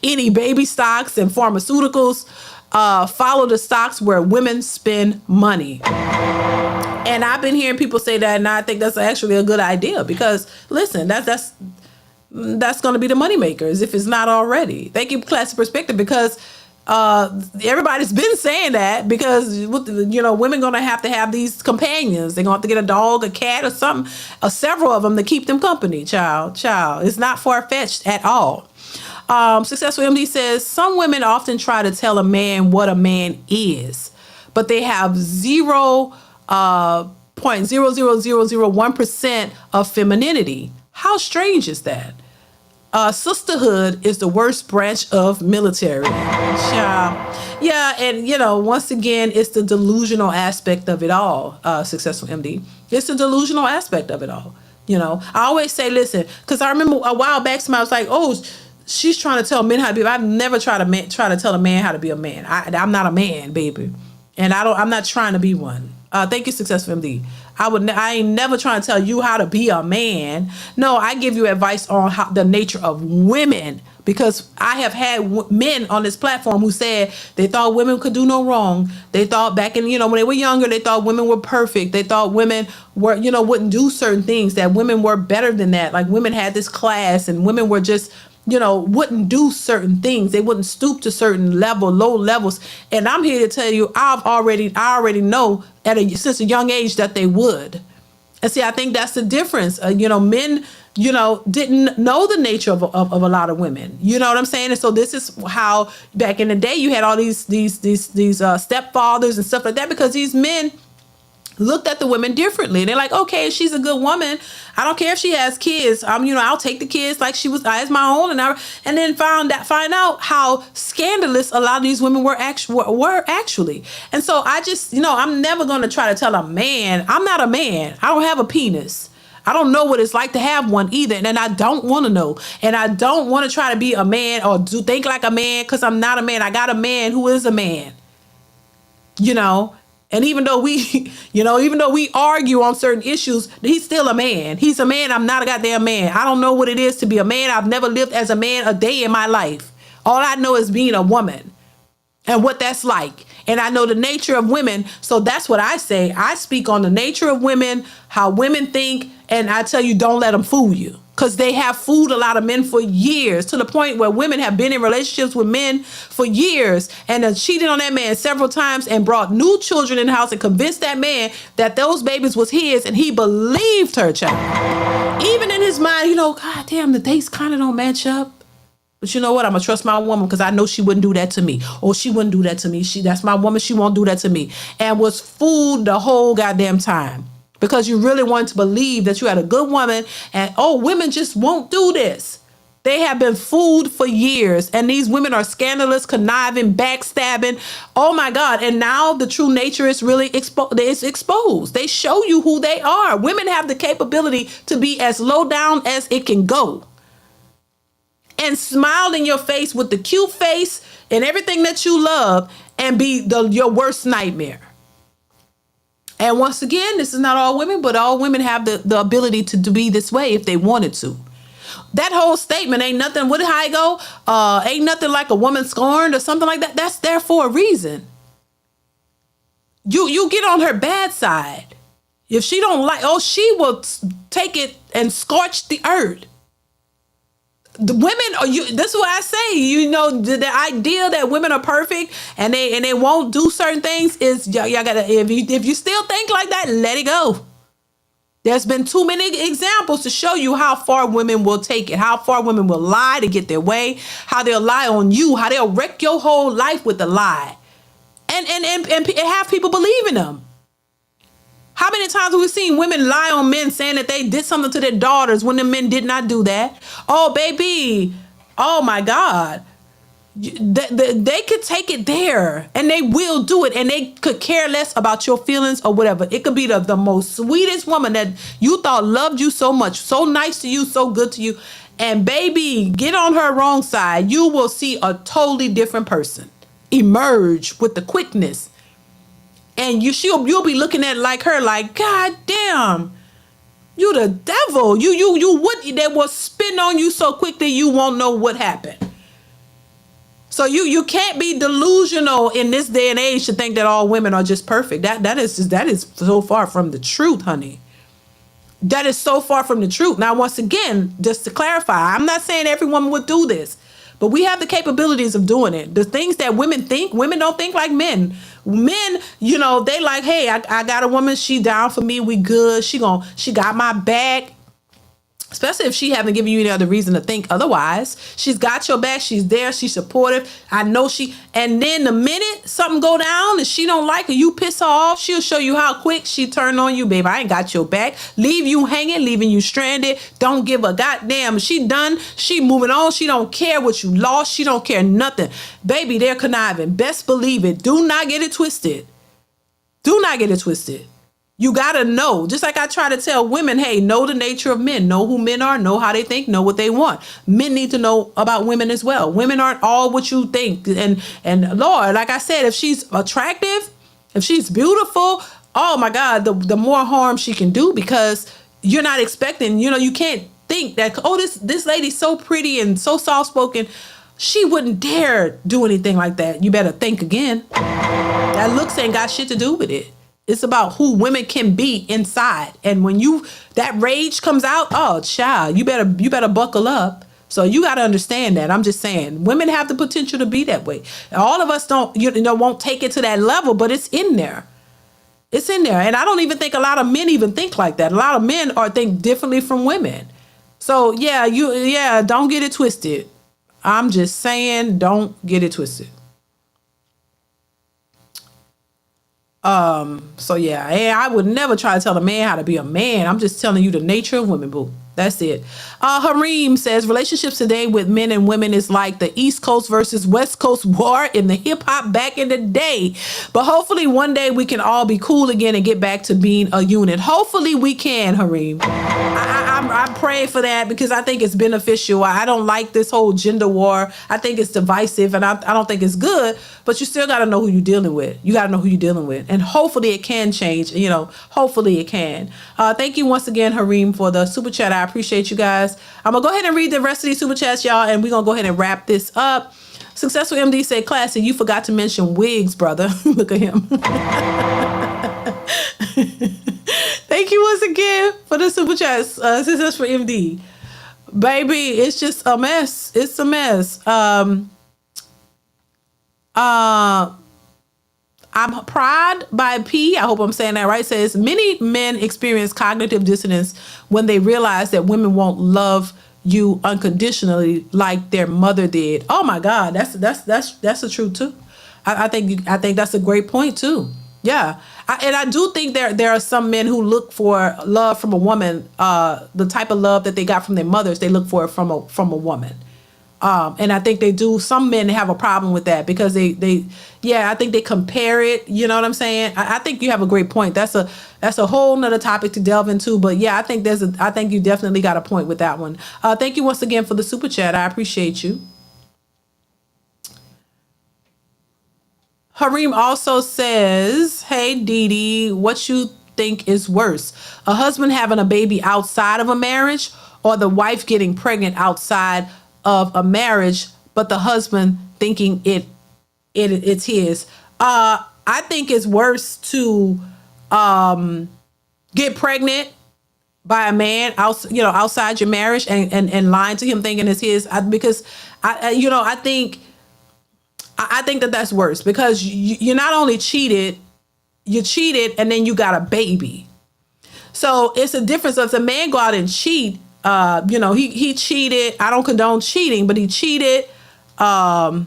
any baby stocks and pharmaceuticals. Follow the stocks where women spend money. And I've been hearing people say that, and I think that's actually a good idea because, listen, that's going to be the money makers if it's not already. Thank you, Classic Perspective, because everybody's been saying that because women going to have these companions. They're going to have to get a dog, a cat, or something, or several of them to keep them company. Child, it's not far-fetched at all. Successful MD says some women often try to tell a man what a man is, but they have 0.00001% of femininity. How strange is that? Sisterhood is the worst branch of military. Child. Yeah, and once again, it's the delusional aspect of it all. Successful MD. It's the delusional aspect of it all. I always say, listen, because I remember a while back, somebody was like, "Oh, she's trying to tell men how to be." I've never tried to tell a man how to be a man. I'm not a man, baby, and I'm not trying to be one. Thank you, Successful MD. I ain't never trying to tell you how to be a man. No, I give you advice on the nature of women, because I have had men on this platform who said they thought women could do no wrong. They thought back in, when they were younger, they thought women were perfect. They thought women were, wouldn't do certain things, that women were better than that. Like women had this class and women were just, wouldn't do certain things. They wouldn't stoop to certain low levels. And I'm here to tell you, I already know since a young age that they would. And see, I think that's the difference. Men, didn't know the nature of a lot of women. You know what I'm saying? And so this is how back in the day you had all these stepfathers and stuff like that, because these men looked at the women differently. They're like, okay, she's a good woman. I don't care if she has kids. I'll take the kids like she was as my own, and then find out how scandalous a lot of these women were actually. And so I just, I'm never going to try to tell a man. I'm not a man. I don't have a penis. I don't know what it's like to have one either, and I don't want to know. And I don't want to try to be a man or think like a man, because I'm not a man. I got a man who is a man. And even though we argue on certain issues, he's still a man. He's a man. I'm not a goddamn man. I don't know what it is to be a man. I've never lived as a man a day in my life. All I know is being a woman and what that's like. And I know the nature of women. So that's what I say. I speak on the nature of women, how women think. And I tell you, don't let them fool you. Because they have fooled a lot of men for years, to the point where women have been in relationships with men for years and have cheated on that man several times and brought new children in the house and convinced that man that those babies was his, and he believed her, child. Even in his mind, God damn, the dates kind of don't match up. But you know what? I'm going to trust my woman because I know she wouldn't do that to me. Or she wouldn't do that to me. That's my woman. She won't do that to me. And was fooled the whole goddamn time. Because you really wanted to believe that you had a good woman and, women just won't do this. They have been fooled for years. And these women are scandalous, conniving, backstabbing. Oh my God. And now the true nature is really exposed. They show you who they are. Women have the capability to be as low down as it can go. And smile in your face with the cute face and everything that you love and be your worst nightmare. And once again, this is not all women, but all women have the ability to be this way if they wanted to. That whole statement ain't nothing. How it go? Ain't nothing like a woman scorned or something like that. That's there for a reason. You get on her bad side. If she don't like, oh, she will take it and scorch the earth. The women are you. This is what I say. You know, the idea that women are perfect and they won't do certain things is y'all gotta. If you still think like that, let it go. There's been too many examples to show you how far women will take it, how far women will lie to get their way, how they'll lie on you, how they'll wreck your whole life with a lie, and have people believing them. How many times have we seen women lie on men saying that they did something to their daughters when the men did not do that? Oh, baby. Oh, my God. They could take it there and they will do it, and they could care less about your feelings or whatever. It could be the most sweetest woman that you thought loved you so much, so nice to you, so good to you. And baby, get on her wrong side. You will see a totally different person emerge with the quickness. And you'll be looking at like her like, God damn, you the devil. You would, they will spin on you so quickly you won't know what happened. So you can't be delusional in this day and age to think that all women are just perfect. That is so far from the truth, honey. That is so far from the truth. Now, once again, just to clarify, I'm not saying every woman would do this, but we have the capabilities of doing it. The things that women think, women don't think like men. Men, you know, they like, hey, I got a woman, she down for me, we good. She got my back. Especially if she haven't given you any other reason to think otherwise. She's got your back. She's there. She's supportive. I know she. And then the minute something go down and she don't like her, you piss her off, she'll show you how quick she turn on you, babe. I ain't got your back. Leave you hanging, leaving you stranded. Don't give a goddamn. She done. She moving on. She don't care what you lost. She don't care nothing. Baby, they're conniving. Best believe it. Do not get it twisted. Do not get it twisted. You gotta know, just like I try to tell women, hey, know the nature of men, know who men are, know how they think, know what they want. Men need to know about women as well. Women aren't all what you think. And Lord, like I said, if she's attractive, if she's beautiful, oh my God, the more harm she can do, because you're not expecting, you can't think that, oh, this lady's so pretty and so soft-spoken. She wouldn't dare do anything like that. You better think again. That looks ain't got shit to do with it. It's about who women can be inside. And when that rage comes out, oh child, you better buckle up. So you got to understand that. I'm just saying, women have the potential to be that way. All of us won't take it to that level, but it's in there. It's in there. And I don't even think a lot of men even think like that. A lot of men think differently from women. So don't get it twisted. I'm just saying, don't get it twisted. Hey, I would never try to tell a man how to be a man. I'm just telling you the nature of women, boo. That's it. Hareem says relationships today with men and women is like the East Coast versus West Coast war in the hip hop back in the day. But hopefully one day we can all be cool again and get back to being a unit. Hopefully we can, Hareem. I'm praying for that because I think it's beneficial. I don't like this whole gender war. I think it's divisive and I don't think it's good, but you still got to know who you're dealing with. You got to know who you're dealing with. And hopefully it can change. Hopefully it can. Thank you once again, Hareem, for the super chat. I appreciate you guys. I'm going to go ahead and read the rest of these super chats, y'all, and we're going to go ahead and wrap this up. Successful MD said, classy, you forgot to mention wigs, brother. Look at him. Thank you once again for the super chats. Successful MD. Baby, it's just a mess. It's a mess. I'm Pride by P, I hope I'm saying that right, says many men experience cognitive dissonance when they realize that women won't love you unconditionally like their mother did. Oh my God, that's the truth too. I think that's a great point too. Yeah, I do think there are some men who look for love from a woman, the type of love that they got from their mothers. They look for it from a woman. And I think they do. Some men have a problem with that because I think they compare it. You know what I'm saying? I think you have a great point. That's a whole nother topic to delve into. But yeah, I think you definitely got a point with that one. Thank you once again for the super chat. I appreciate you. Hareem also says, hey, DeeDee, what you think is worse? A husband having a baby outside of a marriage or the wife getting pregnant outside of a marriage, but the husband thinking it's his? I think it's worse to get pregnant by a man outside your marriage and lying to him thinking it's his. Because I think that that's worse, because you not only cheated, you cheated and then you got a baby. So it's a difference. If a man go out and cheat, he cheated. I don't condone cheating, but he cheated. But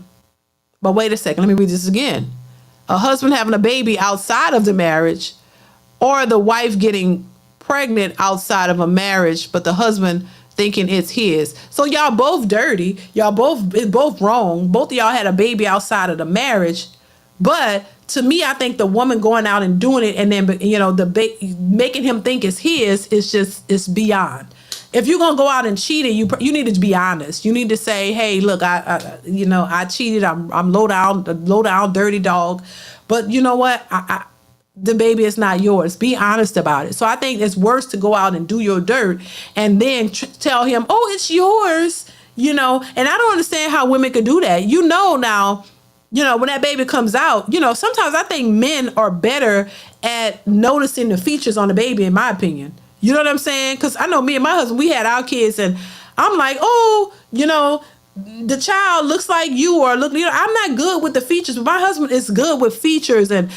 wait a second, let me read this again. A husband having a baby outside of the marriage, or the wife getting pregnant outside of a marriage, but the husband thinking it's his. So y'all both dirty. Y'all both wrong. Both of y'all had a baby outside of the marriage. But to me, I think the woman going out and doing it and then making him think it's his is it's beyond. If you're gonna go out and cheat, you need to be honest. You need to say, "Hey, look, I cheated. I'm low down, dirty dog." But you know what? The baby is not yours. Be honest about it. So I think it's worse to go out and do your dirt and then tell him, "Oh, it's yours." And I don't understand how women could do that. Now. When that baby comes out, sometimes I think men are better at noticing the features on the baby, in my opinion. You know what I'm saying? Because I know me and my husband, we had our kids, and I'm like, oh, the child looks like you, or I'm not good with the features, but my husband is good with features and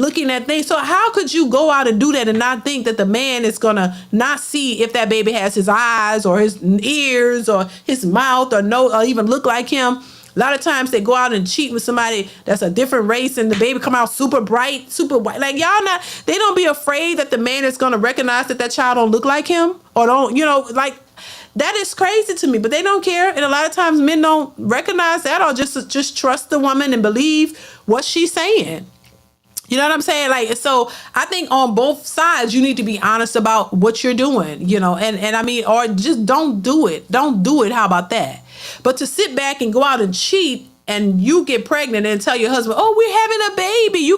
looking at things. So how could you go out and do that and not think that the man is gonna not see if that baby has his eyes or his ears or his mouth or no, or even look like him? A lot of times they go out and cheat with somebody that's a different race, and the baby come out super bright, super white. Like, they don't be afraid that the man is going to recognize that child don't look like him, or don't, that is crazy to me, but they don't care. And a lot of times men don't recognize that, or just trust the woman and believe what she's saying. You know what I'm saying? Like, so I think on both sides, you need to be honest about what you're doing, and I mean, or just don't do it. Don't do it. How about that? But to sit back and go out and cheat and you get pregnant and tell your husband, "Oh, we're having a baby,"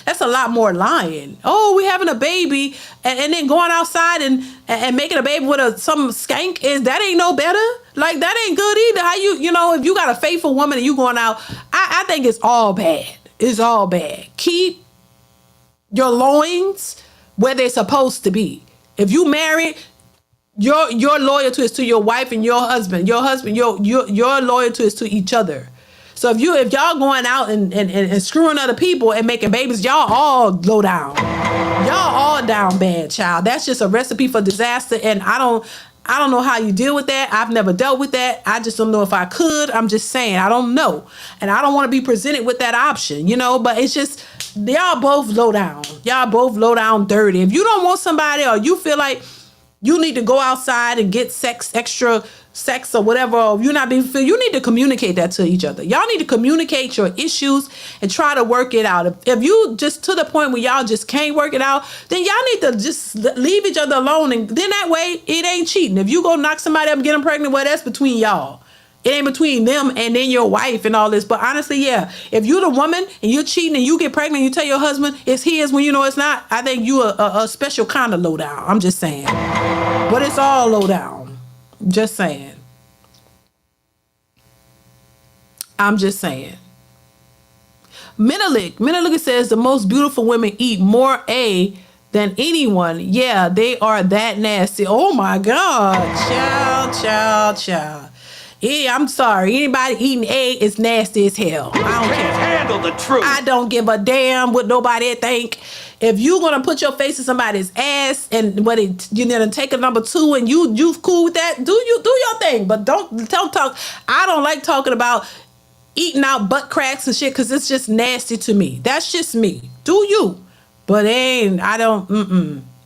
that's a lot more lying. "Oh, we're having a baby," and then going outside and making a baby with some skank, that ain't no better. Like, that ain't good either. How if you got a faithful woman and you going out, I think it's all bad. It's all bad. Keep your loins where they're supposed to be. If you married, your loyalty is to your wife and your husband. Your loyalty is to each other. So if y'all going out and screwing other people and making babies, y'all all low down. Y'all all down bad, child. That's just a recipe for disaster. And I don't know how you deal with that. I've never dealt with that. I just don't know if I could. I'm just saying, I don't know. And I don't want to be presented with that option, but it's just, y'all both low down. Y'all both low down dirty. If you don't want somebody, or you feel like you need to go outside and get extra sex or whatever, or you're not being filled, you need to communicate that to each other. Y'all need to communicate your issues and try to work it out. If you just to the point where y'all just can't work it out, then y'all need to just leave each other alone, and then that way it ain't cheating. If you go knock somebody up and get them pregnant, well, that's between y'all. It ain't between them and then your wife and all this. But honestly, yeah, if you're the woman and you're cheating and you get pregnant and you tell your husband it's his when you know it's not, I think you a special kind of low down. I'm just saying. But it's all low down. Just saying. I'm just saying. Menelik says the most beautiful women eat more than anyone. Yeah, they are that nasty. Oh my God. Child. Yeah, I'm sorry. Anybody eating egg is nasty as hell. I don't care. Handle the truth. I don't give a damn what nobody think. If you gonna put your face in somebody's ass and take a number 2 and you cool with that, do your thing. But don't talk. I don't like talking about eating out butt cracks and shit, because it's just nasty to me. That's just me. Do you? But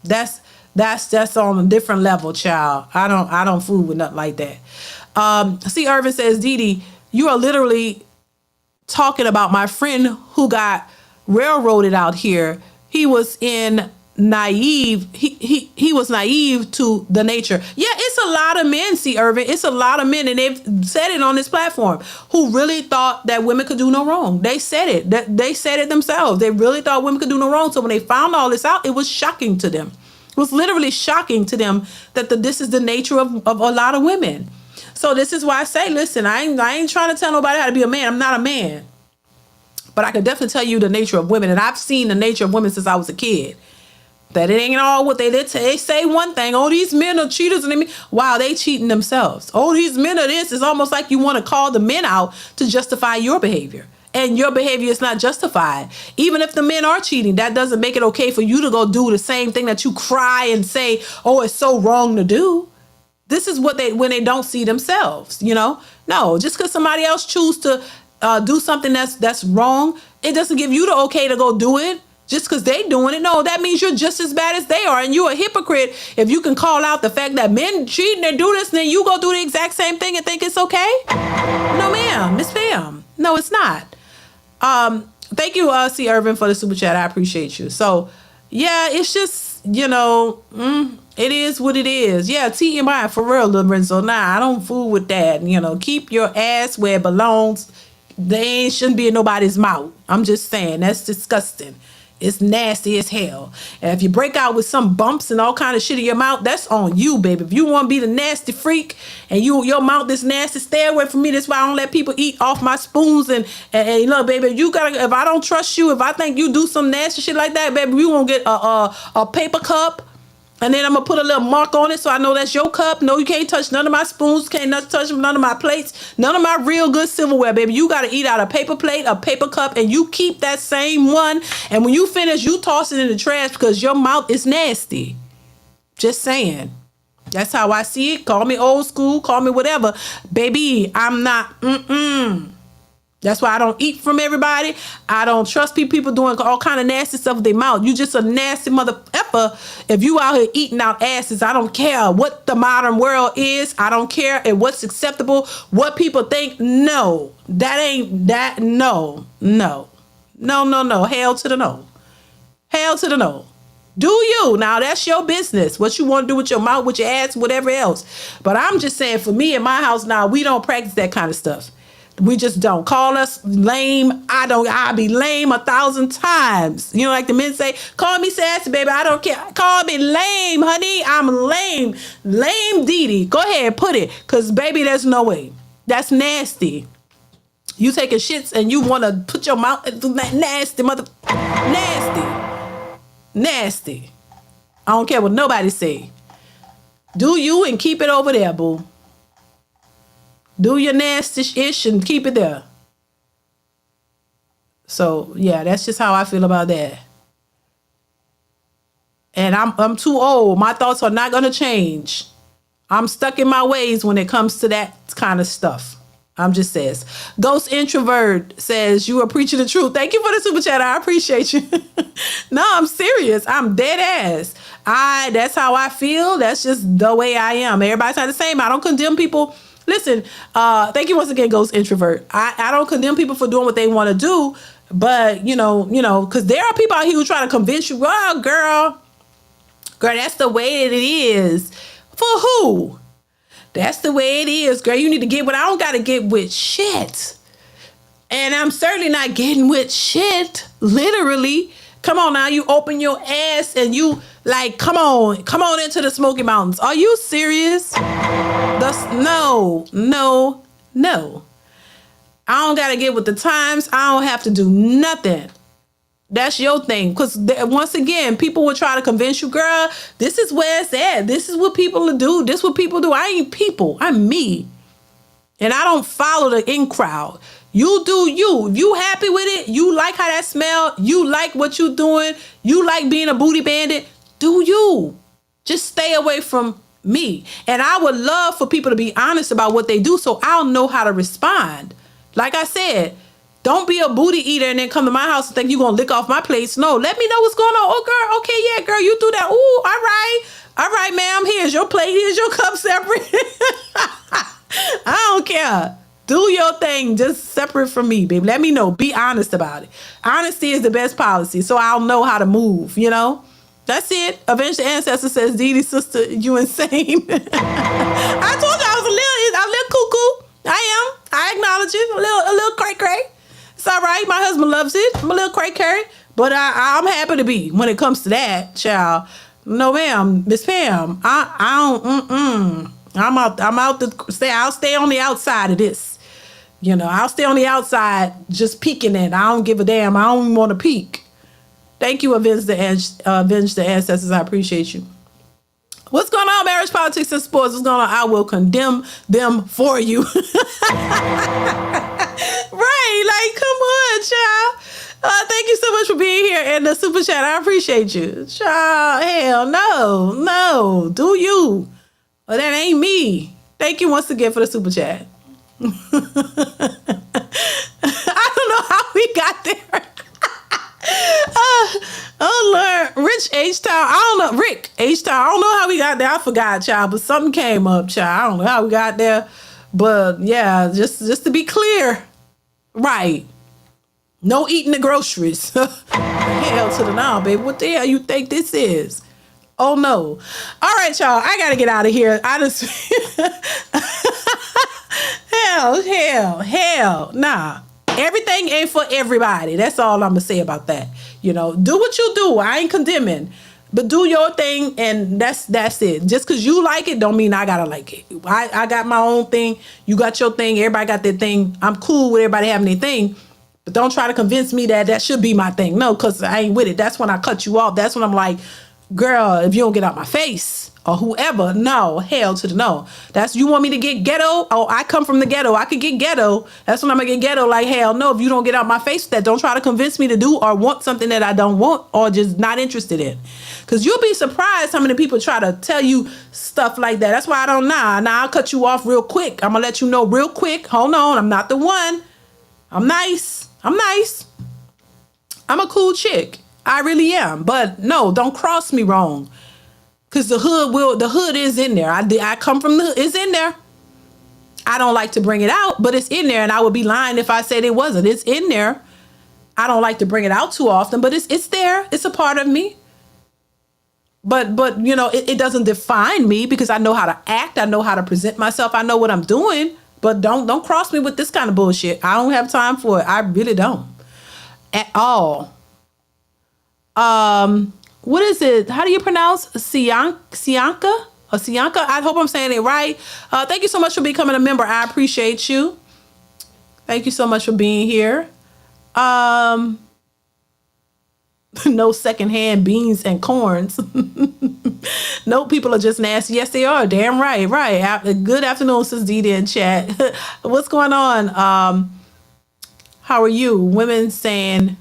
that's on a different level, child. I don't fool with nothing like that. See, Irvin says, DeeDee, you are literally talking about my friend who got railroaded out here. He was naive. He was naive to the nature. Yeah, it's a lot of men, see, Irvin. It's a lot of men, and they've said it on this platform, who really thought that women could do no wrong. They said it. They said it themselves. They really thought women could do no wrong. So when they found all this out, it was shocking to them. It was literally shocking to them that this is the nature of a lot of women. So this is why I say, listen, I ain't trying to tell nobody how to be a man. I'm not a man. But I can definitely tell you the nature of women. And I've seen the nature of women since I was a kid. That it ain't all what they say one thing. Oh, these men are cheaters, and wow, they cheating themselves. Oh, these men are this. It's almost like you want to call the men out to justify your behavior. And your behavior is not justified. Even if the men are cheating, that doesn't make it okay for you to go do the same thing that you cry and say, oh, it's so wrong to do. This is what when they don't see themselves, No, just because somebody else choose to do something that's wrong, it doesn't give you the okay to go do it. Just because they doing it, no, that means you're just as bad as they are, and you're a hypocrite if you can call out the fact that men cheating and do this, and then you go do the exact same thing and think it's okay. No, ma'am, Miss Pam, no, it's not. Thank you, C. Irvin, for the super chat. I appreciate you. So, yeah, it's just it is what it is. Yeah, TMI for real, Lorenzo. Nah, I don't fool with that. Keep your ass where it belongs. They shouldn't be in nobody's mouth. I'm just saying, that's disgusting. It's nasty as hell. And if you break out with some bumps and all kind of shit in your mouth, that's on you, baby. If you want to be the nasty freak and your mouth is nasty, stay away from me. That's why I don't let people eat off my spoons. And look, baby, if I don't trust you, if I think you do some nasty shit like that, baby, we won't get a paper cup. And then I'm going to put a little mark on it so I know that's your cup. No, you can't touch none of my spoons. Can't touch none of my plates. None of my real good silverware, baby. You got to eat out a paper plate, a paper cup, and you keep that same one. And when you finish, you toss it in the trash because your mouth is nasty. Just saying. That's how I see it. Call me old school. Call me whatever. Baby, I'm not. That's why I don't eat from everybody. I don't trust people doing all kind of nasty stuff with their mouth. You just a nasty mother effer if you out here eating out asses. I don't care what the modern world is. I don't care and what's acceptable, what people think. No, that ain't that. No. Hell to the no. Hell to the no. Do you. Now, that's your business. What you want to do with your mouth, with your ass, whatever else. But I'm just saying, for me in my house now, we don't practice that kind of stuff. We just don't. Call us lame. I'll be lame 1,000 times. Like the men say, call me sassy, baby. I don't care. Call me lame, honey. I'm lame. Lame DeeDee. Go ahead, put it. Because, baby, there's no way. That's nasty. You taking shits and you want to put your mouth into that nasty mother. Nasty. I don't care what nobody say. Do you and keep it over there, boo. Do your nasty-ish and keep it there. So, yeah, that's just how I feel about that. And I'm too old. My thoughts are not going to change. I'm stuck in my ways when it comes to that kind of stuff. I'm just says. Ghost Introvert says, you are preaching the truth. Thank you for the super chat. I appreciate you. No, I'm serious. I'm dead ass. That's how I feel. That's just the way I am. Everybody's not the same. I don't condemn people. Listen, thank you once again, Ghost Introvert. I don't condemn people for doing what they want to do, but because there are people out here who try to convince you, well, girl, that's the way it is. For who? That's the way it is, girl. You need to get what I don't got to get with shit. And I'm certainly not getting with shit, literally. Come on now, you open your ass and you come on into the Smoky Mountains. Are you serious? No. I don't got to get with the times. I don't have to do nothing. That's your thing. Because once again, people will try to convince you, girl, this is where it's at. This is what people do. This is what people do. I ain't people. I'm me. And I don't follow the in crowd. You do you. If you happy with it, you like how that smell, you like what you doing, you like being a booty bandit, do you. Just stay away from me. And I would love for people to be honest about what they do so I'll know how to respond. Like I said, don't be a booty eater and then come to my house and think you're going to lick off my plates. No, let me know what's going on. Oh, girl, okay, yeah, girl, you do that. Ooh, all right. All right, ma'am, here's your plate. Here's your cup separate. I don't care. Do your thing just separate from me, baby. Let me know. Be honest about it. Honesty is the best policy, so I'll know how to move, That's it. Avenged Ancestor says, DeeDee, sister, you insane. I told you I was a little cuckoo. I am. I acknowledge it. A little cray-cray. It's all right. My husband loves it. I'm a little cray-cray. But I'm happy to be when it comes to that, child. No, ma'am. Miss Pam, I don't, I'm out to stay. I'll stay on the outside of this. I'll stay on the outside just peeking it. I don't give a damn. I don't even want to peek. Thank you, Avenge the Ancestors. I appreciate you. What's going on, marriage, politics, and sports? What's going on? I will condemn them for you. Right, like, come on, child. Thank you so much for being here in the super chat. I appreciate you. Child, hell no. Do you? Well, that ain't me. Thank you once again for the super chat. I don't know how we got there. Oh Lord, Rich H Town. I don't know, Rick H Town. I don't know how we got there. I forgot, child, but something came up, child. I don't know how we got there, but yeah, just to be clear, right? No eating the groceries. Hell to the no, baby. What the hell you think this is? Oh no. All right, y'all. I gotta get out of here. I just hell, nah. Everything ain't for everybody. That's all I'm gonna say about that. You know, do what you do. I ain't condemning, but do your thing, and that's it. Just because you like it, don't mean I gotta like it. I got my own thing. You got your thing. Everybody got their thing. I'm cool with everybody having their thing, but don't try to convince me that should be my thing. No, because I ain't with it. That's when I cut you off. That's when I'm like, girl, if you don't get out my face. Or whoever, no, hell to the no. That's, you want me to get ghetto? Oh, I come from the ghetto. I could get ghetto. That's when I'm gonna get ghetto. Like, hell no, if you don't get out my face with that, don't try to convince me to do or want something that I don't want or just not interested in. Because you'll be surprised how many people try to tell you stuff like that. That's why I don't, nah, I'll cut you off real quick. I'm gonna let you know real quick. Hold on, I'm not the one. I'm nice. I'm a cool chick. I really am. But no, don't cross me wrong. Cause the hood is in there. I come from the hood. It's in there. I don't like to bring it out, but it's in there, and I would be lying if I said it wasn't. It's in there. I don't like to bring it out too often, but it's there. It's a part of me. But you know, it doesn't define me because I know how to act. I know how to present myself. I know what I'm doing. But don't cross me with this kind of bullshit. I don't have time for it. I really don't at all. What is it? How do you pronounce Sianka? Or Sianka? I hope I'm saying it right. Thank you so much for becoming a member. I appreciate you. Thank you so much for being here. No secondhand beans and corns. No, people are just nasty. Yes, they are. Damn right. Right. Good afternoon, Sis DeeDee in chat. What's going on? How are you? Women saying,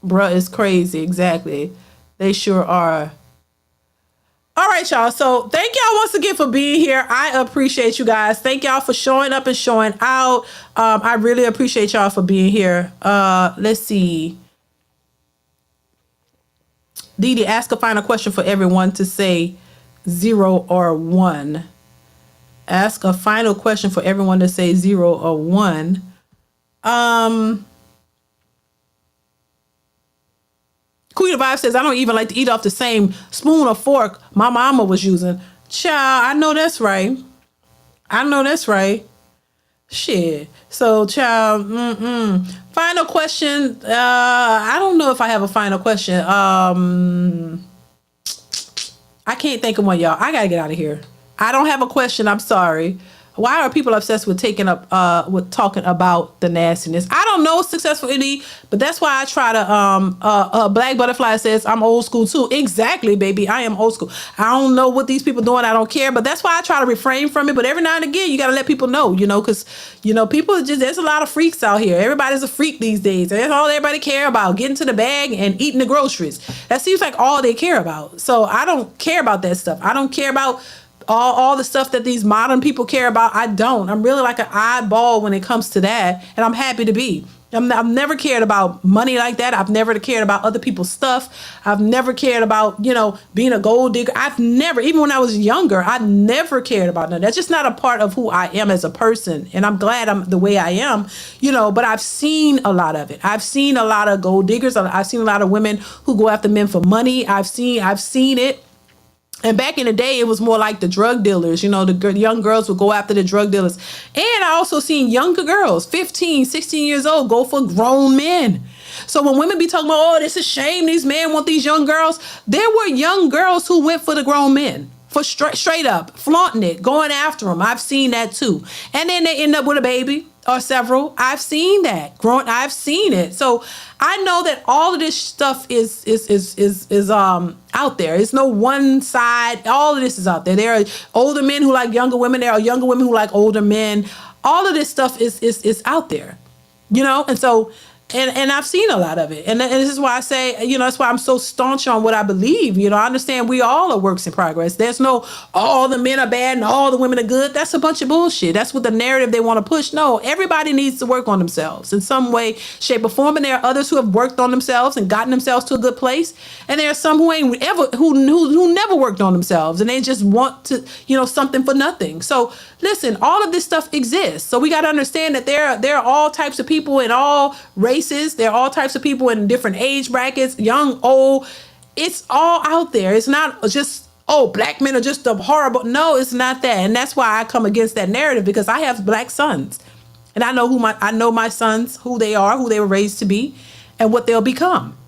bruh is crazy. Exactly. They sure are. All right, y'all. So thank y'all once again for being here. I appreciate you guys. Thank y'all for showing up and showing out. I really appreciate y'all for being here. Let's see. DeeDee, ask a final question for everyone to say 0 or 1. Ask a final question for everyone to say 0 or 1. Queen of Vibe says, I don't even like to eat off the same spoon or fork my mama was using. Child, I know that's right. Shit. So, child, final question. I don't know if I have a final question. I can't think of one, y'all. I gotta get out of here. I don't have a question. I'm sorry. Why are people obsessed with talking about the nastiness? I don't know successfully, but that's why I try to, Black Butterfly says, I'm old school too. Exactly, baby. I am old school. I don't know what these people doing. I don't care, but that's why I try to refrain from it. But every now and again, you got to let people know, because, people there's a lot of freaks out here. Everybody's a freak these days. That's all everybody care about, getting to the bag and eating the groceries. That seems like all they care about. So I don't care about that stuff. I don't care about all the stuff that these modern people care about. I don't. I'm really like an oddball when it comes to that, and I'm happy to be. I've never cared about money like that. I've never cared about other people's stuff. I've never cared about, being a gold digger. I've never, even when I was younger, I never cared about none. That's just not a part of who I am as a person, and I'm glad I'm the way I am, but I've seen a lot of it. I've seen a lot of gold diggers. I've seen a lot of women who go after men for money. I've seen it. And back in the day, it was more like the drug dealers. The young girls would go after the drug dealers. And I also seen younger girls, 15, 16 years old, go for grown men. So when women be talking about, oh, this is a shame, these men want these young girls, there were young girls who went for the grown men, for straight up, flaunting it, going after them. I've seen that too. And then they end up with a baby. or several. I've seen that. I've seen it. So I know that all of this stuff is out there. It's no one side. All of this is out there. There are older men who like younger women. There are younger women who like older men. All of this stuff is out there. And so and I've seen a lot of it. And this is why I say, that's why I'm so staunch on what I believe. I understand we all are works in progress. There's no, all the men are bad and all the women are good. That's a bunch of bullshit. That's what the narrative they want to push. No, everybody needs to work on themselves in some way, shape, or form. And there are others who have worked on themselves and gotten themselves to a good place. And there are some who ain't ever, who never worked on themselves and they just want to, something for nothing. So listen, all of this stuff exists. So we got to understand that there are all types of people in all races. There are all types of people in different age brackets, young, old. It's all out there. It's not just, black men are just the horrible. No, it's not that. And that's why I come against that narrative, because I have black sons. And I know my sons, who they are, who they were raised to be, and what they'll become.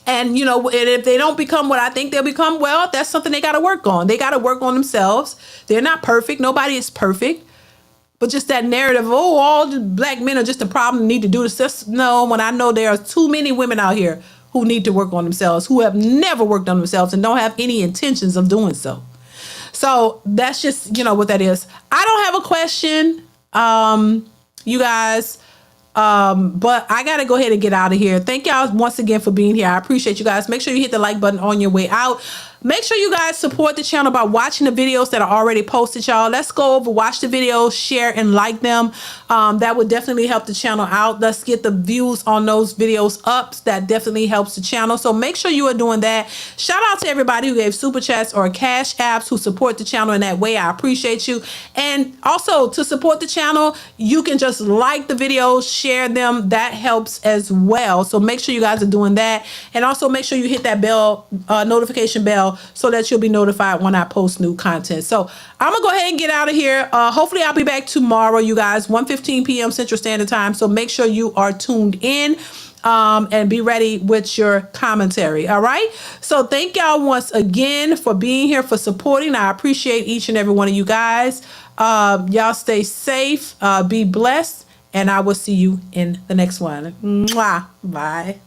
And, and if they don't become what I think they'll become, well, that's something they got to work on. They got to work on themselves. They're not perfect. Nobody is perfect. But just that narrative, all the black men are just a problem, need to do this. No, when I know there are too many women out here who need to work on themselves, who have never worked on themselves and don't have any intentions of doing so. So that's just, what that is. I don't have a question, you guys. But I got to go ahead and get out of here. Thank y'all once again for being here. I appreciate you guys. Make sure you hit the like button on your way out. Make sure you guys support the channel by watching the videos that are already posted, y'all. Let's go over, watch the videos, share, and like them. That would definitely help the channel out. Let's get the views on those videos up. That definitely helps the channel. So make sure you are doing that. Shout out to everybody who gave super chats or cash apps who support the channel in that way. I appreciate you. And also, to support the channel, you can just like the videos, share them. That helps as well. So make sure you guys are doing that. And also make sure you hit that bell, notification bell, so that you'll be notified when I post new content. So I'm gonna go ahead and get out of here. Hopefully I'll be back tomorrow, you guys, 1:15 p.m. Central Standard Time. So make sure you are tuned in and be ready with your commentary. All right. So thank y'all once again for being here, for supporting. I appreciate each and every one of you guys. Y'all stay safe, be blessed, and I will see you in the next one. Mwah. Bye.